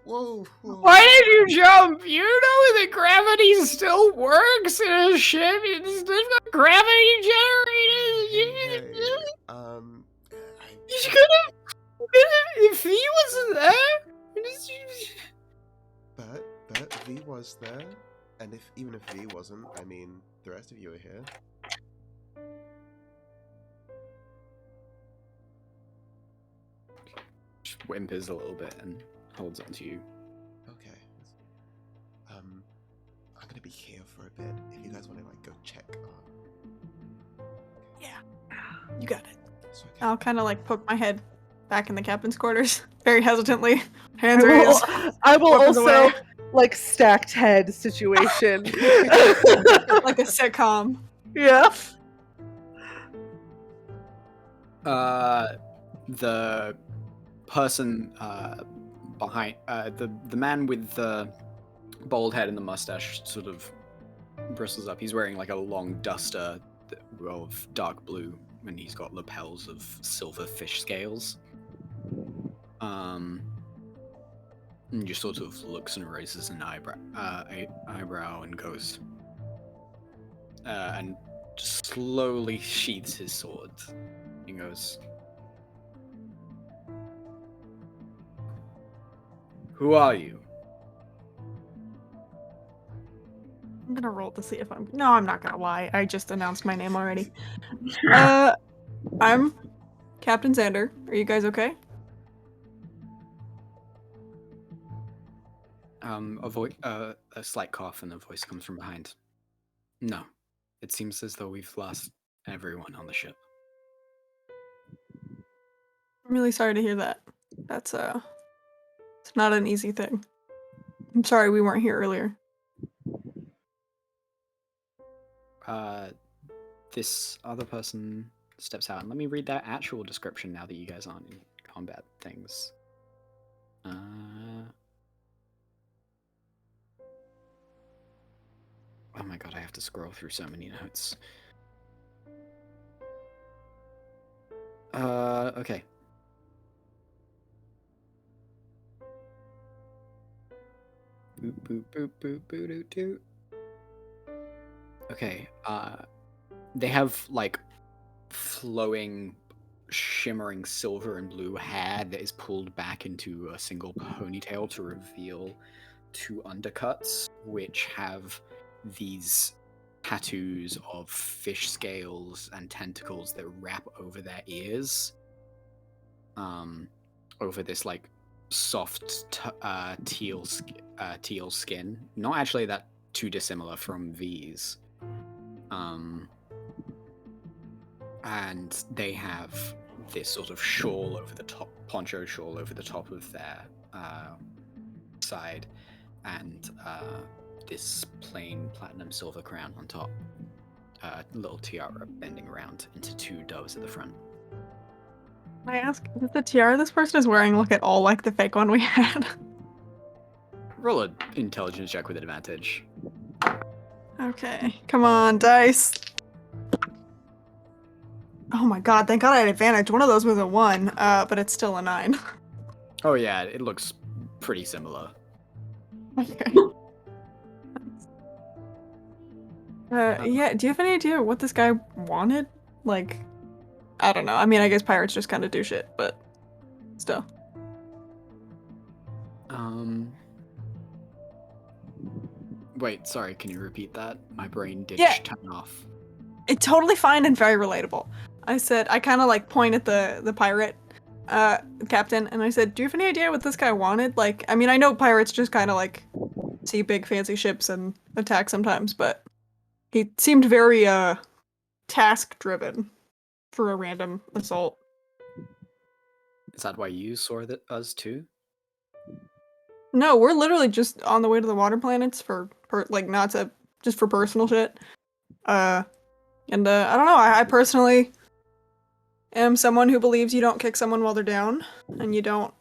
Whoa, whoa. Why did you jump? You know that gravity still works in a ship. There's not gravity generators. Hey, You could have. If he wasn't there. but V was there, and even if V wasn't, I mean, the rest of you are here. Just whimpers a little bit and holds on to you. Okay. I'm gonna be here for a bit. If you guys want to go check. Yeah, you got it. It's okay. I'll kind of poke my head back in the captain's quarters, very hesitantly, hands raised. I will weapons also away. stacked head situation. Like a sitcom. Yeah. The person behind the man with the bald head and the mustache sort of bristles up. He's wearing a long duster of dark blue, and he's got lapels of silver fish scales. And just sort of looks and raises an eyebrow and goes, and slowly sheaths his sword. He goes, "Who are you?" I'm gonna roll to see if I'm. No, I'm not gonna lie. I just announced my name already. I'm Captain Xander. Are you guys okay? A slight cough, and a voice comes from behind. No, it seems as though we've lost everyone on the ship. I'm really sorry to hear that. That's it's not an easy thing. I'm sorry we weren't here earlier. This other person steps out, and let me read their actual description now that you guys aren't in combat things. Oh my god, I have to scroll through so many notes. Okay. Boop, boop, boop, boop, boop, doot, doot. Okay, they have, like, flowing, shimmering silver and blue hair that is pulled back into a single ponytail to reveal two undercuts, which have these tattoos of fish scales and tentacles that wrap over their ears. Over this, like, soft teal skin. Not actually that too dissimilar from V's. And they have this sort of shawl over the top, poncho shawl over the top of their side, and this plain platinum silver crown on top. Little tiara bending around into two doves at the front. Can I ask, is the tiara this person is wearing look at all like the fake one we had? Roll an intelligence check with advantage. Okay, come on, dice. Oh my god, thank god I had advantage. One of those was a 1, but it's still a 9. Oh yeah, it looks pretty similar. Okay. Yeah, do you have any idea what this guy wanted? Like, I don't know. I mean, I guess pirates just kind of do shit, but still. Wait, sorry, can you repeat that? My brain did turn off. It's totally fine and very relatable. I said, I kind of like point at the pirate captain, and I said, do you have any idea what this guy wanted? Like, I mean, I know pirates just kind of like see big fancy ships and attack sometimes, but he seemed very task driven for a random assault. Is that why you saw us too? No, we're literally just on the way to the water planets for like not to just for personal shit. I don't know. I personally am someone who believes you don't kick someone while they're down, and you don't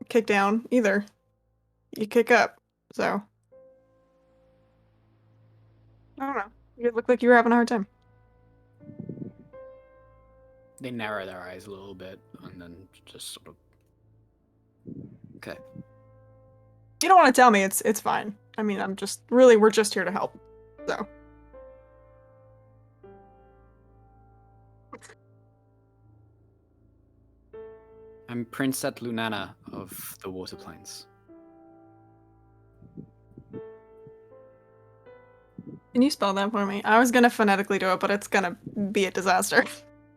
kick down either. You kick up. So I don't know. You look like you were having a hard time. They narrow their eyes a little bit and then just sort of. Okay. You don't want to tell me. It's fine. I mean, we're just here to help. So. I'm Princet Lunana of the Water Plains. Can you spell that for me? I was gonna phonetically do it, but it's gonna be a disaster.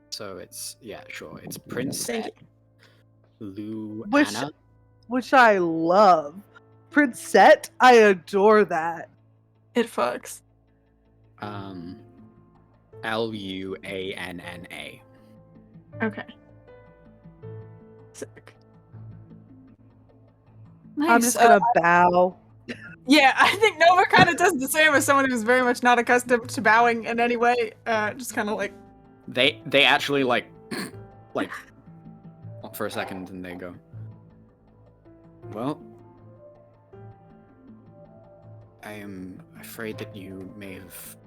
So it's, yeah, sure. It's Princet Lunana. Which I love. Princet, I adore that. It fucks. Luanna. Okay. Sick. I'm Nice. just gonna bow. Yeah, I think Nova kind of does the same as someone who's very much not accustomed to bowing in any way. Just kind of like. They actually like for a second, and they go, well, I am afraid that you may have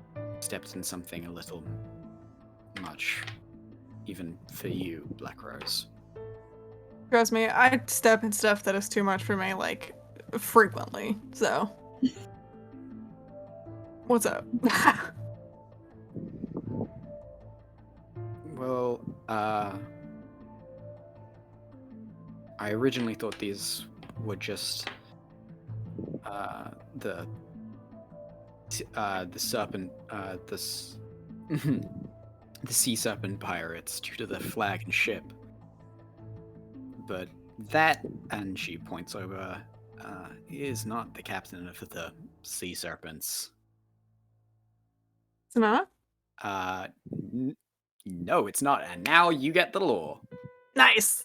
stepped in something a little much, even for you, Black Rose. Trust me, I step in stuff that is too much for me, like, frequently, so. What's up? Well, I originally thought these were just the serpent, the sea serpent pirates due to the flag and ship. But that, and she points over, is not the captain of the sea serpents. It's not? No, it's not. And now you get the lore. Nice!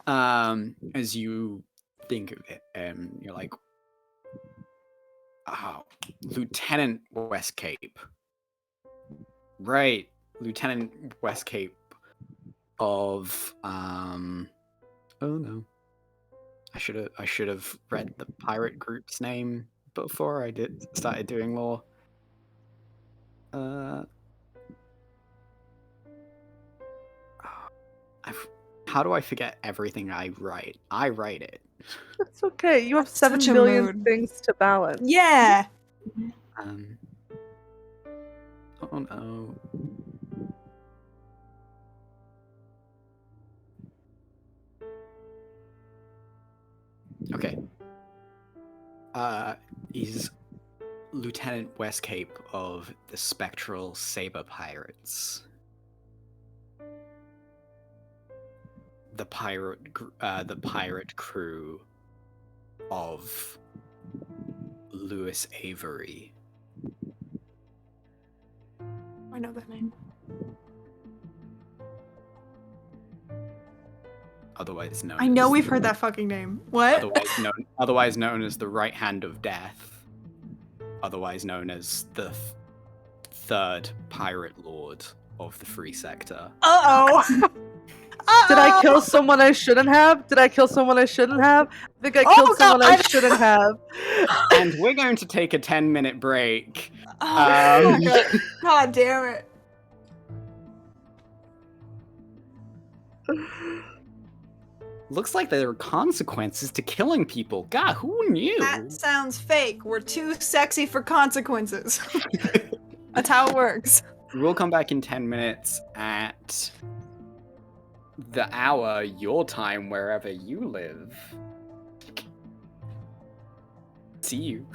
As you think of it, you're like, oh, Lieutenant Westcape. Right, Lieutenant Westcape of, oh no. I should have read the pirate group's name before I started doing lore. How do I forget everything I write? I write it. It's okay. You have That's 7 such a million mood. things to balance. Yeah. Oh no. Okay. He's Lieutenant Westcape of the Spectral Saber Pirates. The pirate crew of Lewis Avery. I know that name. Otherwise known I know as, we've heard that fucking name. What? otherwise known as the Right Hand of Death. Otherwise known as the third pirate lord of the Free Sector. Uh-oh. Did I kill someone I shouldn't have? I think I killed someone I shouldn't have. And we're going to take a 10-minute break. Oh, God damn it. Looks like there are consequences to killing people. God, who knew? That sounds fake. We're too sexy for consequences. That's how it works. We'll come back in 10 minutes at the hour, your time, wherever you live. See you.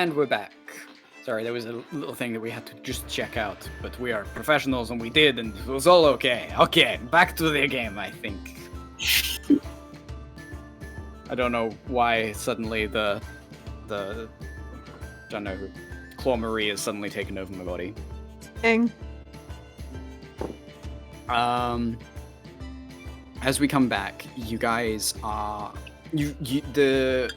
And we're back. Sorry, there was a little thing that we had to just check out, but we are professionals and we did, and it was all okay. Okay, back to the game, I think. I don't know why suddenly I don't know, Claw Marie has suddenly taken over my body. Dang. As we come back, you guys are the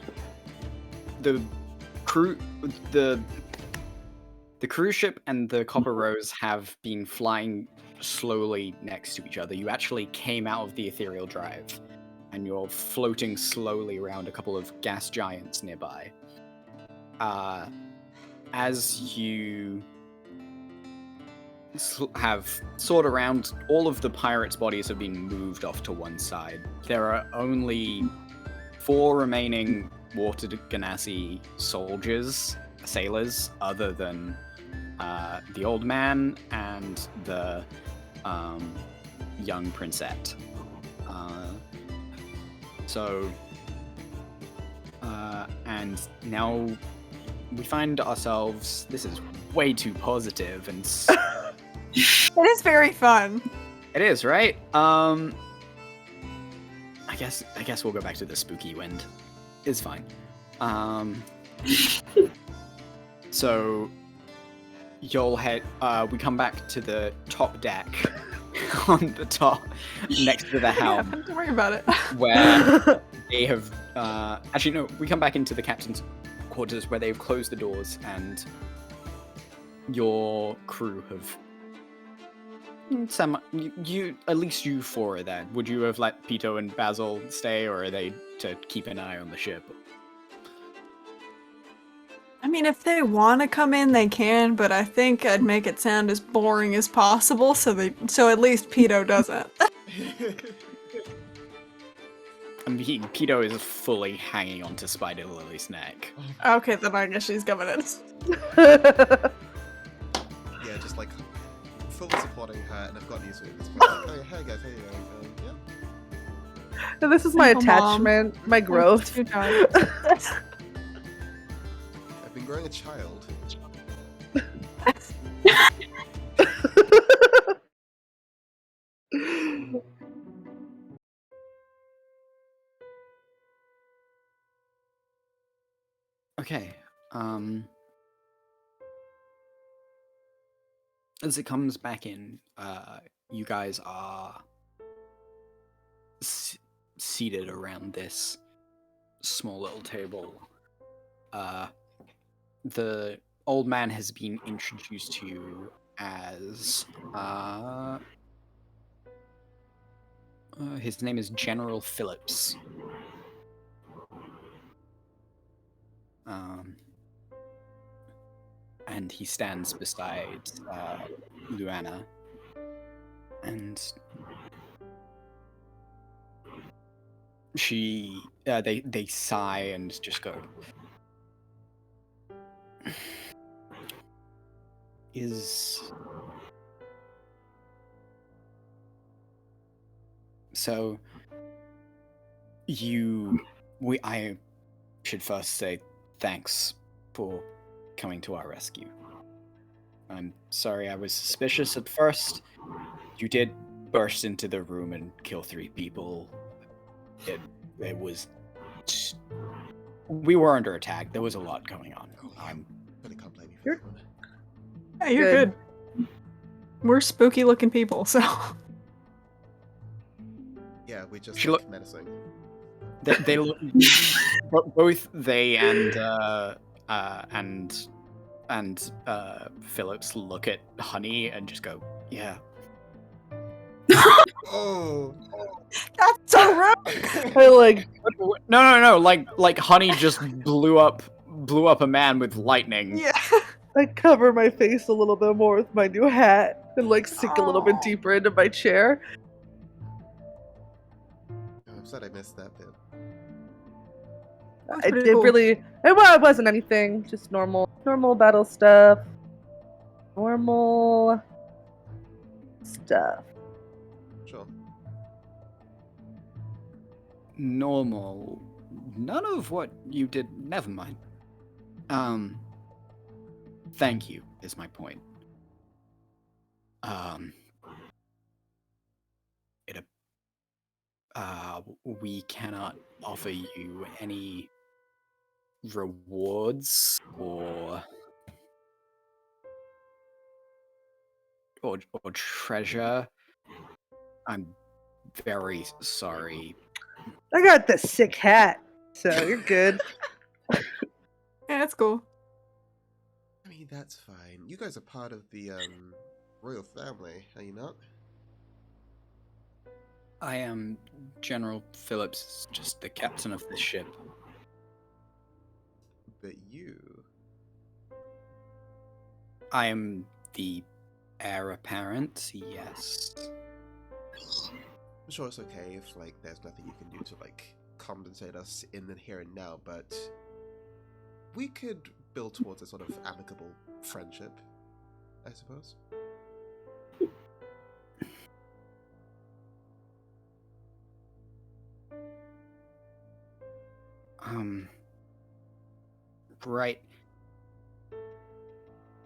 cruise ship and the Copper Rose have been flying slowly next to each other. You actually came out of the ethereal drive, and you're floating slowly around a couple of gas giants nearby. As you have soared around, all of the pirates' bodies have been moved off to one side. There are only 4 remaining Water Ganassi sailors, other than the old man and the young Princet. And now we find ourselves. This is way too positive, and It is very fun. it is, right? I guess we'll go back to the spooky wind. It's fine. So you'll head. We come back to the top deck on the top, next to the Yeah, helm, don't worry about it. where they have. Actually, no. We come back into the captain's quarters where they've closed the doors, and your crew have. At least you 4 are there. Would you have let Pito and Basil stay, or are they to keep an eye on the ship? I mean, if they want to come in, they can, but I think I'd make it sound as boring as possible, so at least Pito doesn't. I mean, Pito is fully hanging onto Spider Lily's neck. Okay, then I guess she's coming in. Yeah, just like fully supporting her, and I've got used to it. It's like, oh, hey guys, how you doing? Yeah. And this is my Single mom. attachment, my growth. Too tired. I've been growing a child. Okay. As it comes back in, you guys are seated around this small little table. The old man has been introduced to you as his name is General Phillips. And he stands beside Luana, and they sigh and just go, so I should first say thanks for coming to our rescue. I'm sorry I was suspicious at first. You did burst into the room and kill 3 people. It was... We were under attack. There was a lot going on. Really can't blame you for that one. Hey, you're good. We're spooky looking people, so. Yeah, we just She look menacing. They look, both they and Phillips look at Honey and just go, yeah. Oh! That's so rude! I like, No. Like Honey just blew up a man with lightning. Yeah. I cover my face a little bit more with my new hat and like sink a little bit Aw. deeper into my chair. I'm sad I missed that bit. That's I pretty did cool. really. It wasn't anything. Just normal battle stuff. Normal stuff. Sure. Normal. None of what you did. Never mind. thank you, is my point. We cannot offer you any rewards or treasure. I'm very sorry. I got the sick hat, so you're good. Yeah, that's cool. I mean, that's fine. You guys are part of the royal family, are you not? I am General Phillips, just the captain of the ship. But you... I am the heir apparent, yes. I'm sure it's okay if, like, there's nothing you can do to, like, compensate us in the here and now, but we could build towards a sort of amicable friendship, I suppose. Right.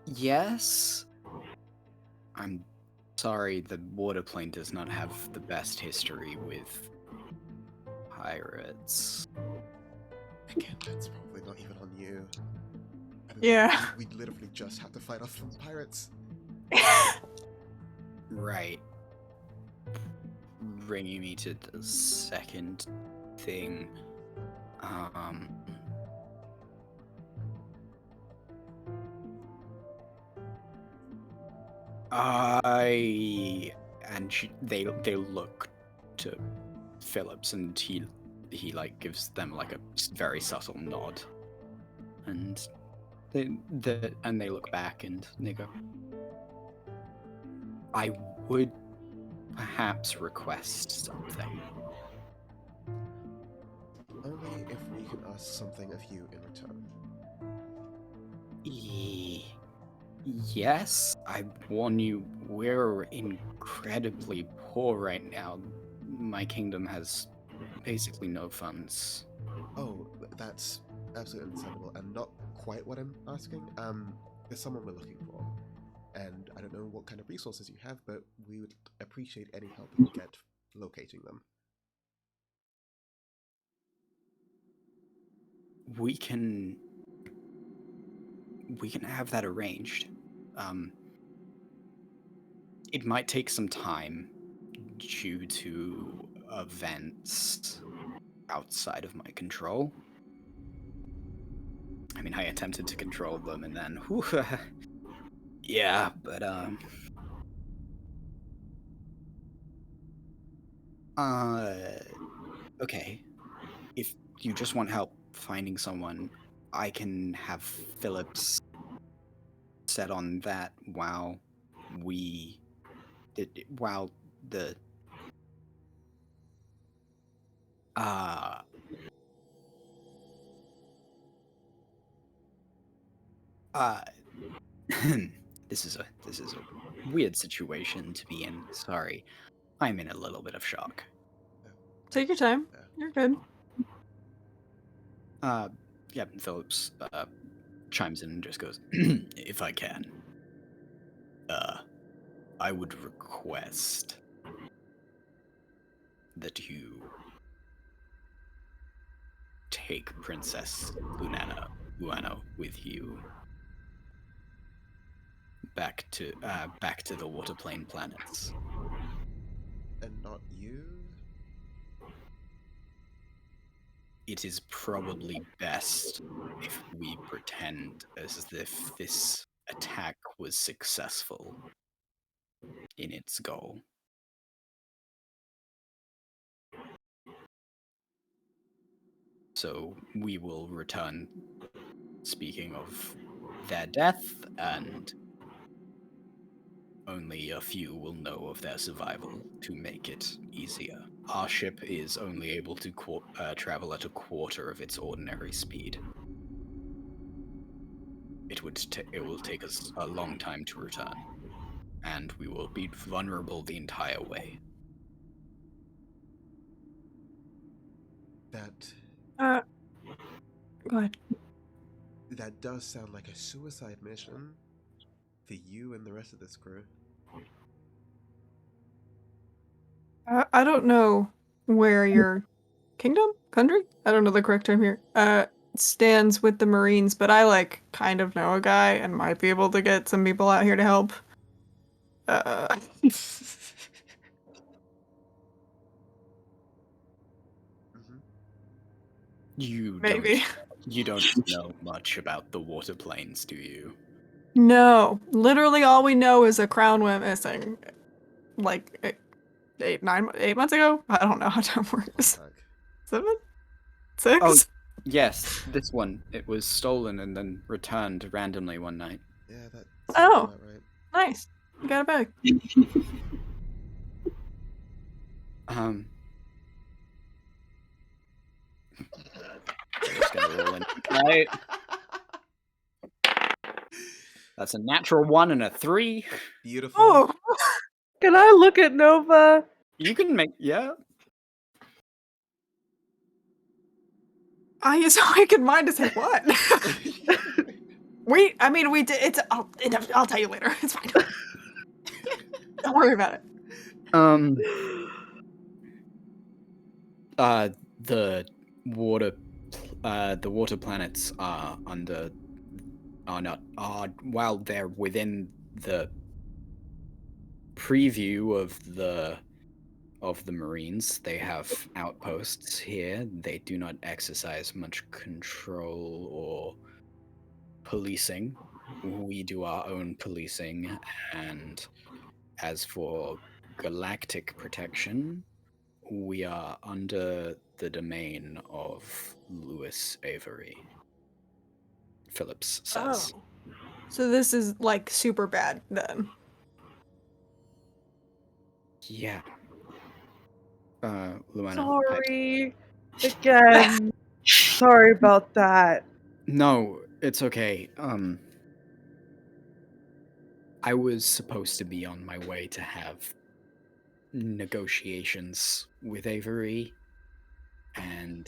Yes? I'm sorry, the waterplane does not have the best history with pirates. Again, that's probably not even on you. Yeah. We literally just have to fight off from pirates. Right. Bringing me to the second thing. They look to Phillips, and he like gives them like a very subtle nod, and they look back and they go, I would perhaps request something. Only if we can ask something of you in return. Yes, I warn you, we're incredibly poor right now. My kingdom has basically no funds. Oh, that's absolutely understandable, and not quite what I'm asking. There's someone we're looking for, and I don't know what kind of resources you have, but we would appreciate any help we can get locating them. We can have that arranged. It might take some time due to events outside of my control. I mean, I attempted to control them, and then, whew, yeah, but okay. If you just want help finding someone, I can have Phillips set on that while the uh uh this is a weird situation to be in. Sorry. I'm in a little bit of shock. Take your time. You're good. Yeah, Phillips chimes in and just goes, if I can, I would request that you take Princess Luana with you back to the waterplane planets. And not you? It is probably best if we pretend as if this attack was successful in its goal. So we will return, speaking of their death, and only a few will know of their survival to make it easier. Our ship is only able to travel at a quarter of its ordinary speed. It will take us a long time to return, and we will be vulnerable the entire way. That... Go ahead. That does sound like a suicide mission for you and the rest of this crew. I don't know where your country? I don't know the correct term here. Stands with the Marines, but I kind of know a guy and might be able to get some people out here to help. Mm-hmm. Maybe. You don't know much about the water planes, do you? No, literally all we know is a crown went missing. Like 8 months ago. I don't know how time works. 7, 6. Oh, yes, this one. It was stolen and then returned randomly one night. Yeah, that sounds about right. Nice. You got it back. I'm just gonna roll in. Right. That's a natural 1 and a 3. Beautiful. Oh, Can I look at Nova? You can make I can mind to say what? we did. I'll tell you later. It's fine. Don't worry about it. The water planets are while they're within the preview of the Marines, they have outposts here. They do not exercise much control or policing. We do our own policing, and as for galactic protection, we are under the domain of Louis Avery. Phillips says. Oh. So this is super bad then. Yeah. Luana. Sorry. Again. Sorry about that. No, it's okay. I was supposed to be on my way to have negotiations with Avery, and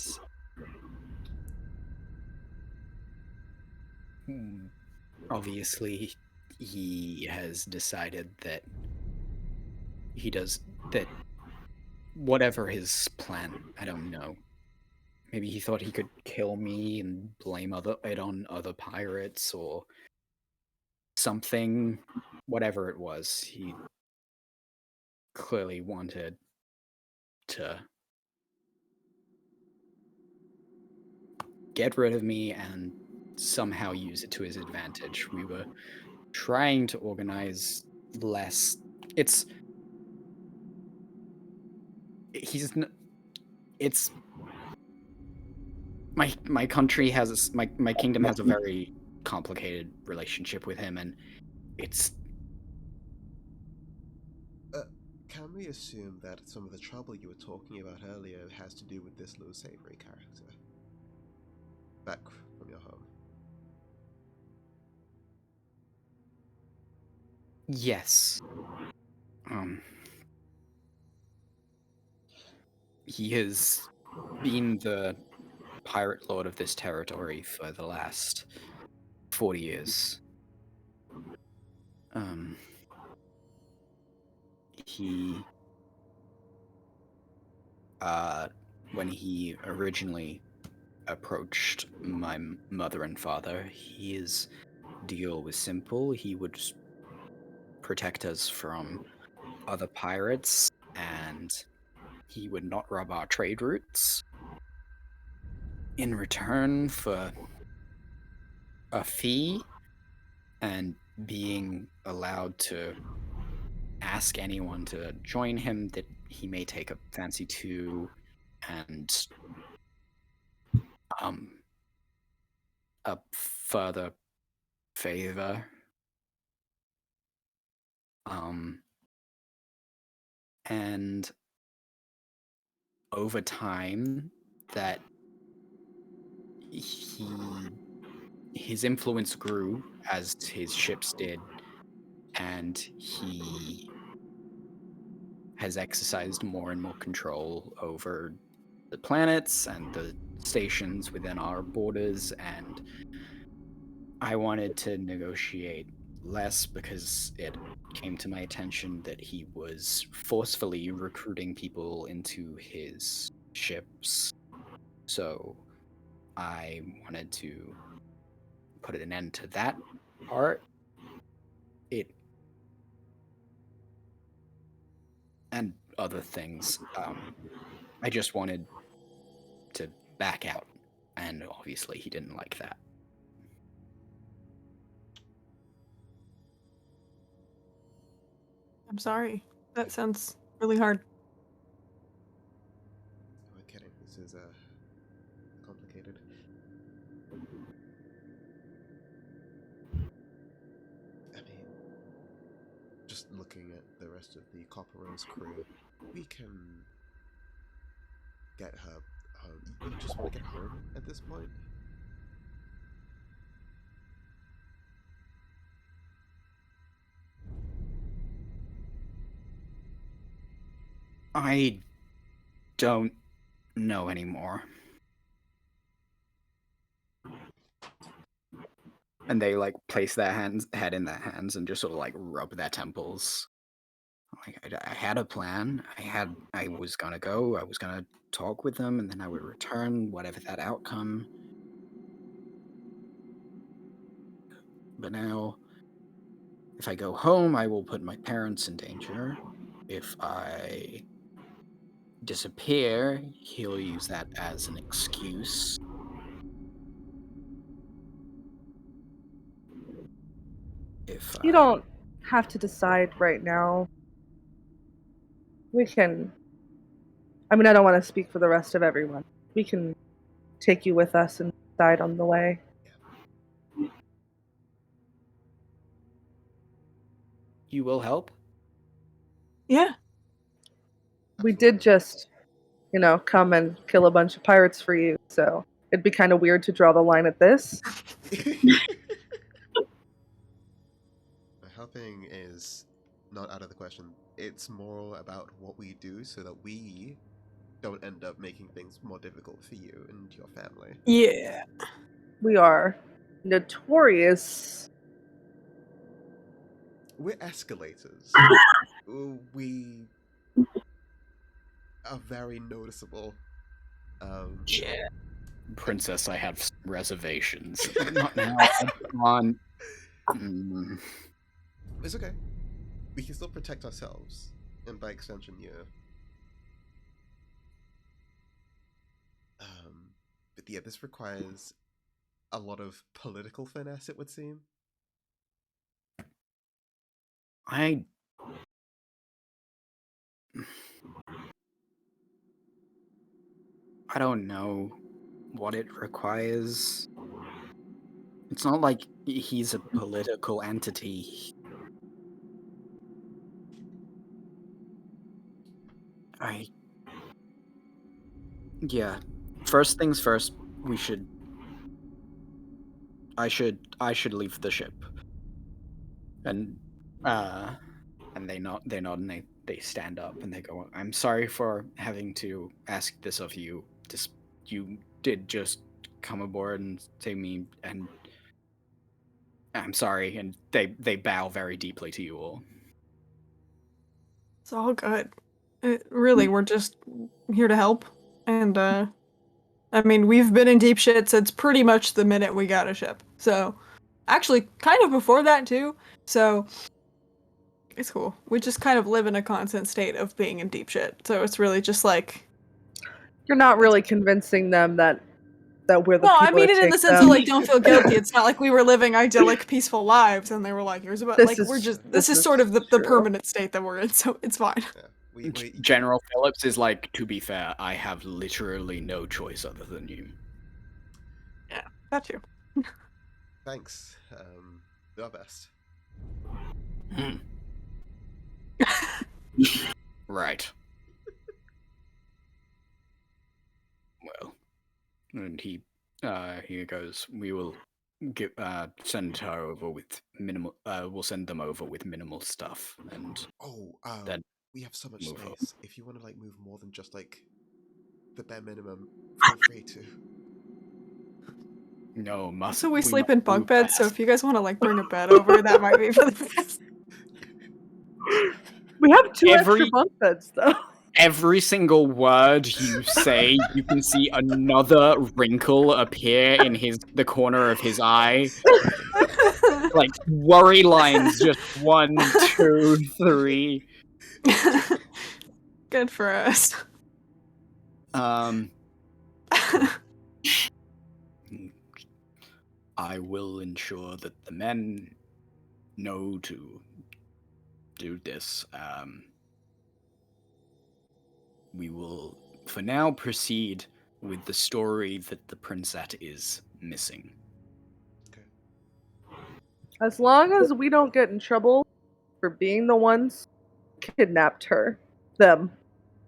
obviously he has decided that whatever his plan, I don't know. Maybe he thought he could kill me and blame it on other pirates or something. Whatever it was, he clearly wanted to get rid of me and somehow use it to his advantage. We were trying to organize less. It's my country has my kingdom has a very complicated relationship with him, and it's. Can we assume that some of the trouble you were talking about earlier has to do with this Louis Avery character? Back from your home. Yes. He has been the pirate lord of this territory for the last 40 years. He when he originally approached my mother and father, his deal was simple. He would protect us from other pirates, and he would not rob our trade routes. In return for a fee and being allowed to ask anyone to join him that he may take a fancy to, and a further favor. And over time, that his influence grew as his ships did, and he has exercised more and more control over the planets and the stations within our borders, and I wanted to negotiate less because it came to my attention that he was forcefully recruiting people into his ships. So I wanted to put an end to that part. It and other things. I just wanted to back out, and obviously he didn't like that. I'm sorry. That sounds really hard. I'm not kidding. This is complicated. I mean, just looking at the rest of the Copper Rose crew, we can get her home. You just want to get home at this point? I don't know anymore. And they like place their head in their hands and just sort of like rub their temples. Like I had a plan. I was gonna go. I was gonna talk with them, and then I would return, whatever that outcome. But now, if I go home, I will put my parents in danger. If I disappear, he'll use that as an excuse. If You don't have to decide right now. We can. I mean, I don't want to speak for the rest of everyone. We can take you with us and decide on the way. you will help, Yeah. We did just, come and kill a bunch of pirates for you, so it'd be kind of weird to draw the line at this. Helping is not out of the question. It's more about what we do so that we don't end up making things more difficult for you and your family. Yeah. We are notorious. We're escalators. We are very noticeable. Yeah. Princess, I have reservations. Not now. Come on. It's okay. We can still protect ourselves, and by extension, you. But yeah, this requires a lot of political finesse, it would seem. I don't know what it requires. It's not like he's a political entity. Yeah. First things first, I should leave the ship. And they nod and they stand up and they go, I'm sorry for having to ask this of you. You did just come aboard and save me, and I'm sorry. And they bow very deeply to you all. It's all good. Really, we're just here to help. And, I mean, we've been in deep shit since pretty much the minute we got a ship. So, actually, kind of before that, too. So, it's cool. We just kind of live in a constant state of being in deep shit. So, it's really just like. You're not really convincing them that we're the No, I people mean to it in take the sense them. of like, don't feel guilty. It's not like we were living idyllic, peaceful lives, and they were like, "Here's about." This Like, is we're just. true. This is sort of the permanent state that we're in, so it's fine. Yeah, General Phillips is like, to be fair, I have literally no choice other than you. Yeah, got you. Thanks. Do our best. Right. Well, and he goes, we will send her over with minimal. We'll send them over with minimal stuff, and then we have so much move on. space. If you want to like move more than just like the bare minimum, feel free to. No, must So we sleep must in move bunk beds, so fast. if you guys want to like bring a bed over, that might be for the best. We have two extra Every bunk beds, though. every single word you say, you can see another wrinkle appear in the corner of his eye. Like worry lines, just 1, 2, 3. Good for us. I will ensure that the men know to do this. We will, for now, proceed with the story that the Princet is missing. Okay. As long as we don't get in trouble for being the ones who kidnapped her. Them.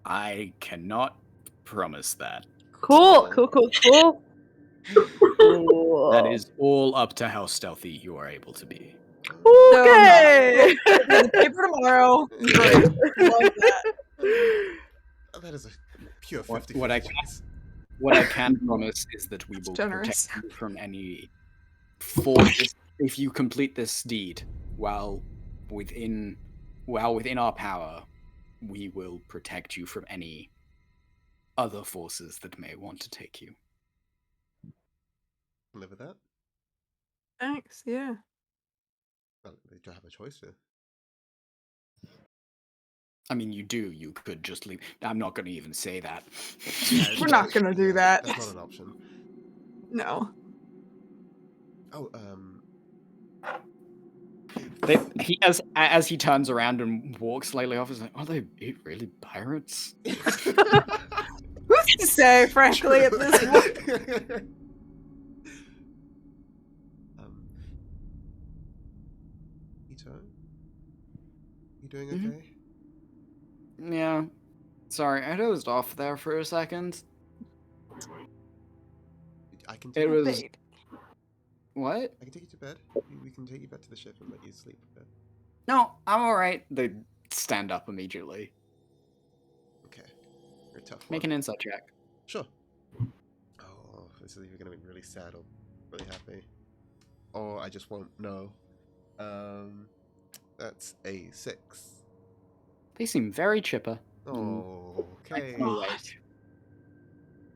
I cannot promise that. Cool, Oh. cool, cool, cool. Cool. That is all up to how stealthy you are able to be. Okay. It'll be in the paper tomorrow. Great. Love that. That is a pure What 50-50 I choice. What I can promise is that we will Generous. protect you from any forces if you complete this deed while within our power. We will protect you from any other forces that may want to take you. Live with that. Thanks. Yeah. Well, they don't have a choice here. I mean, you do. You could just leave. I'm not going to even say that. We're not gonna do that. That's not an option. No. Oh, He as he turns around and walks slightly off, is like, are they really pirates? Who's to say, frankly, at this point? Ito, you doing Mhm. okay? Yeah. Sorry, I dozed off there for a second. I can It take was Bait. what? I can take you to bed. We can take you back to the ship and let you sleep a bit. No, I'm all right. They stand up immediately. Okay, you're a tough Make one. an insight check. Sure. Oh, this is either gonna be really sad or really happy, or I just won't know. That's a 6. They seem very chipper. Oh, okay. Anyway,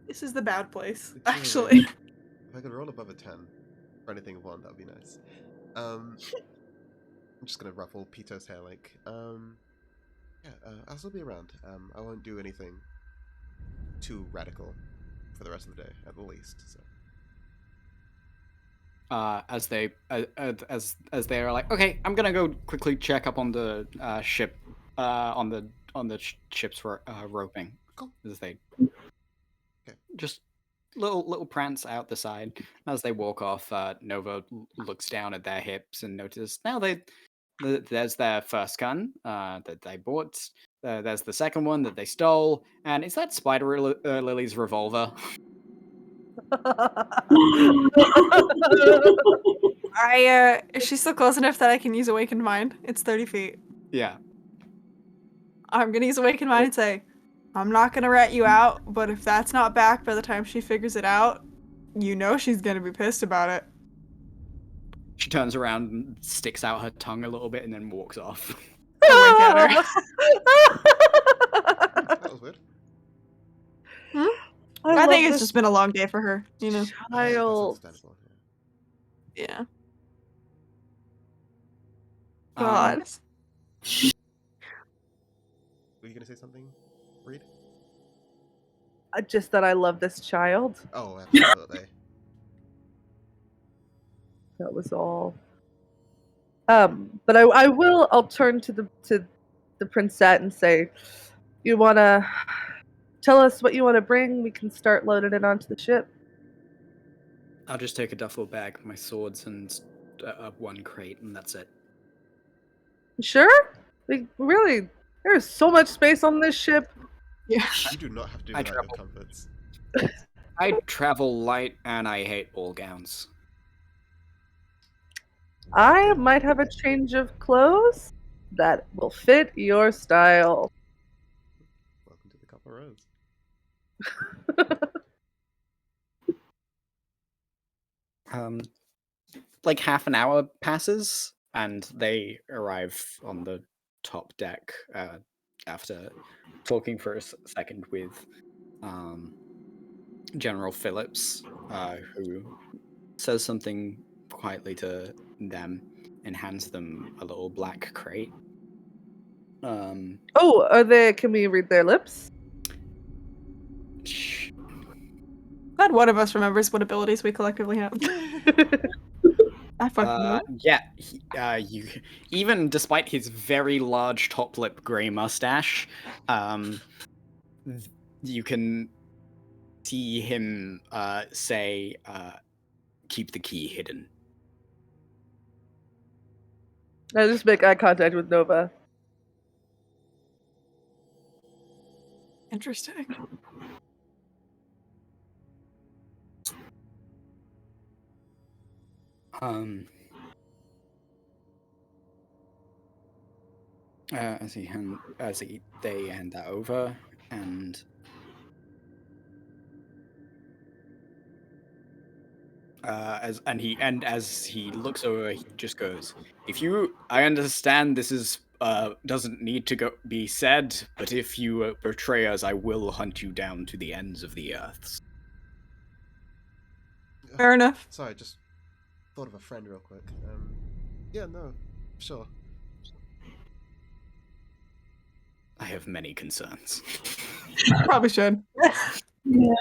This is the bad place, It's actually. If I could roll above a 10 for anything of 1, that would be nice. I'm just gonna ruffle Pito's hair, like, yeah, I'll still be around. I won't do anything too radical for the rest of the day, at the least. So. as they are like, okay, I'm gonna go quickly check up on the ship, on the ship's roping. Cool. As they Okay. just little prance out the side. As they walk off, Nova looks down at their hips and notices now there's their first gun that they bought. There's the second one that they stole, and is that Spider Lily's revolver? She's still close enough that I can use Awakened Mind. It's 30 feet. Yeah. I'm gonna use Awakened Mind and say, I'm not gonna rat you out, but if that's not back by the time she figures it out, you know she's gonna be pissed about it. She turns around and sticks out her tongue a little bit and then walks off. I wink at her. That was weird. I think it's this just been a long day for her, you know. That's child. understandable. Yeah. Um, God. Were you gonna say something, Reed? Just that I love this child. Oh, absolutely. That was all. But I'll turn to the Princet and say, you wanna tell us what you wanna bring? We can start loading it onto the ship. I'll just take a duffel bag, my swords, and one crate, and that's it. Sure? Really, there's so much space on this ship. Yeah. You do not have to do I that travel. with comforts. I travel light, and I hate ball gowns. I might have a change of clothes that will fit your style. Welcome to the Copper Rose. Like half an hour passes, and they arrive on the top deck after talking for a second with General Phillips, who says something quietly to them and hands them a little black crate. Oh, are they? Can we read their lips? Glad one of us remembers what abilities we collectively have. I fucking know. Yeah, you even despite his very large top lip gray mustache, you can see him say, "Keep the key hidden." I just make eye contact with Nova. Interesting. They hand that over, and as he looks over, he just goes, I understand this is doesn't need to be said, but if you betray us, I will hunt you down to the ends of the earth." Fair enough. Sorry, just thought of a friend real quick. Yeah, no, sure. I have many concerns. Probably should. Yeah.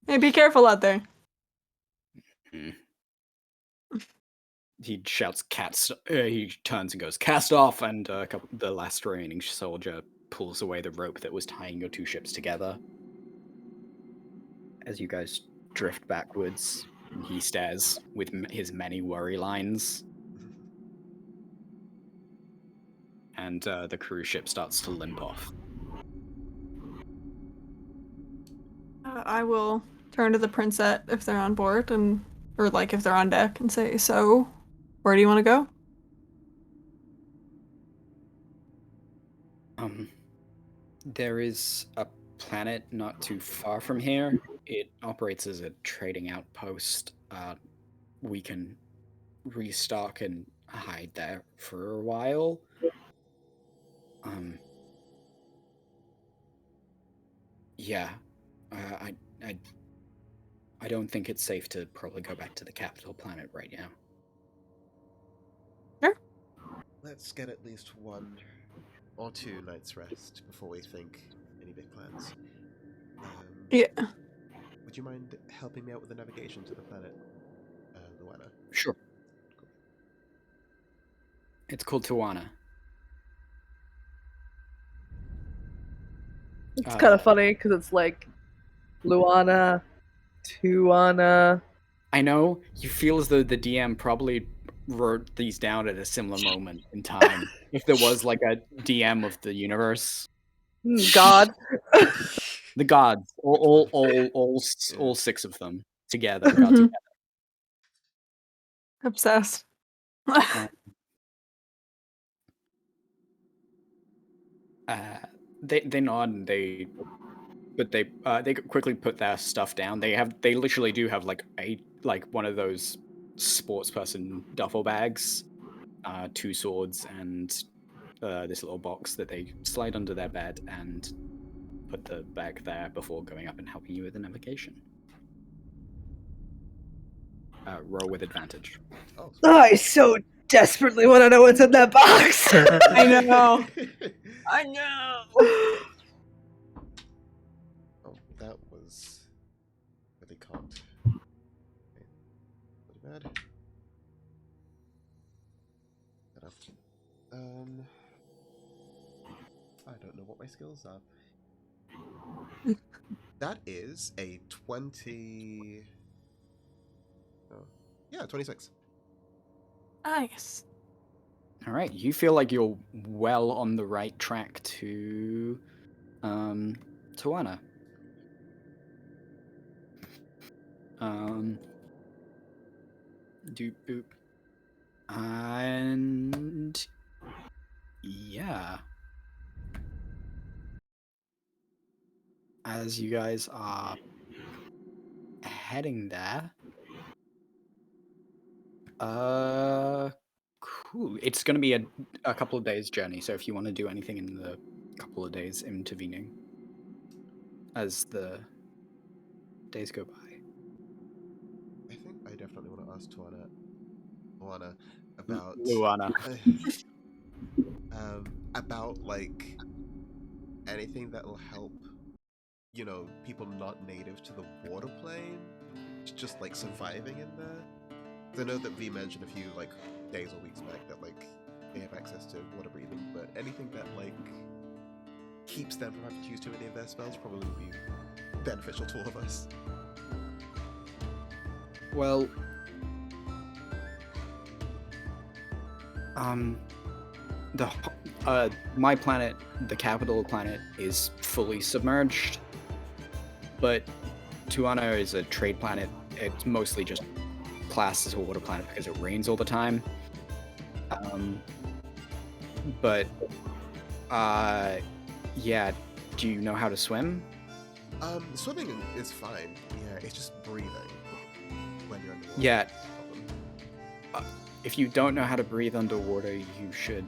Hey, be careful out there. He shouts, he turns and goes, "Cast off!" And the last remaining soldier pulls away the rope that was tying your two ships together. As you guys drift backwards, he stares with his many worry lines. And the cruise ship starts to limp off. I will turn to the Princet if they're on board, or like if they're on deck, and say, "So, where do you want to go?" There is a planet not too far from here. It operates as a trading outpost. We can restock and hide there for a while. Yeah, I don't think it's safe to probably go back to the capital planet right now. Sure. Let's get at least 1 or 2 nights rest before we think any big plans. Yeah. Would you mind helping me out with the navigation to the planet, Luana? Sure. Cool. It's called Tawana. It's kind of funny because it's like Luana, Tuana. I know you feel as though the DM probably wrote these down at a similar moment in time. If there was like a DM of the universe, God. the gods, all Yeah. 6 of them together got together. Obsessed. They nod and they quickly put their stuff down. They literally do have like one of those sports person duffel bags, 2 swords and this little box that they slide under their bed and put the bag there before going up and helping you with the navigation. Roll with advantage. Oh, I so desperately want to know what's in that box. I know. I know. Oh, that was really cocked. Okay. Pretty bad. I don't know what my skills are. That is a 20. Oh, yeah, 26. Nice. All right, you feel like you're well on the right track to Tawana. Doop boop. And yeah. As you guys are heading there. Cool. It's going to be a couple of days journey, so if you want to do anything in the couple of days intervening as the days go by. I think I definitely want to ask Luana about Luana. about like anything that will help, you know, people not native to the water plane, just like surviving in there. 'Cause I know that V mentioned a few like days or weeks back that like they have access to water breathing, but anything that like keeps them from having to use too many of their spells probably would be beneficial to all of us. Well, my planet, the capital planet, is fully submerged, but Tuano is a trade planet. It's mostly just classed as a water planet because it rains all the time. Yeah, do you know how to swim? Swimming is fine. Yeah, it's just breathing when you're underwater. Yeah. If you don't know how to breathe underwater, you should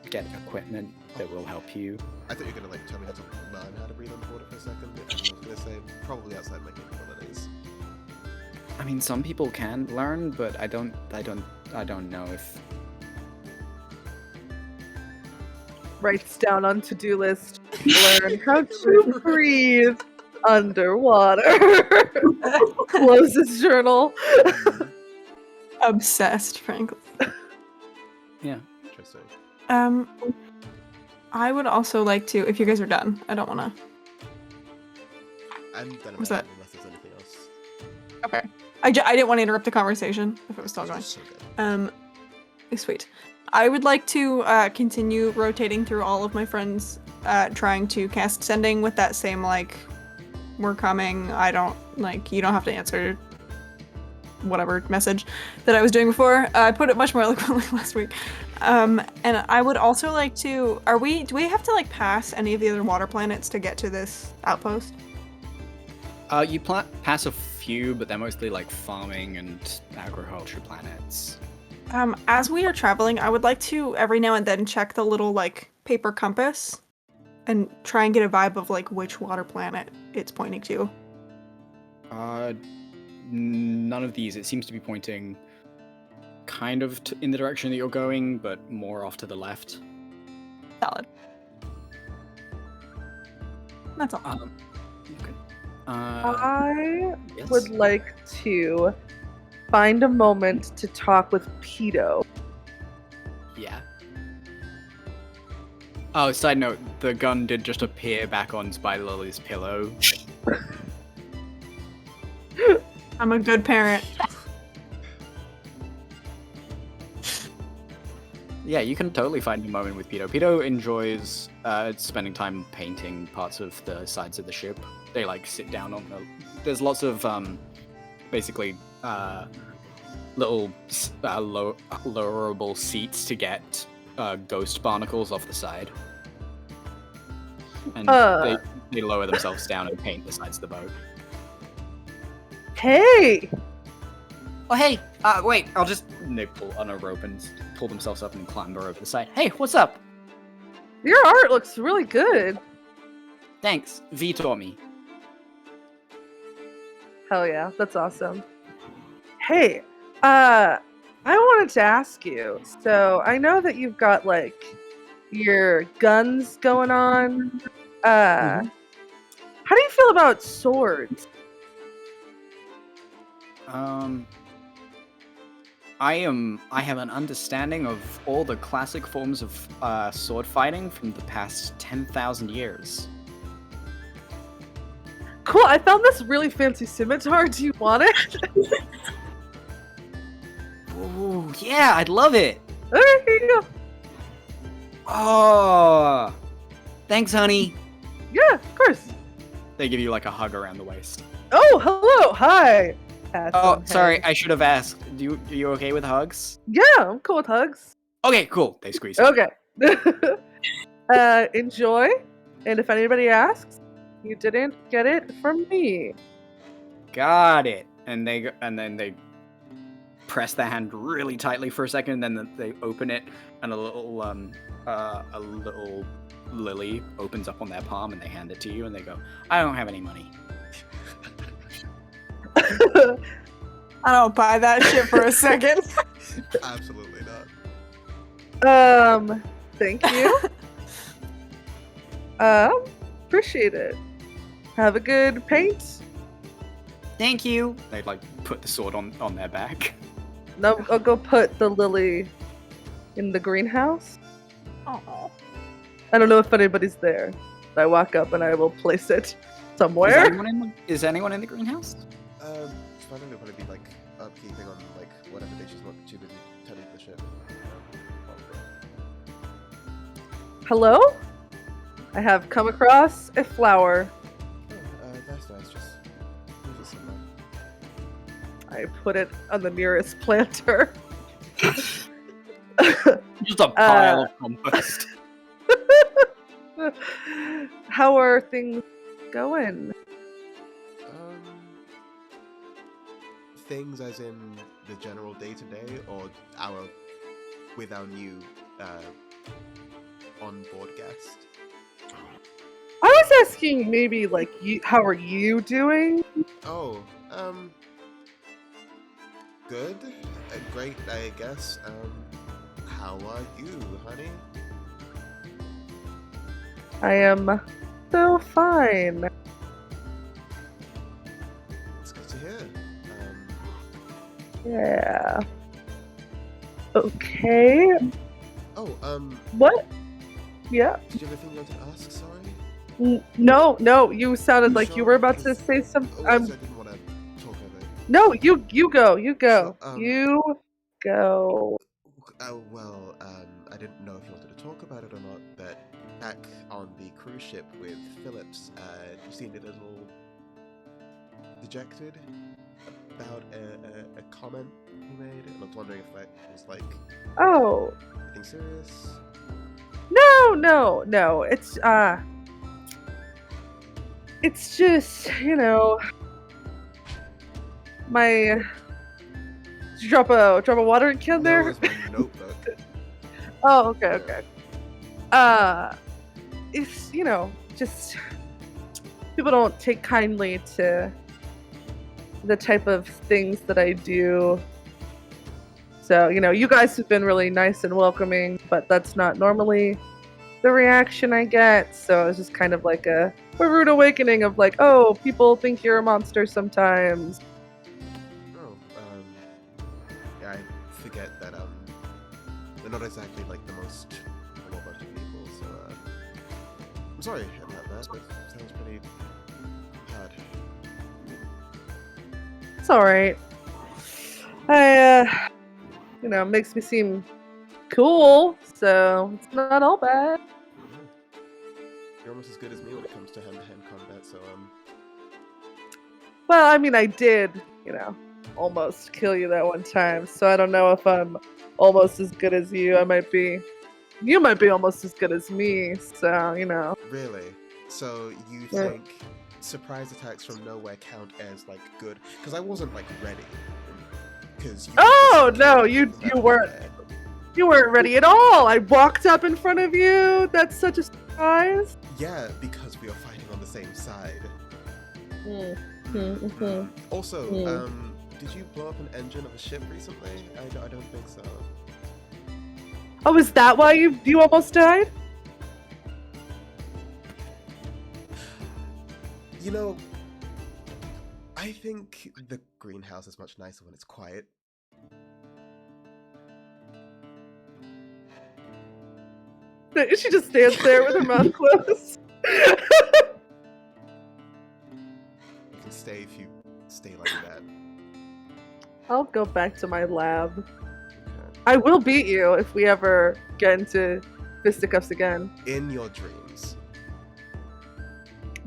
get equipment that will help you. I thought you were gonna like tell me how to learn how to breathe underwater for a second. I was gonna say probably outside my capabilities. I mean, some people can learn, but I don't know if. Writes down on to-do list. Learn how to breathe underwater. Closes journal. Obsessed, frankly. Yeah. Interesting. I would also like to, if you guys are done, I don't want to. And then What's that? unless there's anything else. Okay. I didn't want to interrupt the conversation if it was still going. So good. Sweet. I would like to continue rotating through all of my friends, trying to cast sending with that same like, we're coming. I don't like. You don't have to answer. Whatever message that I was doing before. I put it much more eloquently last week. And I would also like to. Do we have to like pass any of the other water planets to get to this outpost? You pass a few, but they're mostly like farming and agriculture planets. As we are traveling, I would like to every now and then check the little like paper compass and try and get a vibe of like which water planet it's pointing to. None of these. It seems to be pointing kind of in the direction that you're going, but more off to the left. Solid. That's all. Okay. I Yes? would like to find a moment to talk with Pedo. Yeah. Oh, side note, the gun did just appear back on Spider Lily's pillow. I'm a good parent. Yeah, you can totally find a moment with Pedo. Pedo enjoys spending time painting parts of the sides of the ship. They like sit down on there's lots of basically little lowerable seats to get ghost barnacles off the side. And they lower themselves down and paint the sides of the boat. Hey! Oh, hey! Wait, I'll just... And they pull on a rope and pull themselves up and clamber over the side. Hey, what's up? Your art looks really good. Thanks. V taught me. Hell yeah, that's awesome. Hey, I wanted to ask you. So I know that you've got like your guns going on. How do you feel about swords? I have an understanding of all the classic forms of sword fighting from the past 10,000 years. Cool, I found this really fancy scimitar. Do you want it? Ooh, yeah, I'd love it. Okay, here you go. Oh, thanks, honey. Yeah, of course. They give you like a hug around the waist. Oh, hello, hi. Oh, sorry, I should have asked. Are you okay with hugs? Yeah, I'm cool with hugs. Okay, cool. They squeeze. Okay. Enjoy. And if anybody asks, you didn't get it from me. Got it. And then they press their hand really tightly for a second, and then they open it, and a little lily opens up on their palm, and they hand it to you, and they go, "I don't have any money." I don't buy that shit for a second. Absolutely not. Thank you. Appreciate it. Have a good paint. Thank you. They like put the sword on their back. No, I'll go put the lily in the greenhouse. Oh. I don't know if anybody's there. I walk up and I will place it somewhere. Is anyone in the greenhouse? It's fine. It'll probably be like upkeeping on like whatever they just want too busy tending to the ship. Hello? I have come across a flower. Oh, that's nice. Just move it somewhere. I put it on the nearest planter. Just a pile of compost. How are things going? Things as in the general day-to-day, or with our new on-board guest? I was asking maybe like how are you doing? Oh, good, great, I guess. How are you, honey? I am so fine. It's good to hear. Yeah. Okay. Oh, What? Yeah. did you have anything you wanted to ask? Sorry. No. You sounded like you were about to say something. I didn't want to talk over it. No, you go. You go. So, You go. Well, I didn't know if you wanted to talk about it or not, but back on the cruise ship with Phillips, you seemed a little dejected about a comment he made, and I was wondering if that was like Oh. anything serious. No. It's just, my. Did you drop a watering can there? No, it was my notebook. Oh, okay. It's, just people don't take kindly to the type of things that I do. So, you guys have been really nice and welcoming, but that's not normally the reaction I get. So it's just kind of like a rude awakening of like, oh, people think you're a monster sometimes. Oh, yeah, I forget that, we're not exactly like the most normal bunch of people, so, I'm sorry about that, but it sounds pretty hard. It's alright. I, makes me seem cool, so it's not all bad. You're almost as good as me when it comes to hand-to-hand combat, so, Well, I mean, I did, almost kill you that one time, so I don't know if I'm almost as good as you. You might be almost as good as me, so, Really? So you Yeah. think surprise attacks from nowhere count as, like, good? Because I wasn't, like, ready. Because Oh, no, you weren't. You weren't ready at all. I walked up in front of you. That's such a surprise. Yeah, because we are fighting on the same side. Mm-hmm. Also, did you blow up an engine of a ship recently? I don't think so. Oh, is that why you almost died? I think the greenhouse is much nicer when it's quiet. She just stands there with her mouth closed. You can stay if you stay like that. I'll go back to my lab. Okay. I will beat you if we ever get into fisticuffs again. In your dreams.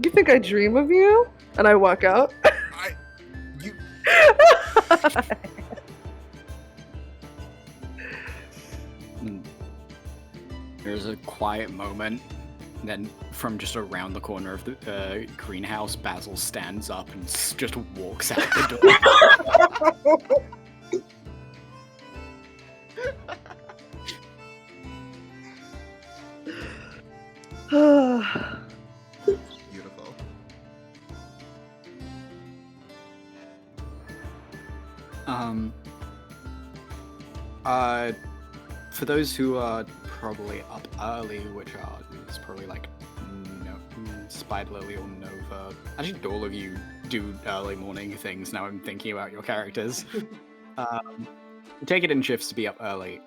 You think I dream of you? And I walk out. You... There's a quiet moment, And then from just around the corner of the greenhouse, Basil stands up and just walks out the door. Beautiful. For those who are probably up early, which is probably like Spider Lily or Nova. Actually, all of you do early morning things. Now I'm thinking about your characters. Take it in shifts to be up early.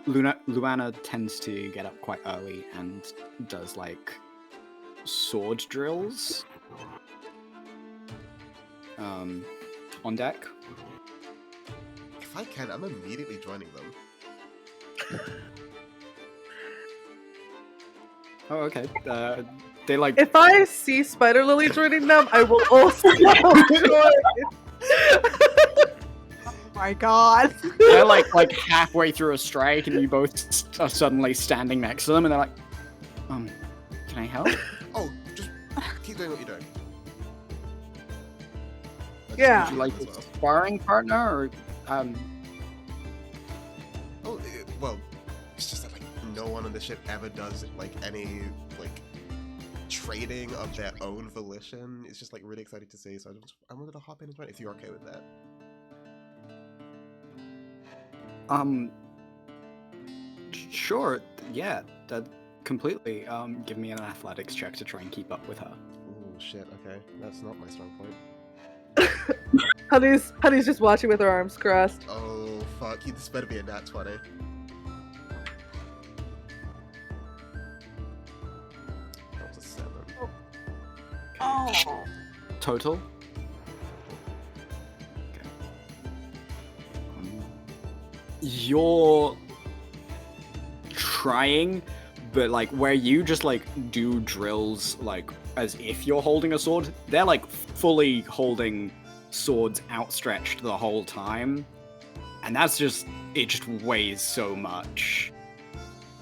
Luana tends to get up quite early and does like sword drills on deck. If I can, I'm immediately joining them. Oh, okay. They like. If I see Spider Lily joining them, I will also join. Oh my god. They're like halfway through a strike, and you both are suddenly standing next to them, and they're like, can I help? Oh, just keep doing what you're doing. Yeah. Would you like a sparring partner, or Oh, well, it's just that like no one on the ship ever does like any like trading of their own volition. It's just like really exciting to see. So I wanted to hop in and join if you're okay with that. Sure, yeah, that completely. Give me an athletics check to try and keep up with her. Oh shit. Okay, that's not my strong point. Honey's just watching with her arms crossed. Oh fuck! This better be a nat 20. That was a 7. Oh. Total? Okay. You're trying, but like where you just like do drills like as if you're holding a sword, they're like fully holding swords outstretched the whole time. And that's just, it just weighs so much.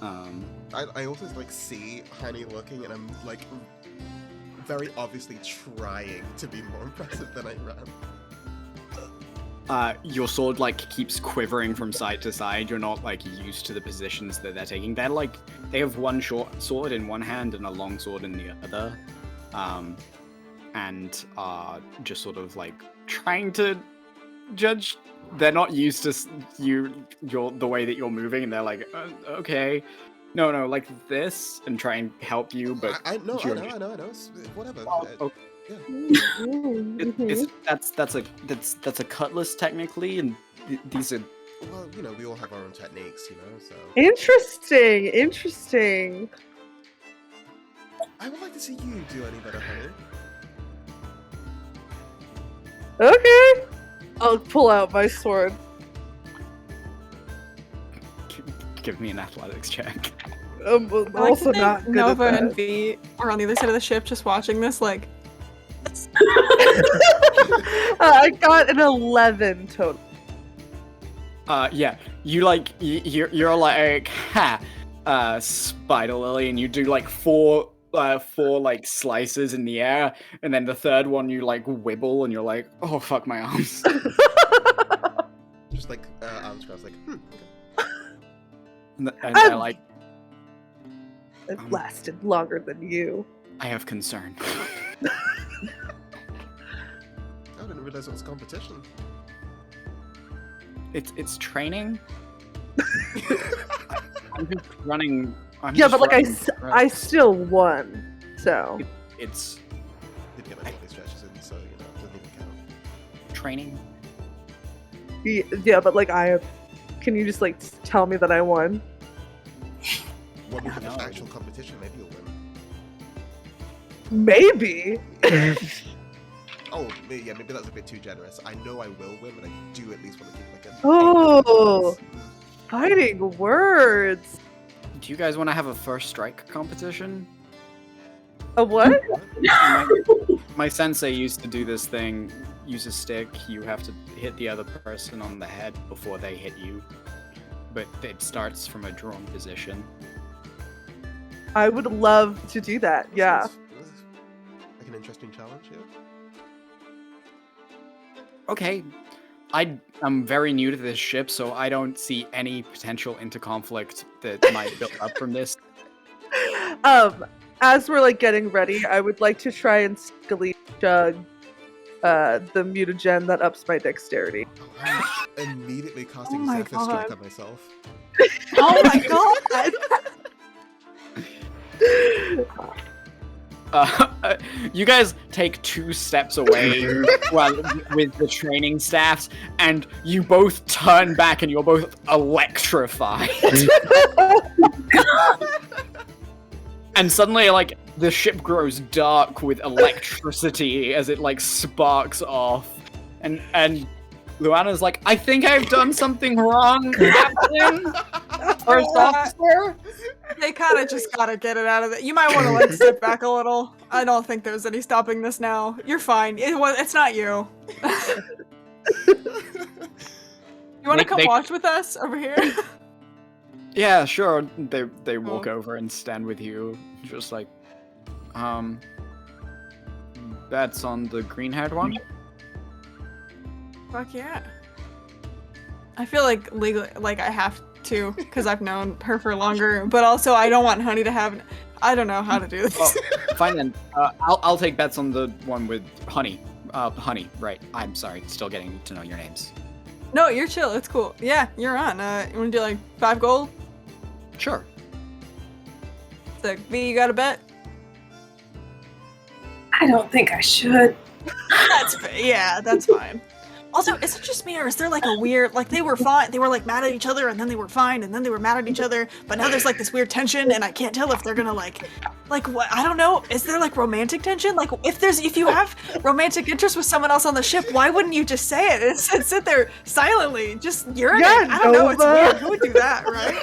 I also like see Honey looking, and I'm like very obviously trying to be more impressive than I am. Your sword like keeps quivering from side to side. You're not like used to the positions that they're taking. They're like, they have one short sword in one hand and a long sword in the other. And are just sort of like trying to judge. They're not used to the way that you're moving, and they're like, okay, no, like this, and try and help you. But I know. Whatever. Oh, Yeah. That's a cutlass technically, and these are. Well, you know, we all have our own techniques, you know. So Interesting. I would like to see you do any better, Honey. Okay. I'll pull out my sword. Give me an athletics check. I'm I like also to think not good Nova at and that. V are on the other side of the ship just watching this like I got an 11 total. Yeah, you like you're like Spider Lily, and you do like four like slices in the air, and then the third one you like wibble, and you're like, oh fuck my arms. Just like arms crossed, like okay. And they're like, It lasted longer than you. I have concern. I didn't realize it was competition. It's training. I'm just running. Yeah, but like I still won. So It's Did get like all these stretches in, so you know, it doesn't even count. training. yeah, but like can you just like tell me that I won? When we have an No. actual competition, maybe you'll win. Maybe. Oh, yeah, maybe that's a bit too generous. I know I will win, but I do at least want to keep like a. Oh, fighting words. Do you guys want to have a first strike competition? A what? My sensei used to do this thing. Use a stick. You have to hit the other person on the head before they hit you. But it starts from a drawn position. I would love to do that. Yeah. Sounds like an interesting challenge, yeah. Okay. I'm very new to this ship, so I don't see any potential interconflict that might build up from this. As we're like getting ready, I would like to try and skilly chug the mutagen that ups my dexterity. Oh, I'm immediately casting Oh my Zephyr Stroke God. on myself. Oh my god! You guys take 2 steps away with the training staffs, and you both turn back and you're both electrified. And suddenly, like, the ship grows dark with electricity as it, like, sparks off. And Luana's like, I think I've done something wrong, Captain? First officer? They kind of just gotta get it out of it. You might want to like step back a little. I don't think there's any stopping this now. You're fine. It's not you. You want to come watch with us over here? Yeah, sure. They walk over and stand with you, just like, that's on the green-haired one? Fuck yeah. I feel like legally, like I have to, because I've known her for longer, but also I don't want Honey to have, I don't know how to do this. Oh, fine then. I'll take bets on the one with Honey. Honey, right. I'm sorry, still getting to know your names. No, you're chill, it's cool. Yeah, you're on. You wanna do like 5 gold? Sure. Sick. V, you got a bet? I don't think I should. That's fine. Also, is it just me, or is there like a weird, like they were fine, they were like mad at each other, and then they were fine, and then they were mad at each other, but now there's like this weird tension, and I can't tell if they're gonna like what, I don't know, is there like romantic tension? Like if you have romantic interest with someone else on the ship, why wouldn't you just say it and sit there silently, just urinate? Yeah, I don't know, it's Nova. weird, who would do that, right?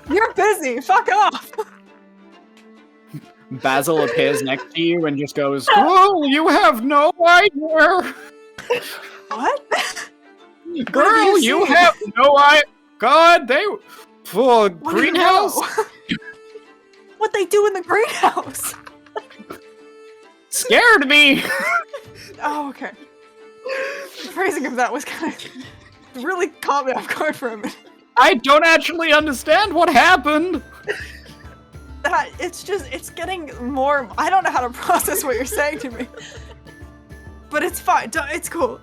You're busy, fuck off! Basil appears next to you and just goes, "Oh, you have no idea. What? Girl, you have no idea. God, they for What do you greenhouse know? What they do in the greenhouse? scared me." Oh, okay. The phrasing of that was kind of really caught me off guard for a minute. I don't actually understand what happened. It's getting more. I don't know how to process what you're saying to me, but it's fine. It's cool.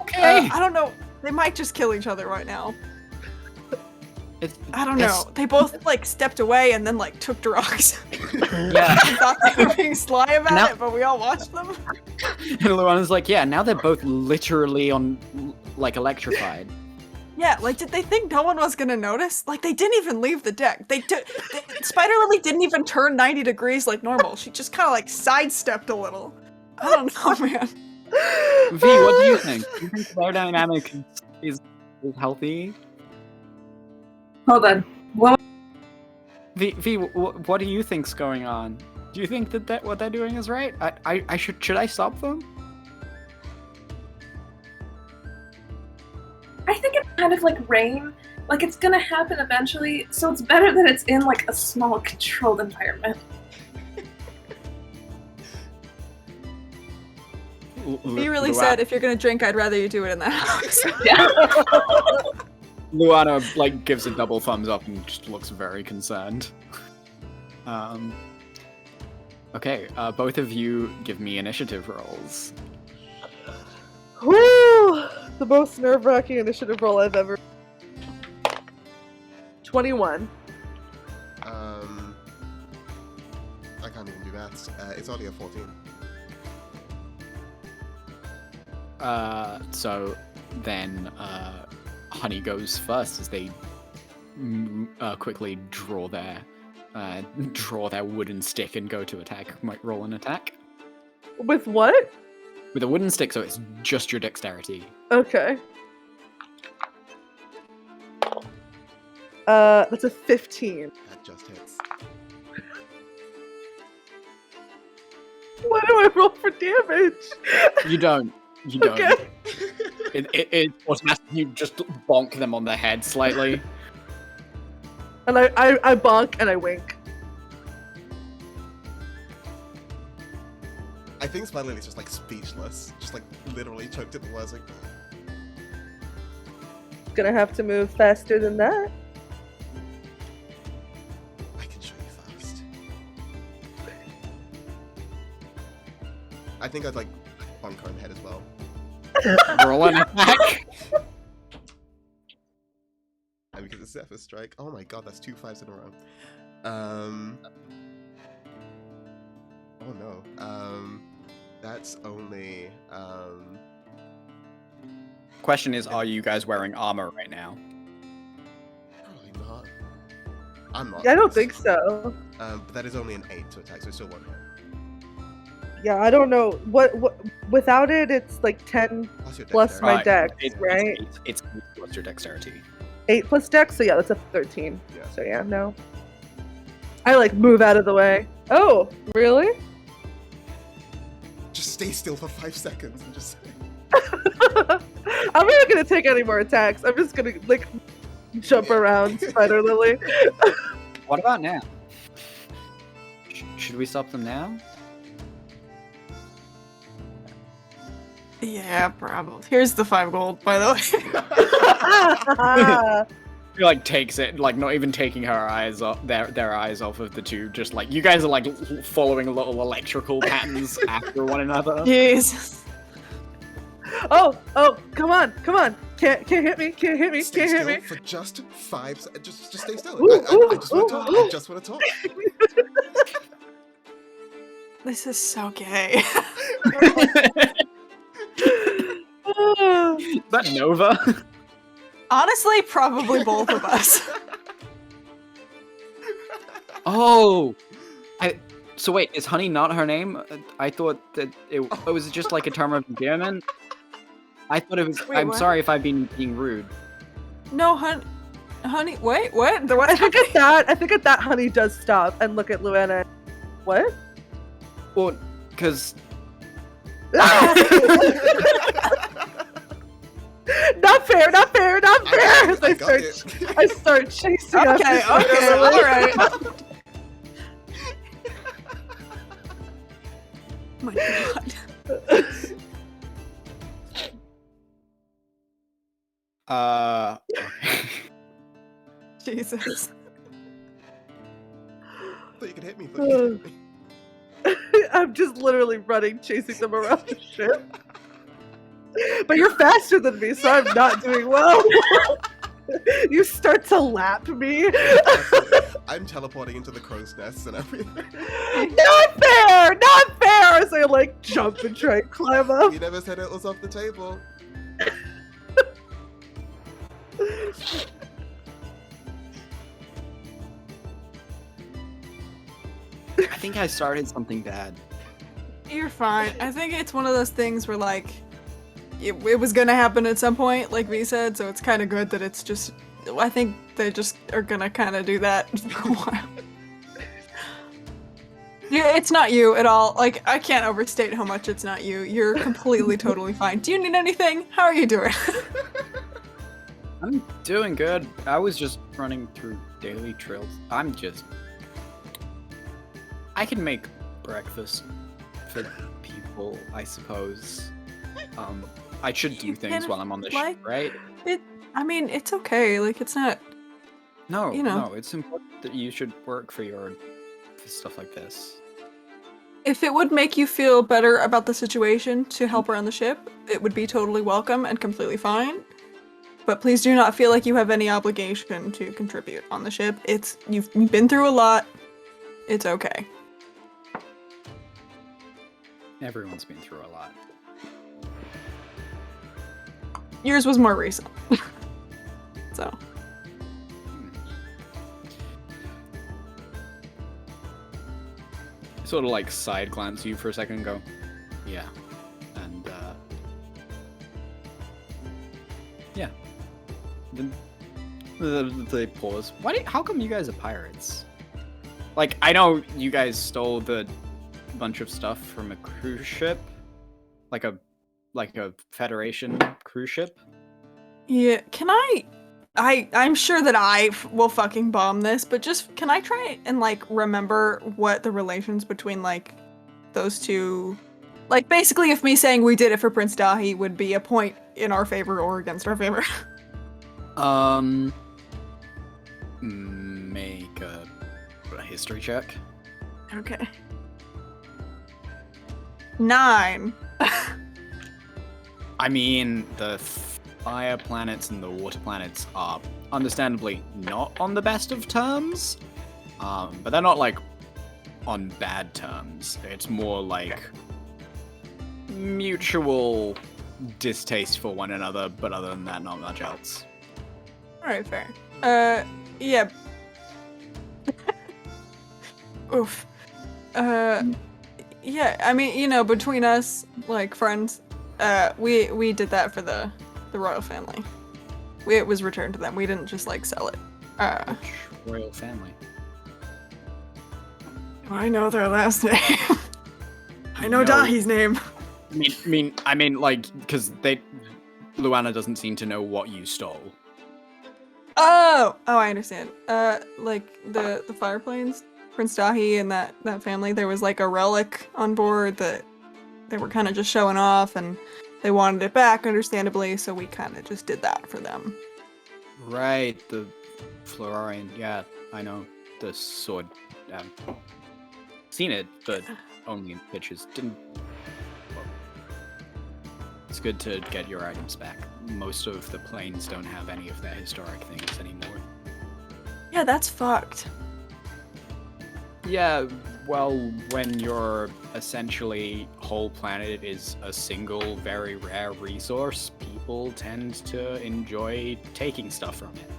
Okay. I don't know. They might just kill each other right now. I don't it's- know. They both like stepped away and then like took drugs. Yeah. I thought they were being sly about Now- it, but we all watched them. And Luana's like, yeah, now they're both literally on, like, electrified. Yeah, like, did they think no one was gonna notice? Like, they didn't even leave the deck. Spider Lily didn't even turn 90 degrees like normal. She just kind of, like, sidestepped a little. I don't know, man. V, what do you think? Do you think their dynamic is healthy? Hold on. What? V, what do you think's going on? Do you think that what they're doing is right? Should I stop them? I think it's kind of like rain. Like, it's gonna happen eventually, so it's better that it's in, like, a small, controlled environment. He really said, if you're gonna drink, I'd rather you do it in the house. Yeah. Luana, like, gives a double thumbs up and just looks very concerned. Okay, both of you give me initiative rolls. Woo! The most nerve-wracking initiative roll I've ever. 21. I can't even do maths. It's only a 14. So then, Honey goes first as they quickly draw their wooden stick and go to attack. Might roll an attack With what? with a wooden stick, so it's just your dexterity. Okay. That's a 15. That just hits. What do I roll for damage? You don't. You don't. Okay. It automatically, you just bonk them on the head slightly. And I bonk and I wink. I think Spider Lily's just like speechless, just like literally choked at the words. Like, Gonna have to move faster than that. I can show you fast. I think I'd like bonk her in the head as well. Roll an attack. And because it's Zephyr Strike. Oh my god, that's 2 5s in a row. Oh no. That's only Question is, are you guys wearing armor right now? probably not. I'm not. Yeah, I don't think so. But that is only an 8 to attack, so it's still 1 hit. Yeah, I don't know. What without it, it's like 10 Plus your plus my dexterity. dex, right? It's plus your dexterity. 8 plus dex, so yeah, that's a 13. Yeah. So yeah, no. I like move out of the way. Oh, really? Just stay still for 5 seconds and just. I'm not gonna take any more attacks. I'm just gonna like jump around Spider Lily. What about now? Should we stop them now? Yeah, probably. Here's the 5 gold, by the way. She like takes it, like not even taking her eyes off their eyes off of the two. Just like you guys are like following little electrical patterns after one another. Jesus. Oh, come on. Can't hit me. Can't hit me. Stay Can't hit still me. for just 5 seconds. Just stay still. Ooh, I just want ooh, to talk. ooh. I just want to talk. This is so gay. Is that Nova? Honestly, probably both of us. Oh, so wait, is Honey not her name? I thought that it was just like a term of endearment. I thought it was. Wait, I'm what? sorry if I've been being rude. No, honey, wait, what? I think at that Honey does stop and look at Luana. What? Well, because Not fair. As I got it. I start chasing after Okay, Spider Lily. alright. My god. Jesus. I thought you could hit me. I thought you could hit me. I'm just literally running, chasing them around the ship. But you're faster than me, so I'm not doing well. You start to lap me. I'm teleporting into the crow's nests and everything. Not fair! As I like jump and try and climb up. You never said it was off the table. I think I started something bad. You're fine. I think it's one of those things where, like, it was gonna happen at some point, like V said, so it's kind of good that it's just. I think they just are gonna kind of do that for a while. Yeah, it's not you at all. Like, I can't overstate how much it's not you. You're completely, totally fine. Do you need anything? How are you doing? I'm doing good. I was just running through daily trails. I can make breakfast for people, I suppose. I should do You things can, while I'm on the like, ship, right? I mean, it's okay. Like, it's not. No, you know. no, it's important that you should work for stuff like this. If it would make you feel better about the situation to help her on the ship, it would be totally welcome and completely fine. But please do not feel like you have any obligation to contribute on the ship. You've been through a lot. It's okay. Everyone's been through a lot. Yours was more recent. So. Sort of like side glance you for a second and go, yeah. And yeah. Then they pause. How come you guys are pirates? Like, I know you guys stole the bunch of stuff from a cruise ship. Like a Federation cruise ship. Yeah, can I'm sure that I will fucking bomb this, but just, can I try and, like, remember what the relations between, like, those two Like, basically, if me saying we did it for Prince Dahi would be a point in our favor or against our favor. Make a history check. Okay. 9. I mean, the fire planets and the water planets are understandably not on the best of terms, but they're not, like, on bad terms. It's more like mutual distaste for one another, but other than that, not much else. Alright, fair. Yeah. Oof. Yeah, I mean, you know, between us, like, friends, we did that for the royal family. It was returned to them. We didn't just, like, sell it. Which royal family? I know their last name. I know No. Dahi's name. I mean, like, because Luana doesn't seem to know what you stole. Oh, I understand. Like the fire planes, Prince Dahi and that family, there was like a relic on board that they were kind of just showing off, and they wanted it back, understandably. So we kind of just did that for them. Right, the Florarian. Yeah, I know the sword. Seen it, but only in pictures. Didn't. Well, it's good to get your items back. Most of the planes don't have any of their historic things anymore. Yeah, that's fucked. Yeah, well, when your essentially whole planet is a single, very rare resource, people tend to enjoy taking stuff from it.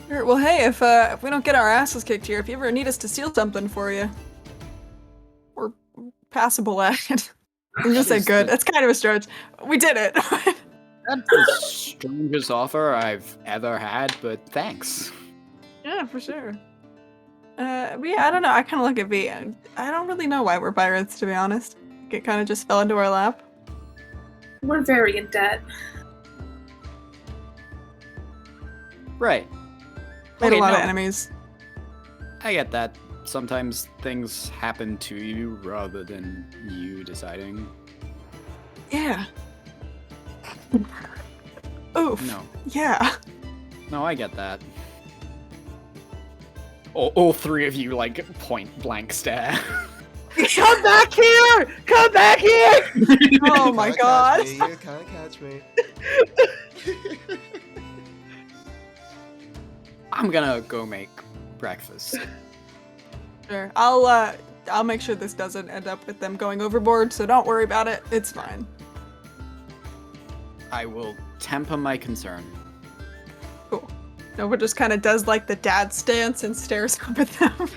Sure, well, hey, if we don't get our asses kicked here, if you ever need us to steal something for you, we're passable at it. I'm just say is good. the- That's kind of a stretch. We did it. That's the strangest offer I've ever had, but thanks. Yeah, for sure. But yeah, I don't know. I kind of look at V. I don't really know why we're pirates, to be honest. It kind of just fell into our lap. We're very in debt. Right. Made Okay, a lot of no. enemies. I get that. Sometimes things happen to you rather than you deciding. Yeah. Oof. No. Yeah. No, I get that. All three of you, like, point blank stare. Come back here! Come back here! Oh my god. You can't catch me. I'm gonna go make breakfast. Sure. I'll make sure this doesn't end up with them going overboard, so don't worry about it. It's fine. I will temper my concern. Cool. Nova just kind of does like the dad stance and stares up at them.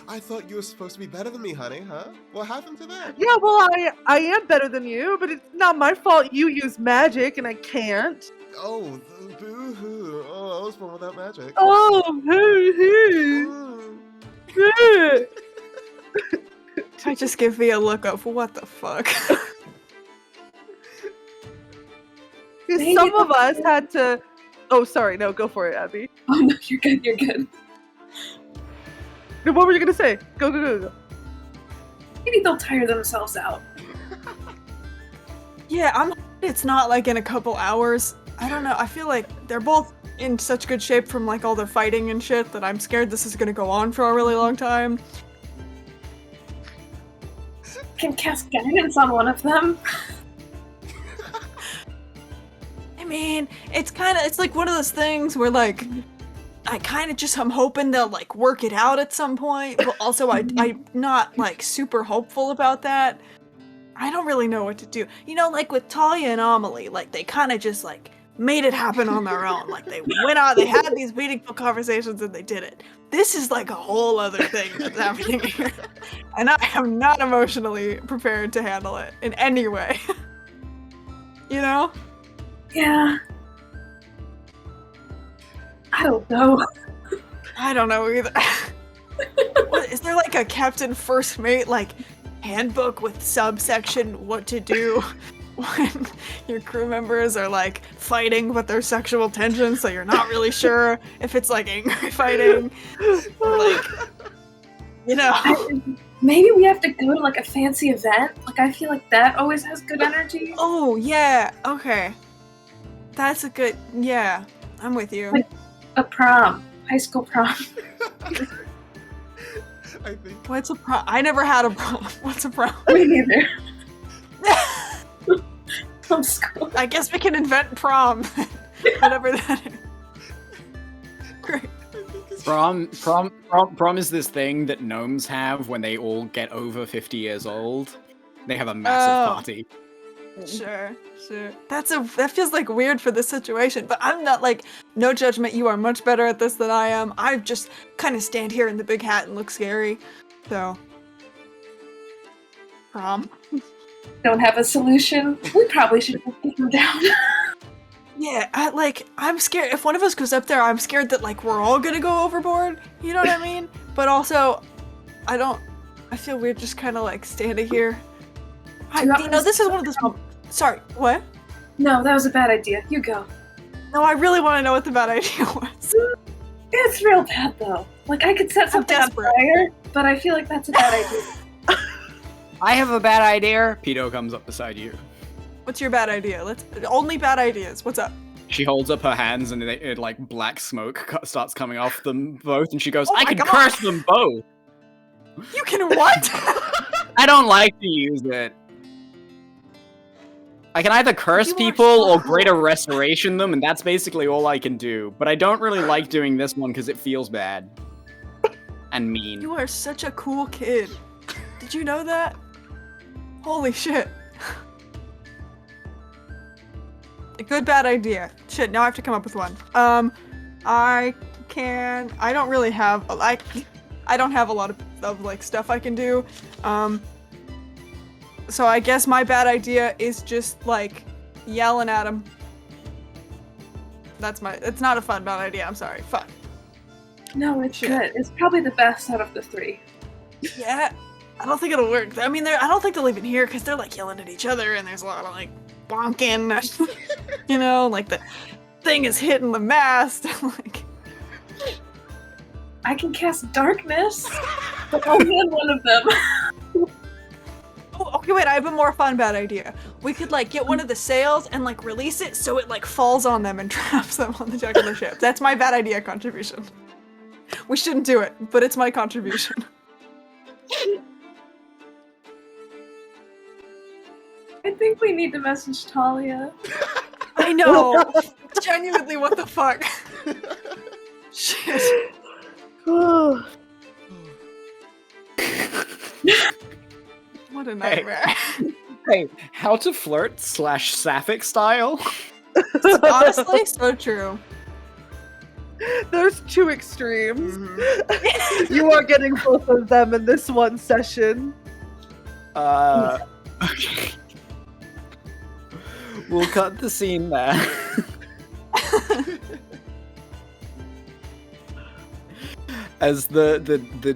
I thought you were supposed to be better than me, honey, huh? What happened to that? Yeah, well, I am better than you, but it's not my fault you use magic and I can't. Oh, boo-hoo. Oh, I was born without magic. Oh, hoo Ooh. I just give V a look of what the fuck. Some of us had to. Oh, sorry. No, go for it, Abby. Oh no, you're good, you're good. No, what were you gonna say? Go. Maybe they'll tire themselves out. Yeah, it's not like in a couple hours. I don't know. I feel like they're both in such good shape from like all the fighting and shit that I'm scared this is gonna go on for a really long time. Can cast guidance on one of them. I mean, it's like one of those things where like I'm hoping they'll like work it out at some point, but also I'm not like super hopeful about that. I don't really know what to do. You know, like with Talia and Amelie, like they kind of just like made it happen on their own. Like they went out, they had these meaningful conversations and they did it. This is like a whole other thing that's happening here. And I am not emotionally prepared to handle it in any way. You know? Yeah. I don't know. I don't know either. What, is there like a captain first mate like handbook with subsection what to do when your crew members are like fighting with their sexual tension, so you're not really sure if it's like angry fighting or like You know. Maybe we have to go to like a fancy event. Like I feel like that always has good energy. Oh yeah. Okay. That's a good. Yeah, I'm with you. Like a prom, high school prom. I think What's a prom? I never had a prom. What's a prom? Me neither. From school. I guess we can invent prom. Whatever that is. Great. Prom is this thing that gnomes have when they all get over 50 years old. They have a massive party. Sure. That feels like weird for this situation, but I'm not like, no judgment, you are much better at this than I am. I just kind of stand here in the big hat and look scary. So, prom. Don't have a solution. We probably should just take them down. Yeah, I'm scared. If one of us goes up there, I'm scared that like we're all gonna go overboard. You know what I mean? But also, I feel weird just kind of like standing here. This is one of those moments. Sorry, what? No, that was a bad idea. You go. No, I really want to know what the bad idea was. It's real bad though. Like I could set something on desperate. fire, but I feel like that's a bad idea. I have a bad idea. Pedo comes up beside you. What's your bad idea? Only bad ideas. What's up? She holds up her hands and it like black smoke starts coming off them both, and she goes, Oh "I my can God. curse them both." You can what? I don't like to use it. I can either curse You are people so or cool. greater restoration them, and that's basically all I can do. But I don't really like doing this one because it feels bad and mean. You are such a cool kid. Did you know that? Holy shit. A good bad idea. Shit, now I have to come up with one. I don't really have, I don't have a lot of like stuff I can do. So I guess my bad idea is just like yelling at him. It's not a fun bad idea, I'm sorry. Fuck. No, it's Shit. good. It's probably the best out of the three. Yeah, I don't think it'll work. I mean, I don't think they'll even hear because they're like yelling at each other and there's a lot of like bonking, you know, like the thing is hitting the mast. Like, I can cast darkness, but only on one of them. oh, okay, wait, I have a more fun bad idea. We could like get one of the sails and like release it so it like falls on them and traps them on the deck of the ship. That's my bad idea contribution. We shouldn't do it, but it's my contribution. I think we need to message Talia. I know. Genuinely, what the fuck? Shit. What a nightmare. Hey, how to flirt / sapphic style? Honestly, so true. There's two extremes. Mhm. You are getting both of them in this one session. Okay. We'll cut the scene there. As the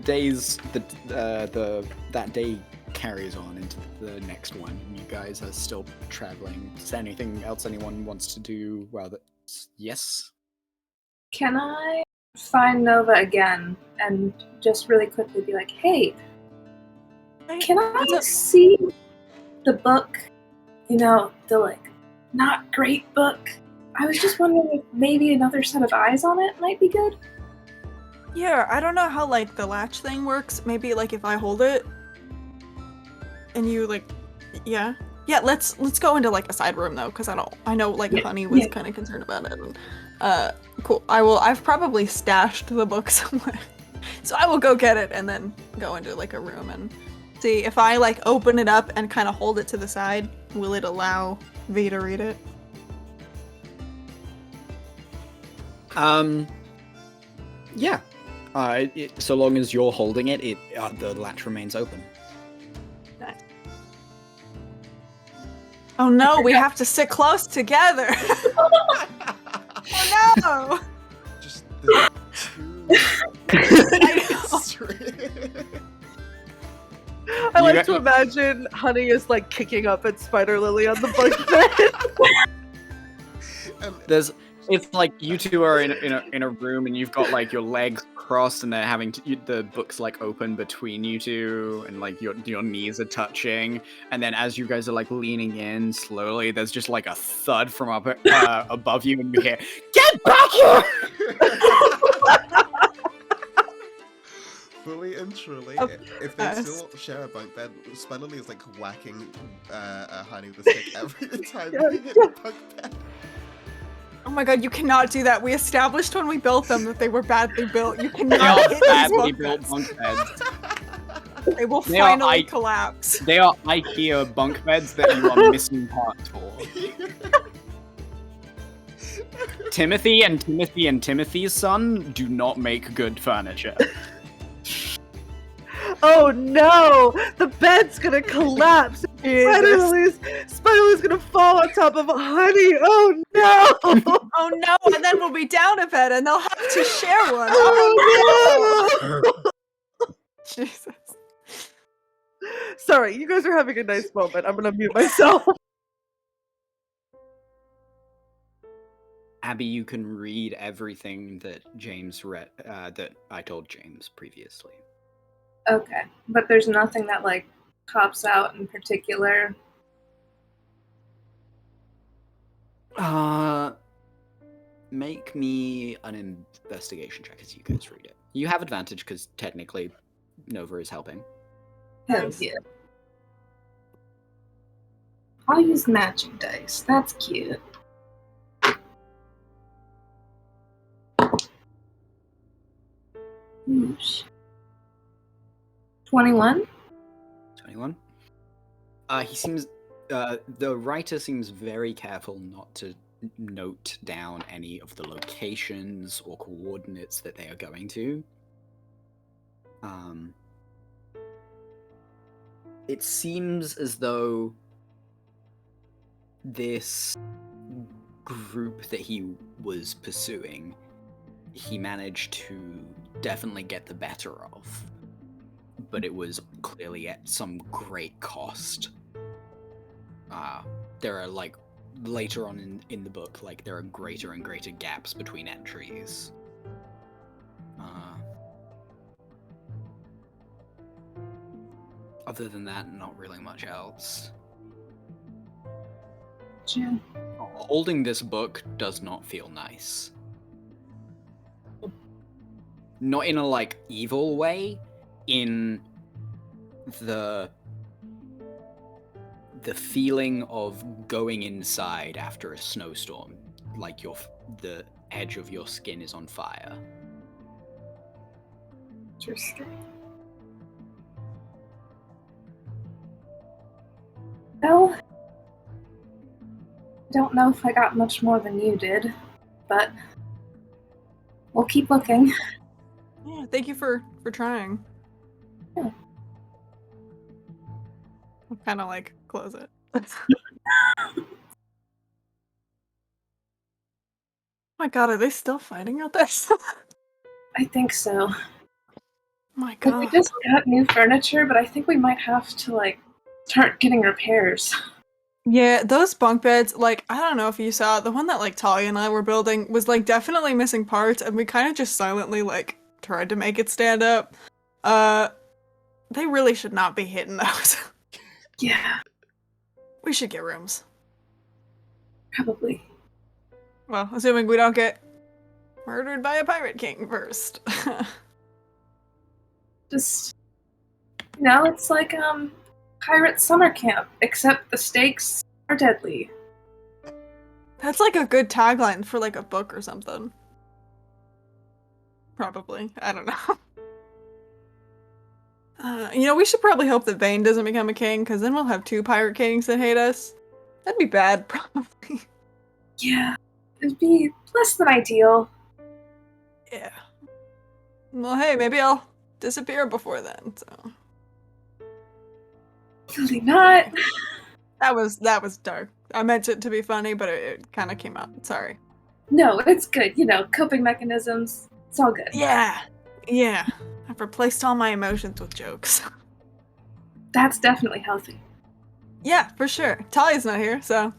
days that day carries on into the next one, you guys are still traveling. Is there anything else anyone wants to do? Well, yes. Can I find Nova again and just really quickly be like, hey, can What's I up? see the book? You know, the like not great book. I was just wondering if maybe another set of eyes on it might be good. Yeah, I don't know how like the latch thing works. Maybe like if I hold it and you like, yeah. Let's go into like a side room though, because I know like Honey was kind of concerned about it. And, cool. I've probably stashed the book somewhere, so I will go get it and then go into like a room and see if I like open it up and kind of hold it to the side. Will it allow V to read it? Yeah. So long as you're holding it, the latch remains open. Oh no, we have to sit close together. Oh no! Just the I like got- to imagine Honey is like kicking up at Spider Lily on the bunk bed. And There's It's like you two are in a room and you've got like your legs crossed and they're having the book's like open between you two and like your knees are touching, and then as you guys are like leaning in slowly, there's just like a thud from up above you and you hear, "Get back here!" Fully and truly, Of if they course. still share a bunk bed, Spinelli is like whacking Honey with a stick every time they hit the bunk bed. Oh my god, you cannot do that. We established when we built them that they were badly built. You They cannot are hit these badly bunk built beds. bunk beds. They will They are finally I- collapse. They are IKEA bunk beds that you are missing parts for. Timothy and Timothy's son do not make good furniture. Oh no! The bed's gonna collapse! Spiderly's gonna fall on top of Honey! Oh no! Oh no, and then we'll be down a bed and they'll have to share one. Oh no! Jesus. Sorry, you guys are having a nice moment. I'm gonna mute myself. Abby, you can read everything that James read, that I told James previously. Okay, but there's nothing that like pops out in particular. Make me an investigation check as you guys read it. You have advantage because technically Nova is helping. Hell Nice. yeah. I'll use matching dice. That's cute. Oosh. 21? 21. He seems. The writer seems very careful not to note down any of the locations or coordinates that they are going to. It seems as though this group that he was pursuing, he managed to definitely get the better of, but it was clearly at some great cost. There are like later on in the book, like there are greater and greater gaps between entries. Other than that, not really much else. Yeah. Holding this book does not feel nice. Not in a like evil way, in the feeling of going inside after a snowstorm, like the edge of your skin is on fire. Interesting. Well, I don't know if I got much more than you did, but we'll keep looking. Yeah, thank you for trying. Yeah. I'll kind of like close it. Oh my god, are they still fighting out there? I think so. Oh my Like, we god. just got new furniture, but I think we might have to like start getting repairs. Yeah, those bunk beds, like, I don't know if you saw, the one that like Talia and I were building was like definitely missing parts, and we kind of just silently like tried to make it stand up. They really should not be hitting those. Yeah, We should get rooms. probably. Well, assuming we don't get murdered by a pirate king first. Just, it's like pirate summer camp, except the stakes are deadly. That's like a good tagline for like a book or something. Probably. I don't know. We should probably hope that Vane doesn't become a king, because then we'll have 2 pirate kings that hate us. That'd be bad, probably. Yeah, it'd be less than ideal. Yeah. Well, hey, maybe I'll disappear before then, so. Really not. That was dark. I meant it to be funny, but it kind of came out. Sorry. No, it's good. Coping mechanisms. It's all good. Yeah. I've replaced all my emotions with jokes. That's definitely healthy. Yeah, for sure. Talia's not here, so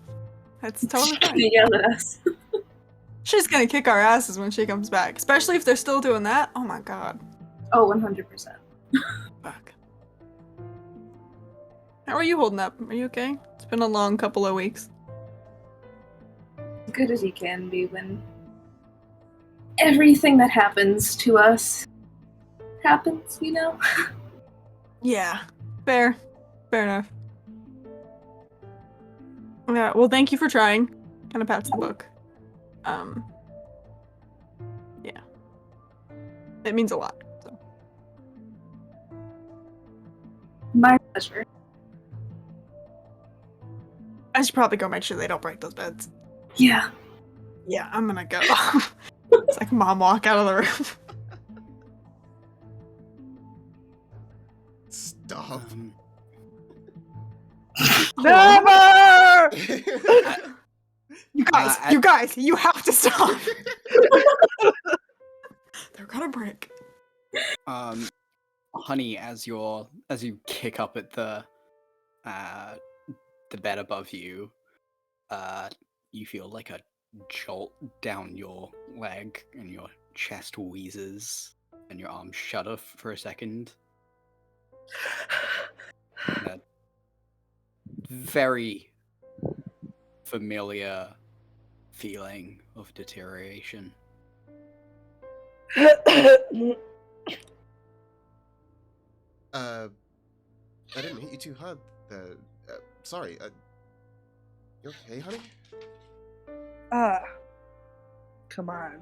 that's totally She fine. yelled at us. She's gonna kick our asses when she comes back, especially if they're still doing that. Oh my god. Oh, 100%. Fuck. How are you holding up? Are you okay? It's been a long couple of weeks. As good as he can be when everything that happens to us happens, you know? Yeah. Fair. Fair enough. Yeah, well, thank you for trying. Kind of pats the book. Yeah. It means a lot. So. My pleasure. I should probably go make sure they don't break those beds. Yeah. Yeah, I'm gonna go. It's like mom walk out of the room. Stop. Never! You guys, you have to stop. They're gonna break. Honey, as you kick up at the bed above you, you feel like a jolt down your leg, and your chest wheezes, and your arms shudder for a second. And a very familiar feeling of deterioration. I didn't hit you too hard. Sorry. You okay, honey? Come on.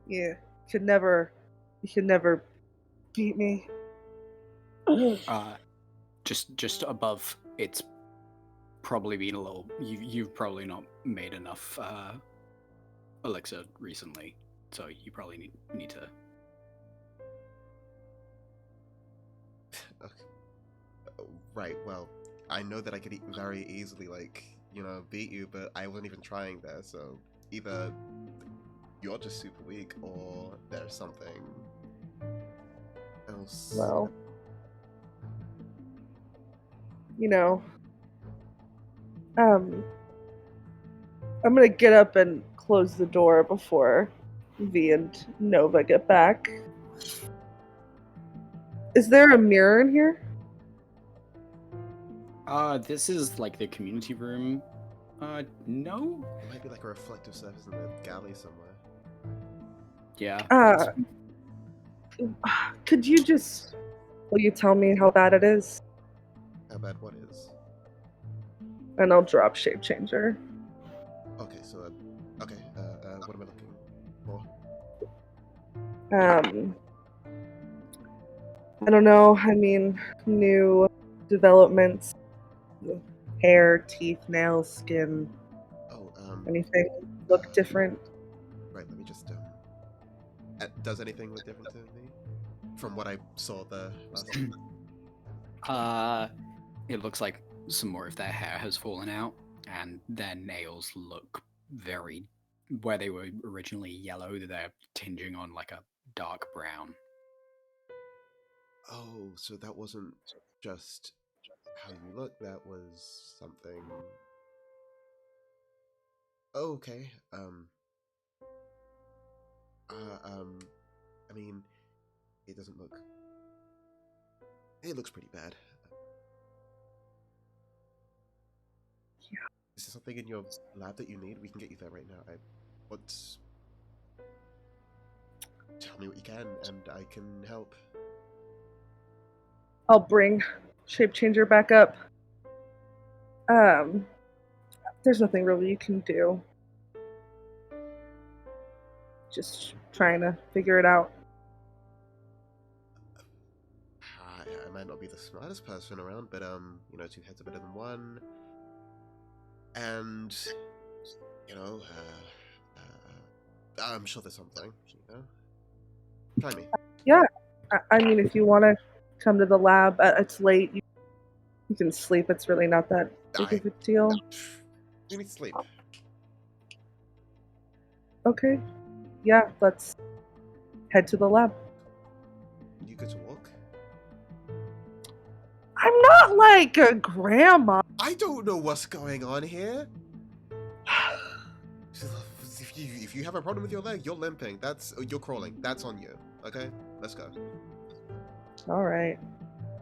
You could never beat me. Just above, it's probably been a little. You've probably not made enough elixir recently, so you probably need to. Okay. Right. Well, I know that I could very easily, beat you, but I wasn't even trying there. So either you're just super weak, or there's something else. Well, I'm gonna get up and close the door before V and Nova get back. Is there a mirror in here? This is like the community room. No. It might be like a reflective surface in the galley somewhere. Yeah. Will you tell me how bad it is? How bad what is? And I'll drop Shape Changer. Okay, so, what am I looking for? I don't know. I mean, new developments, hair, teeth, nails, skin. Oh, anything look different? Right, let me just, does anything look different to me? From what I saw the last time? It looks like some more of their hair has fallen out, and their nails look very, where they were originally yellow, they're tinging on like a dark brown. Oh, so that wasn't just how you look, that was something... Oh, okay, I mean, it doesn't look... It looks pretty bad. Yeah. Is there something in your lab that you need? We can get you there right now. Tell me what you can, and I can help. I'll bring Shape Changer back up. There's nothing really you can do. Just trying to figure it out. I might not be the smartest person around, but two heads are better than one. And I'm sure there's something. Try me. Yeah, I mean, if you want to come to the lab, it's late. You can sleep. It's really not that big of a deal. You need sleep. Okay. Yeah, let's head to the lab. You good to walk? I'm not like a grandma. I don't know what's going on here. if you have a problem with your leg, you're limping. You're crawling. That's on you. Okay, let's go. All right.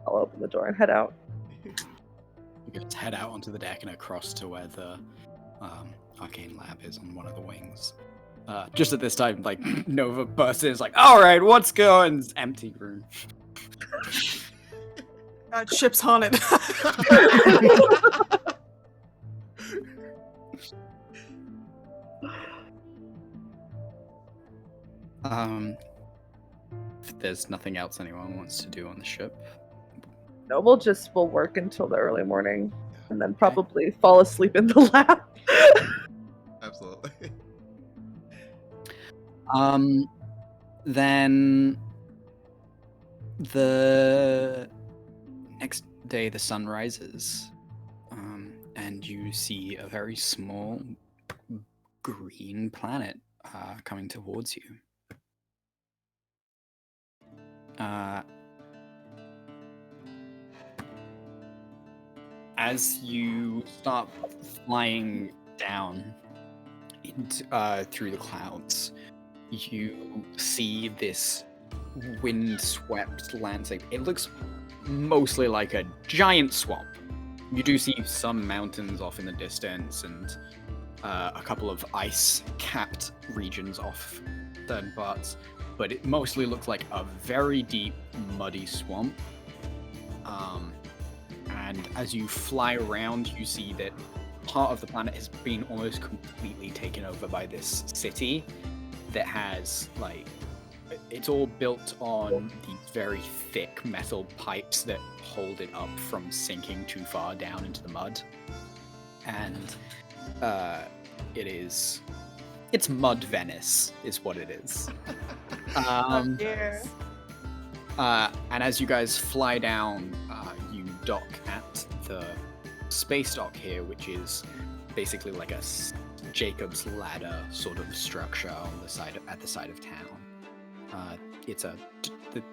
I'll open the door and head out. You guys head out onto the deck and across to where the arcane lab is on one of the wings. Just at this time, like, Nova bursts in, is like, all right, what's going? It's empty room. Ship's haunted. If there's nothing else anyone wants to do on the ship. No, we'll work until the early morning, and then probably fall asleep in the lab. Absolutely. Then the next day the sun rises, and you see a very small green planet coming towards you. As you start flying down through the clouds, you see this wind-swept landscape. It looks mostly like a giant swamp. You do see some mountains off in the distance and a couple of ice-capped regions off certain parts, but it mostly looks like a very deep, muddy swamp. And as you fly around, you see that part of the planet has been almost completely taken over by this city that has, like, it's all built on these very thick metal pipes that hold it up from sinking too far down into the mud. And it's Mud Venice is what it is. And as you guys fly down, you dock at the space dock here, which is basically like a Jacob's ladder sort of structure on the side at the side of town.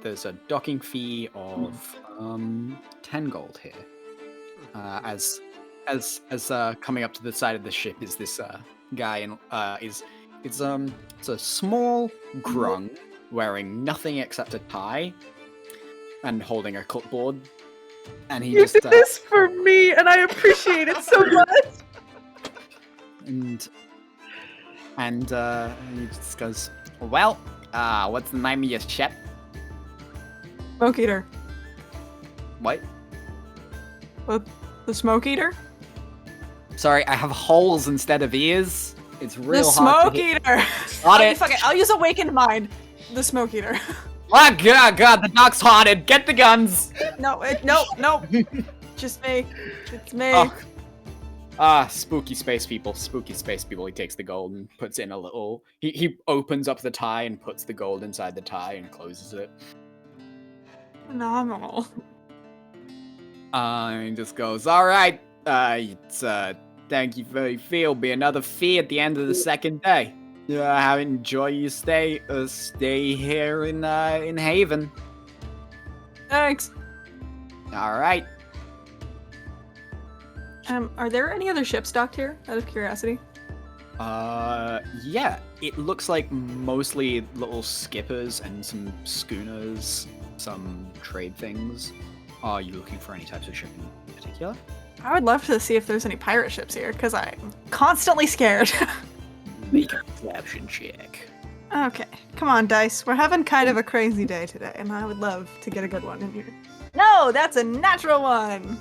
There's a docking fee of 10 gold here. As coming up to the side of the ship is this guy, and it's a small grung wearing nothing except a tie and holding a clipboard. And he You just did this for me, and I appreciate it so much. And he just goes, well, what's the name of your ship? Smoke Eater. What? The Smoke Eater? Sorry, I have holes instead of ears. It's real The hard Smoke to hear. Eater! Got it. Fuck it, I'll use Awakened Mind. The Smoke Eater. Oh god, the dock's haunted. Get the guns. No. Just me. It's me. Spooky space people. Spooky space people. He takes the gold and puts in a little... He opens up the tie and puts the gold inside the tie and closes it. Phenomenal. And he just goes, alright, thank you for your fee. It'll be another fee at the end of the second day. Enjoy your stay here in Haven. Thanks. Alright. Are there any other ships docked here, out of curiosity? Yeah. It looks like mostly little skippers and some schooners, some trade things. Are you looking for any types of ship in particular? I would love to see if there's any pirate ships here, because I'm constantly scared. Make a perception check. Okay, come on, Dice. We're having kind of a crazy day today, and I would love to get a good one in here. No, that's a natural one!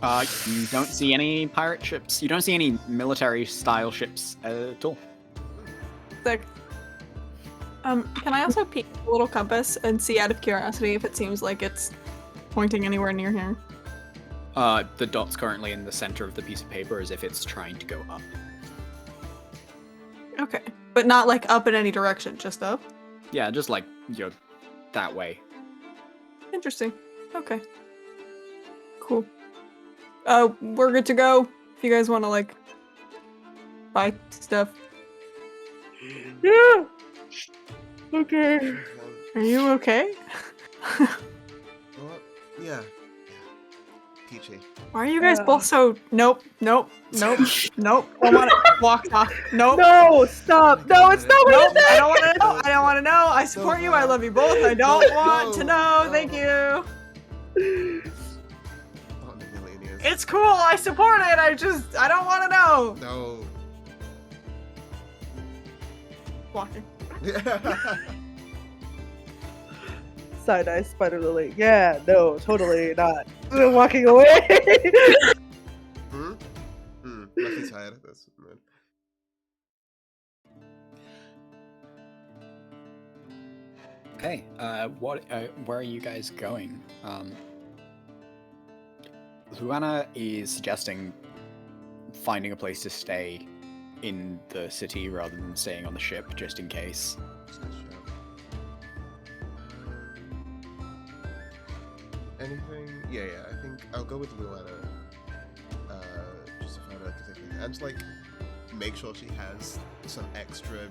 You don't see any pirate ships. You don't see any military-style ships at all. Sick. Can I also peek a little compass and see out of curiosity if it seems like it's pointing anywhere near here? The dot's currently in the center of the piece of paper as if it's trying to go up. Okay. But not like up in any direction, just up? Yeah, just like, that way. Interesting. Okay. Cool. We're good to go. If you guys want to, like, buy stuff. Yeah. Okay. Are you okay? Well, yeah. peachy. Why are you guys both so nope. I want to walk off. Nope. No, stop. No, it's not what Nope. it I is. don't want to know. I don't want to know. I support you. I love you both. I don't want to know. Thank you. Not in a million years. It's cool. I support it. I don't want to know. No. Walking. Side-eye Spider Lily. Yeah, no, totally not. Walking away. Lucky tired of this. Man. Okay, where are you guys going? Luana is suggesting finding a place to stay in the city rather than staying on the ship, just in case. Anything? Yeah, I think I'll go with Luana. Just to find out and like make sure she has some extra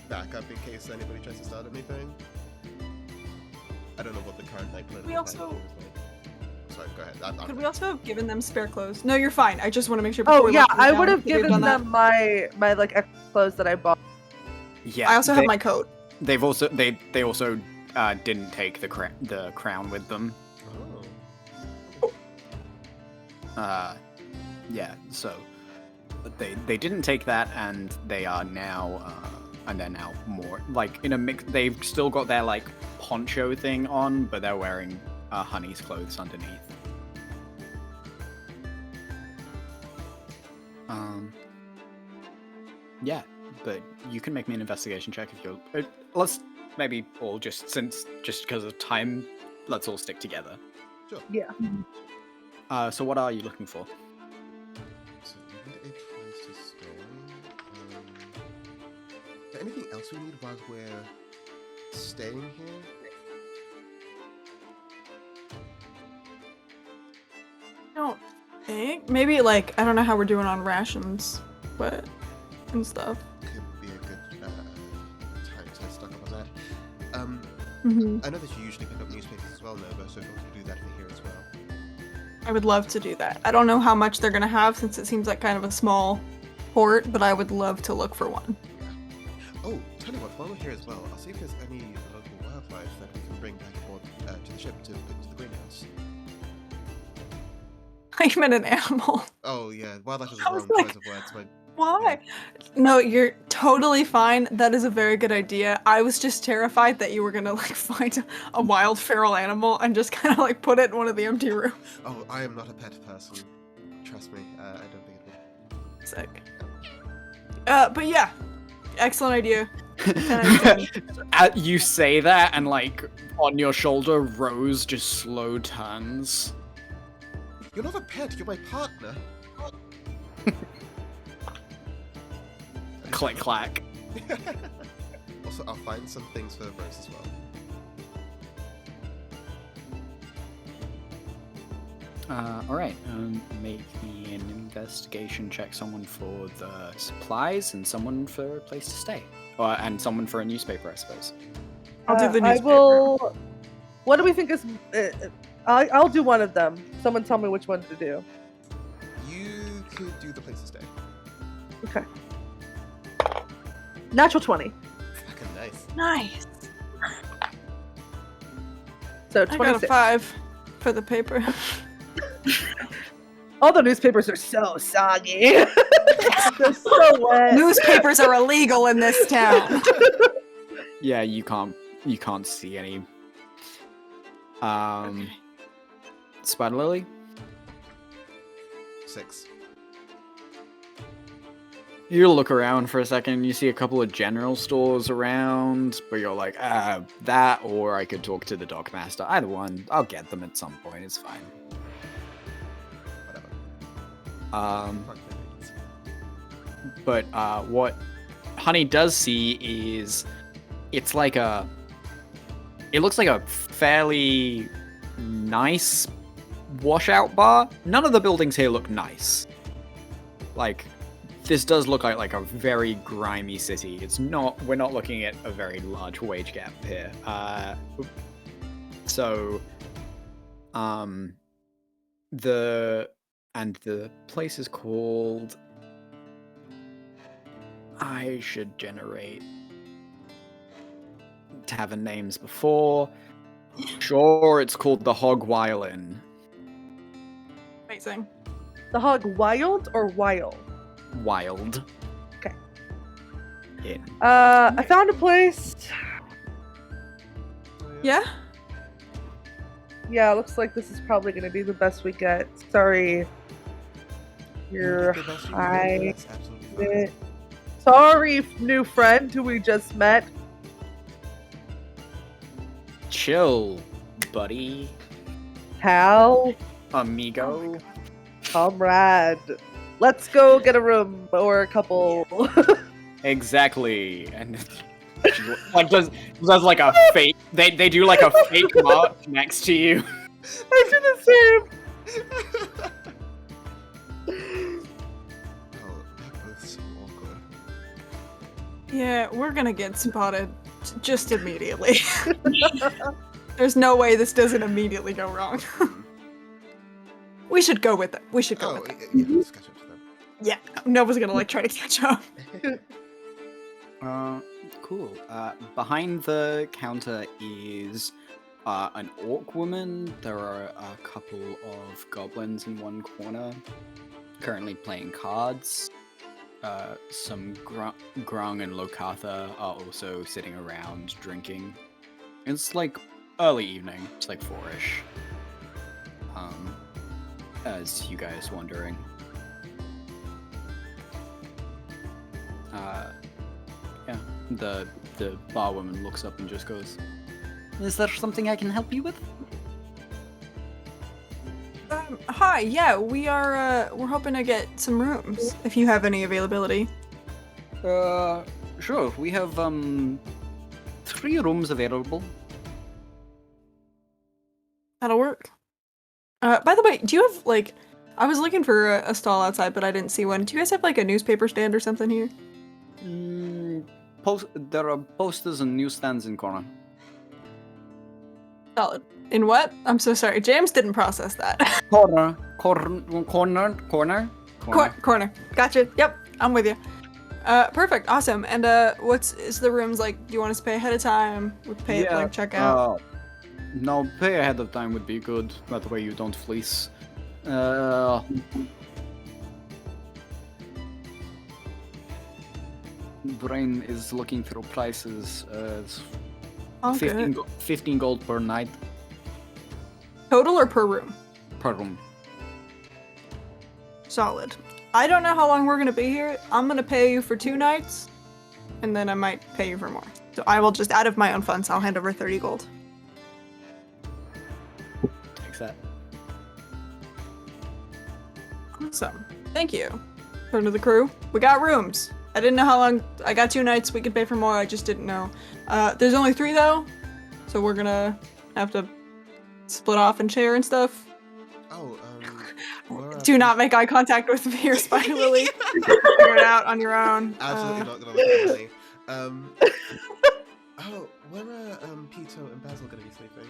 backup in case anybody tries to start anything. I don't know what the current night plan We also- is like. Sorry, go ahead. Could we also have given them spare clothes? No, you're fine. I just want to make sure. Before Oh we yeah, lock them I down would have that we've given done that. them my like extra clothes that I bought. Yeah, I also have my coat. They've also they also didn't take the crown with them. Yeah, so they didn't take that, and they are now and they're now more like in a mix. They've still got their like poncho thing on, but they're wearing Honey's clothes underneath. Yeah, but you can make me an investigation check if you're. Let's maybe all just because of time, let's all stick together. Sure. Yeah. So what are you looking for? So we need a place to stay. Is there anything else we need while we're staying here? I don't think. Maybe like I don't know how we're doing on rations, but and stuff. Could be a good time to stock up on that. I know that you usually pick up newspapers as well, Nova, so if you want to do that for here as well. I would love to do that. I don't know how much they're gonna have since it seems like kind of a small port, but I would love to look for one. Oh, tell you what, while we're here as well, I'll see if there's any local wildlife that we can bring back aboard to the ship to put into the greenhouse. I meant an animal. Oh yeah, wildlife is I the was wrong like, choice of words. Why? No, you're totally fine. That is a very good idea. I was just terrified that you were gonna like find a wild feral animal and just kind of like put it in one of the empty rooms. Oh, I am not a pet person. Trust me, I don't think it would. Sick. But yeah, excellent idea. 10 out of 10. You say that, and like on your shoulder, Rose just slow turns. You're not a pet, you're my partner. Click clack. Also, I'll find some things for Rose as well. Alright, make me an investigation check. Someone for the supplies and someone for a place to stay. And someone for a newspaper, I suppose. I'll do the I newspaper. will. What do we think is? I'll do one of them. Someone tell me which one to do. You could do the place to stay. Okay. Natural 20. Fucking nice. Nice. So I got a 26. 5 for the paper. All the newspapers are so soggy. They're so wet. Newspapers are illegal in this town. Yeah, you can't see any. Okay. Spider Lily? 6. You look around for a second, you see a couple of general stores around, but you're like, that, or I could talk to the Dockmaster. Either one, I'll get them at some point, it's fine. Whatever. Fuck But what Honey does see is, it looks like a fairly nice washout bar. None of the buildings here look nice. Like, this does look like a very grimy city. We're not looking at a very large wage gap here. the place is called. I should generate tavern names before. Sure, it's called the Hog Violin. Amazing. The Hog Wild or Wild? Wild. Okay. In. I found a place. Yeah? Yeah, looks like this is probably going to be the best we get. Sorry. You're high. That's absolutely fine. Sorry, new friend who we just met. Chill, buddy. Pal. Amigo. Comrade. Let's go get a room or a couple. Exactly. And like does like a fake they do like a fake mark next to you. I did the same. Oh, that was so awkward. Yeah, we're gonna get spotted just immediately. There's no way this doesn't immediately go wrong. We should go with it. We should go Oh, with it. yeah, let's catch up to them. Yeah, Nova's gonna like try to catch up. Cool. Behind the counter is an orc woman. There are a couple of goblins in one corner, currently playing cards. Some Grung and Lokatha are also sitting around drinking. It's like early evening. It's like 4-ish. As you guys wondering. Yeah, the bar woman looks up and just goes, "Is there something I can help you with?" Hi, yeah, we're hoping to get some rooms, if you have any availability. Sure. We have 3 rooms available. That'll work. By the way, do you have, like, I was looking for a stall outside, but I didn't see one. Do you guys have, like, a newspaper stand or something here? There are posters and newsstands in corner. Solid. In what? I'm so sorry. James didn't process that. Corner. Corner. Gotcha. Yep, I'm with you. Perfect. Awesome. And is the rooms like? Do you want us to pay ahead of time? We pay like checkout. No, pay ahead of time would be good. That way you don't fleece. Brain is looking through prices. It's Oh, 15 gold per night. Total or per room? Per room. Solid. I don't know how long we're gonna be here. I'm gonna pay you for 2 nights, and then I might pay you for more. So I will just, out of my own funds, I'll hand over 30 gold. Takes that. Awesome. Thank you. Turn to the crew. We got rooms. I didn't know how long. I got 2 nights. We could pay for more. I just didn't know. There's only 3 though, so we're gonna have to split off and share and stuff. Oh, Do not make eye contact with me or Spider Lily. Figure it out on your own. Absolutely not gonna look at Lily. Oh, where are Pito and Basil gonna be sleeping?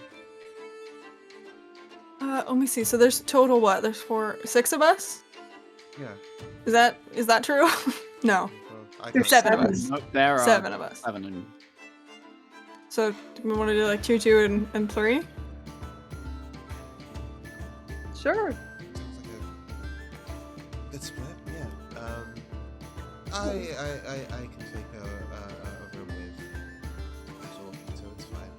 Let me see. So there's total what? There's 6 of us. Yeah. Is that true? No. Well, There's 7 of us. No, there are 7 of us. 7 and... So do we want to do like 2, 2, and 3? Sure. Sounds like a good split. Yeah. I can take a room with Basil, so it's fine.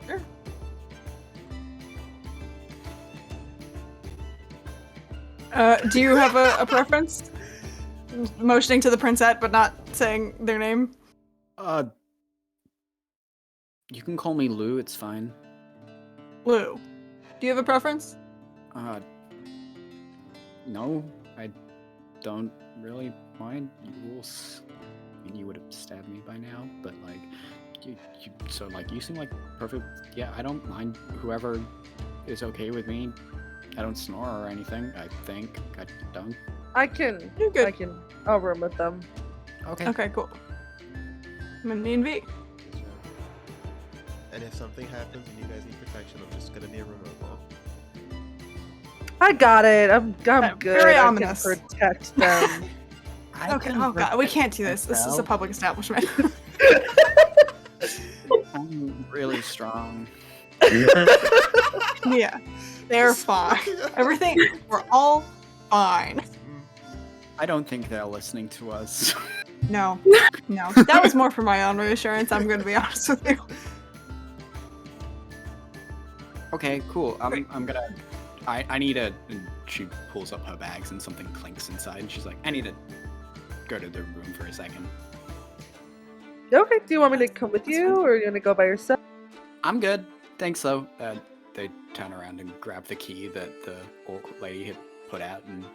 Sure. Do you have a preference? Motioning to the Princet, but not saying their name. You can call me Lou, it's fine. Lou. Do you have a preference? No, I don't really mind. You would have stabbed me by now, but like, you seem like perfect. Yeah, I don't mind whoever is okay with me. I don't snore or anything. I think I don't. You're good. I'll room with them. Okay. Okay, cool. I'm in me and V. and if something happens and you guys need protection, I'm just gonna be a remote wall. I got it. I'm good. Very I ominous. can protect them. Okay. Oh god, we can't do this. This is a public establishment. I'm really strong. Yeah, they're fine. Everything. We're all fine. I don't think they're listening to us. No. That was more for my own reassurance. I'm going to be honest with you. Okay, cool. I'm gonna. I need a. And she pulls up her bags and something clinks inside, and she's like, "I need to go to the room for a second." Okay. Do you want me to come with you, or are you gonna go by yourself? I'm good. Thanks, though. They turn around and grab the key that the orc lady had put out and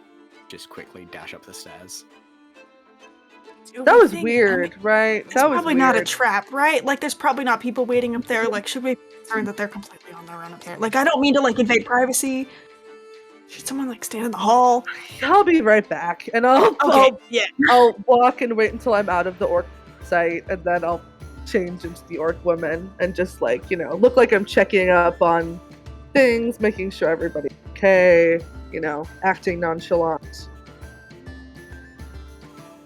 just quickly dash up the stairs. That was weird, right? It's That was probably weird. not a trap, right? Like, there's probably not people waiting up there. Like, should we be concerned that they're completely on their own up there? Like, I don't mean to, like, invade privacy. Should someone, like, stand in the hall? I'll be right back, and I'll walk and wait until I'm out of the orc sight, and then I'll change into the orc woman and just like look like I'm checking up on things, making sure everybody's okay. Acting nonchalant.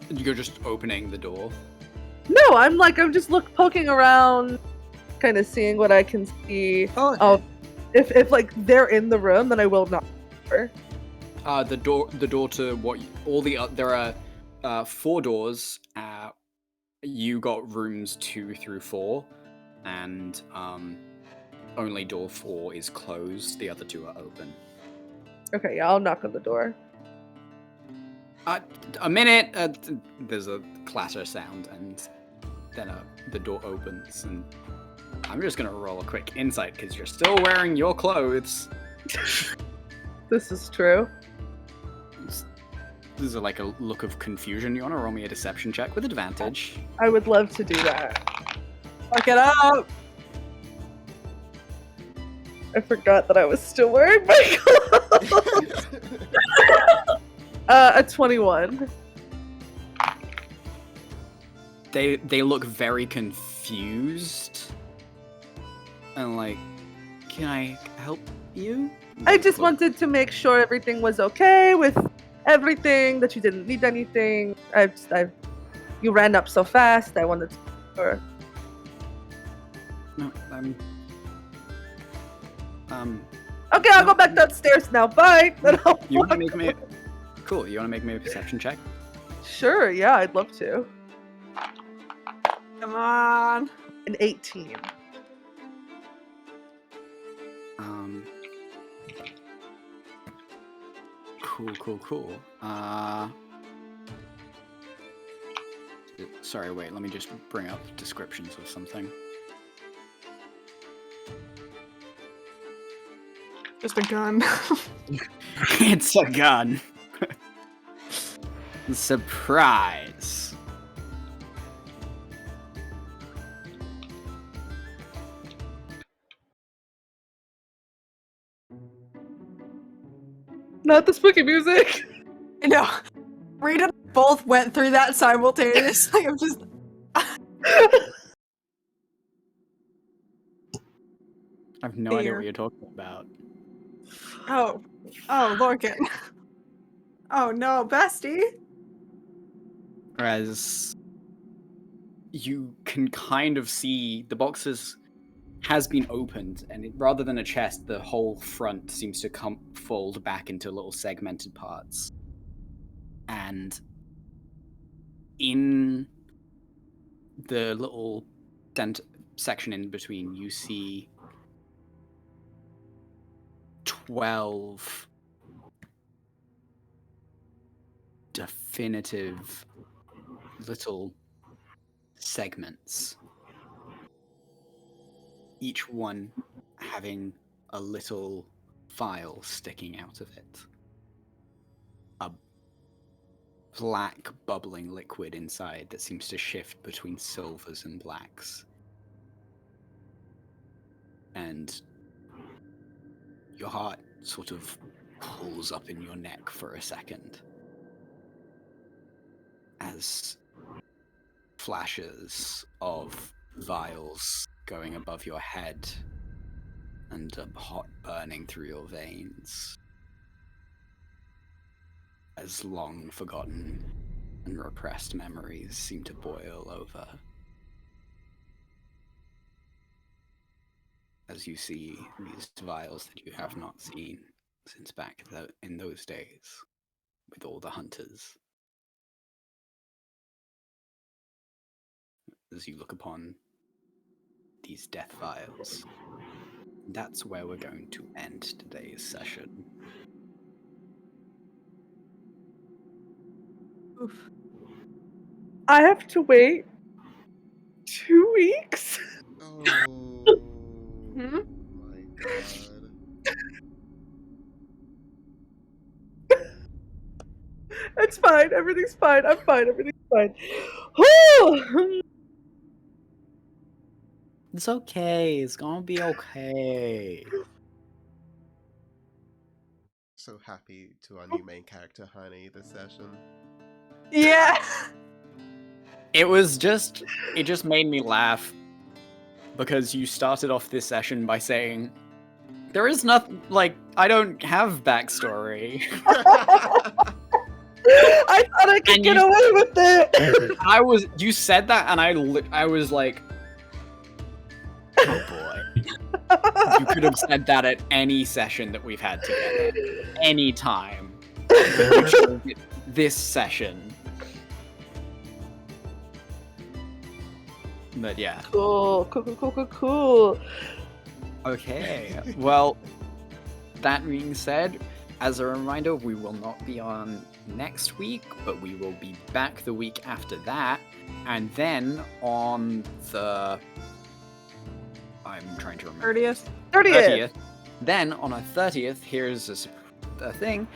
You're just opening the door. No, I'm just poking around, kind of seeing what I can see. Oh. If like they're in the room, then I will not. The door to what? There are 4 doors. You got rooms 2 through 4, and only door 4 is closed. The other 2 are open. Okay, yeah, I'll knock on the door. A minute. There's a clatter sound, and then the door opens, and I'm just gonna roll a quick insight because you're still wearing your clothes. This is true. There's like a look of confusion. You want to roll me a deception check with advantage? I would love to do that. Fuck it up! I forgot that I was still wearing my clothes. A 21. They look very confused. And like, can I help you? I just wanted to make sure everything was okay with everything, that you didn't need anything. You ran up so fast, I wanted to make sure. No, Okay, I'll go back downstairs now. Bye. Then I'll You want to walk make me? away. Cool. You want to make me a perception check? Sure, yeah, I'd love to. Come on. An 18. Cool. Sorry, wait. Let me just bring up descriptions of something. Just a gun. It's a gun. Surprise. Not the spooky music. I know. Rita and I both went through that simultaneously. I'm just. I have no idea what you're talking about. Oh, Lorcan. Oh no, bestie. Whereas you can kind of see the boxes has been opened, and rather than a chest, the whole front seems to fold back into little segmented parts. And in the little section in between, you see 12 definitive little segments, each one having a little vial sticking out of it. A black bubbling liquid inside that seems to shift between silvers and blacks. And your heart sort of pulls up in your neck for a second as flashes of vials going above your head and hot burning through your veins as long forgotten and repressed memories seem to boil over. As you see these vials that you have not seen since back in those days with all the hunters. As you look upon these death vials, that's where we're going to end today's session. Oof. I have to wait 2 weeks. Oh Hmm? my god. It's fine. Everything's fine. I'm fine. Everything's fine. Whew. It's okay. It's gonna be okay. So happy to our new main character, Honey, this session. Yeah. It just made me laugh because you started off this session by saying, there is nothing, like, I don't have backstory. I thought I could And get you- away with it. You said that and I was like, oh boy. You could have said that at any session that we've had together. Any time. You chose it this session. But yeah. Cool. Okay. Well, that being said, as a reminder, we will not be on next week, but we will be back the week after that. And then on the... I'm trying to remember. 30th. 30th. Then on our 30th, here's a thing.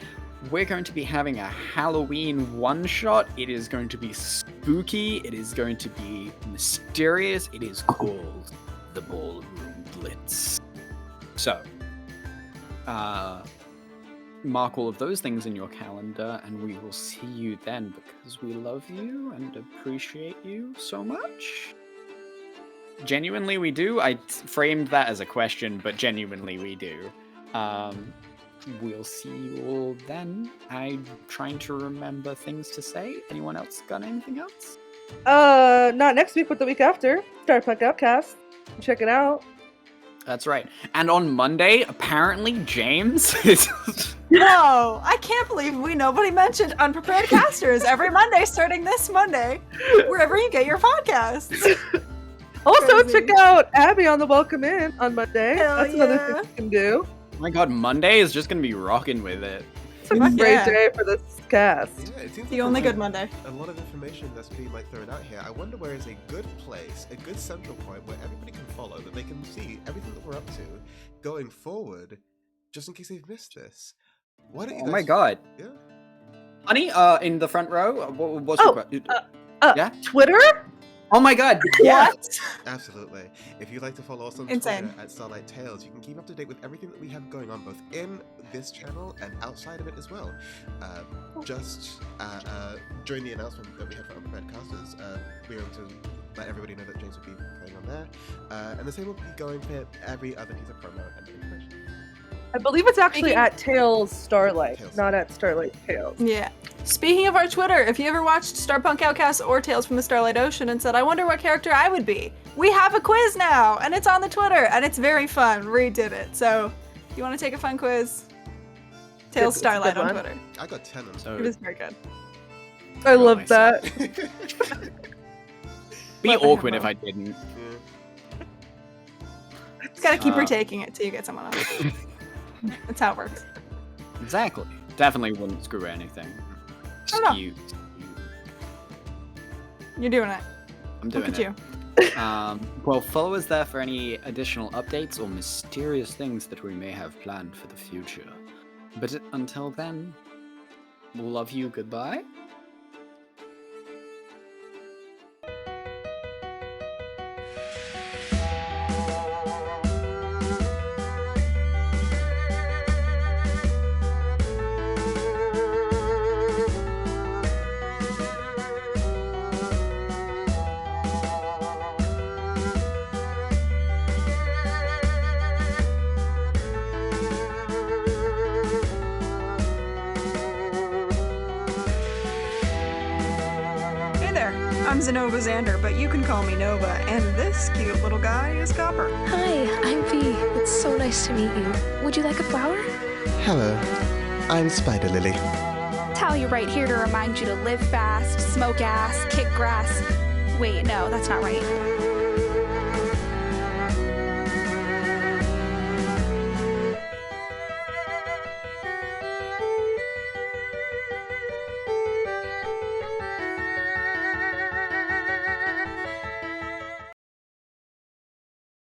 We're going to be having a Halloween one-shot. It is going to be spooky. It is going to be mysterious. It is called The Ballroom Blitz. So, mark all of those things in your calendar, and we will see you then, because we love you and appreciate you so much. Genuinely, we do. I framed that as a question, but genuinely, we do. We'll see you all then. I'm trying to remember things to say. Anyone else got anything else? Not next week, but the week after. Starpunk Outcast. Check it out. That's right. And on Monday, apparently, James is... No, I can't believe nobody mentioned Unprepared Casters every Monday starting this Monday, wherever you get your podcasts. Also, Crazy. check out Abby on the Welcome In on Monday. Hell That's another yeah. thing you can do. Oh my god, Monday is just gonna be rocking with it. It's a Fuck great yeah. day for this cast. Yeah, it seems The like only there's good Monday. a lot of information that's being thrown out here. I wonder where is a good place, a good central point where everybody can follow, that they can see everything that we're up to going forward, just in case they've missed this. Why don't you Oh guys... my god. Yeah. Honey, in the front row, what's Oh, your question? Yeah? Twitter? Oh my god, yeah! What? Absolutely. If you'd like to follow us on Insane. Twitter at Starlight Tales, you can keep up to date with everything that we have going on, both in this channel and outside of it as well. During the announcement that we had for Unprepared Casters, we were able to let everybody know that James would be playing on there. And the same will be going for every other piece of promo and information. I believe it's actually Speaking- at Tails Starlight, Tails. not at Starlight Tails. Yeah. Speaking of our Twitter, if you ever watched Starpunk Outcast or Tales from the Starlight Ocean and said, I wonder what character I would be, we have a quiz now, and it's on the Twitter, and it's very fun. Reed did it. So, if you want to take a fun quiz, Tales It's a Starlight good on one. Twitter. I got 10 of them. So, It is very good. I love myself. that. be Let me awkward have if I didn't. Yeah. Just gotta keep Uh, retaking it till you get someone else. That's how it works. Exactly. Definitely wouldn't screw anything. I don't know. Skew. You're doing it. I'm doing Look at it. you. Well, follow us there for any additional updates or mysterious things that we may have planned for the future. But until then, we'll love you. Goodbye. I'm Zenova Xander, but you can call me Nova, and this cute little guy is Copper. Hi, I'm V. It's so nice to meet you. Would you like a flower? Hello, I'm Spider Lily. Tally right here to remind you to live fast, smoke ass, kick grass. Wait, no, that's not right.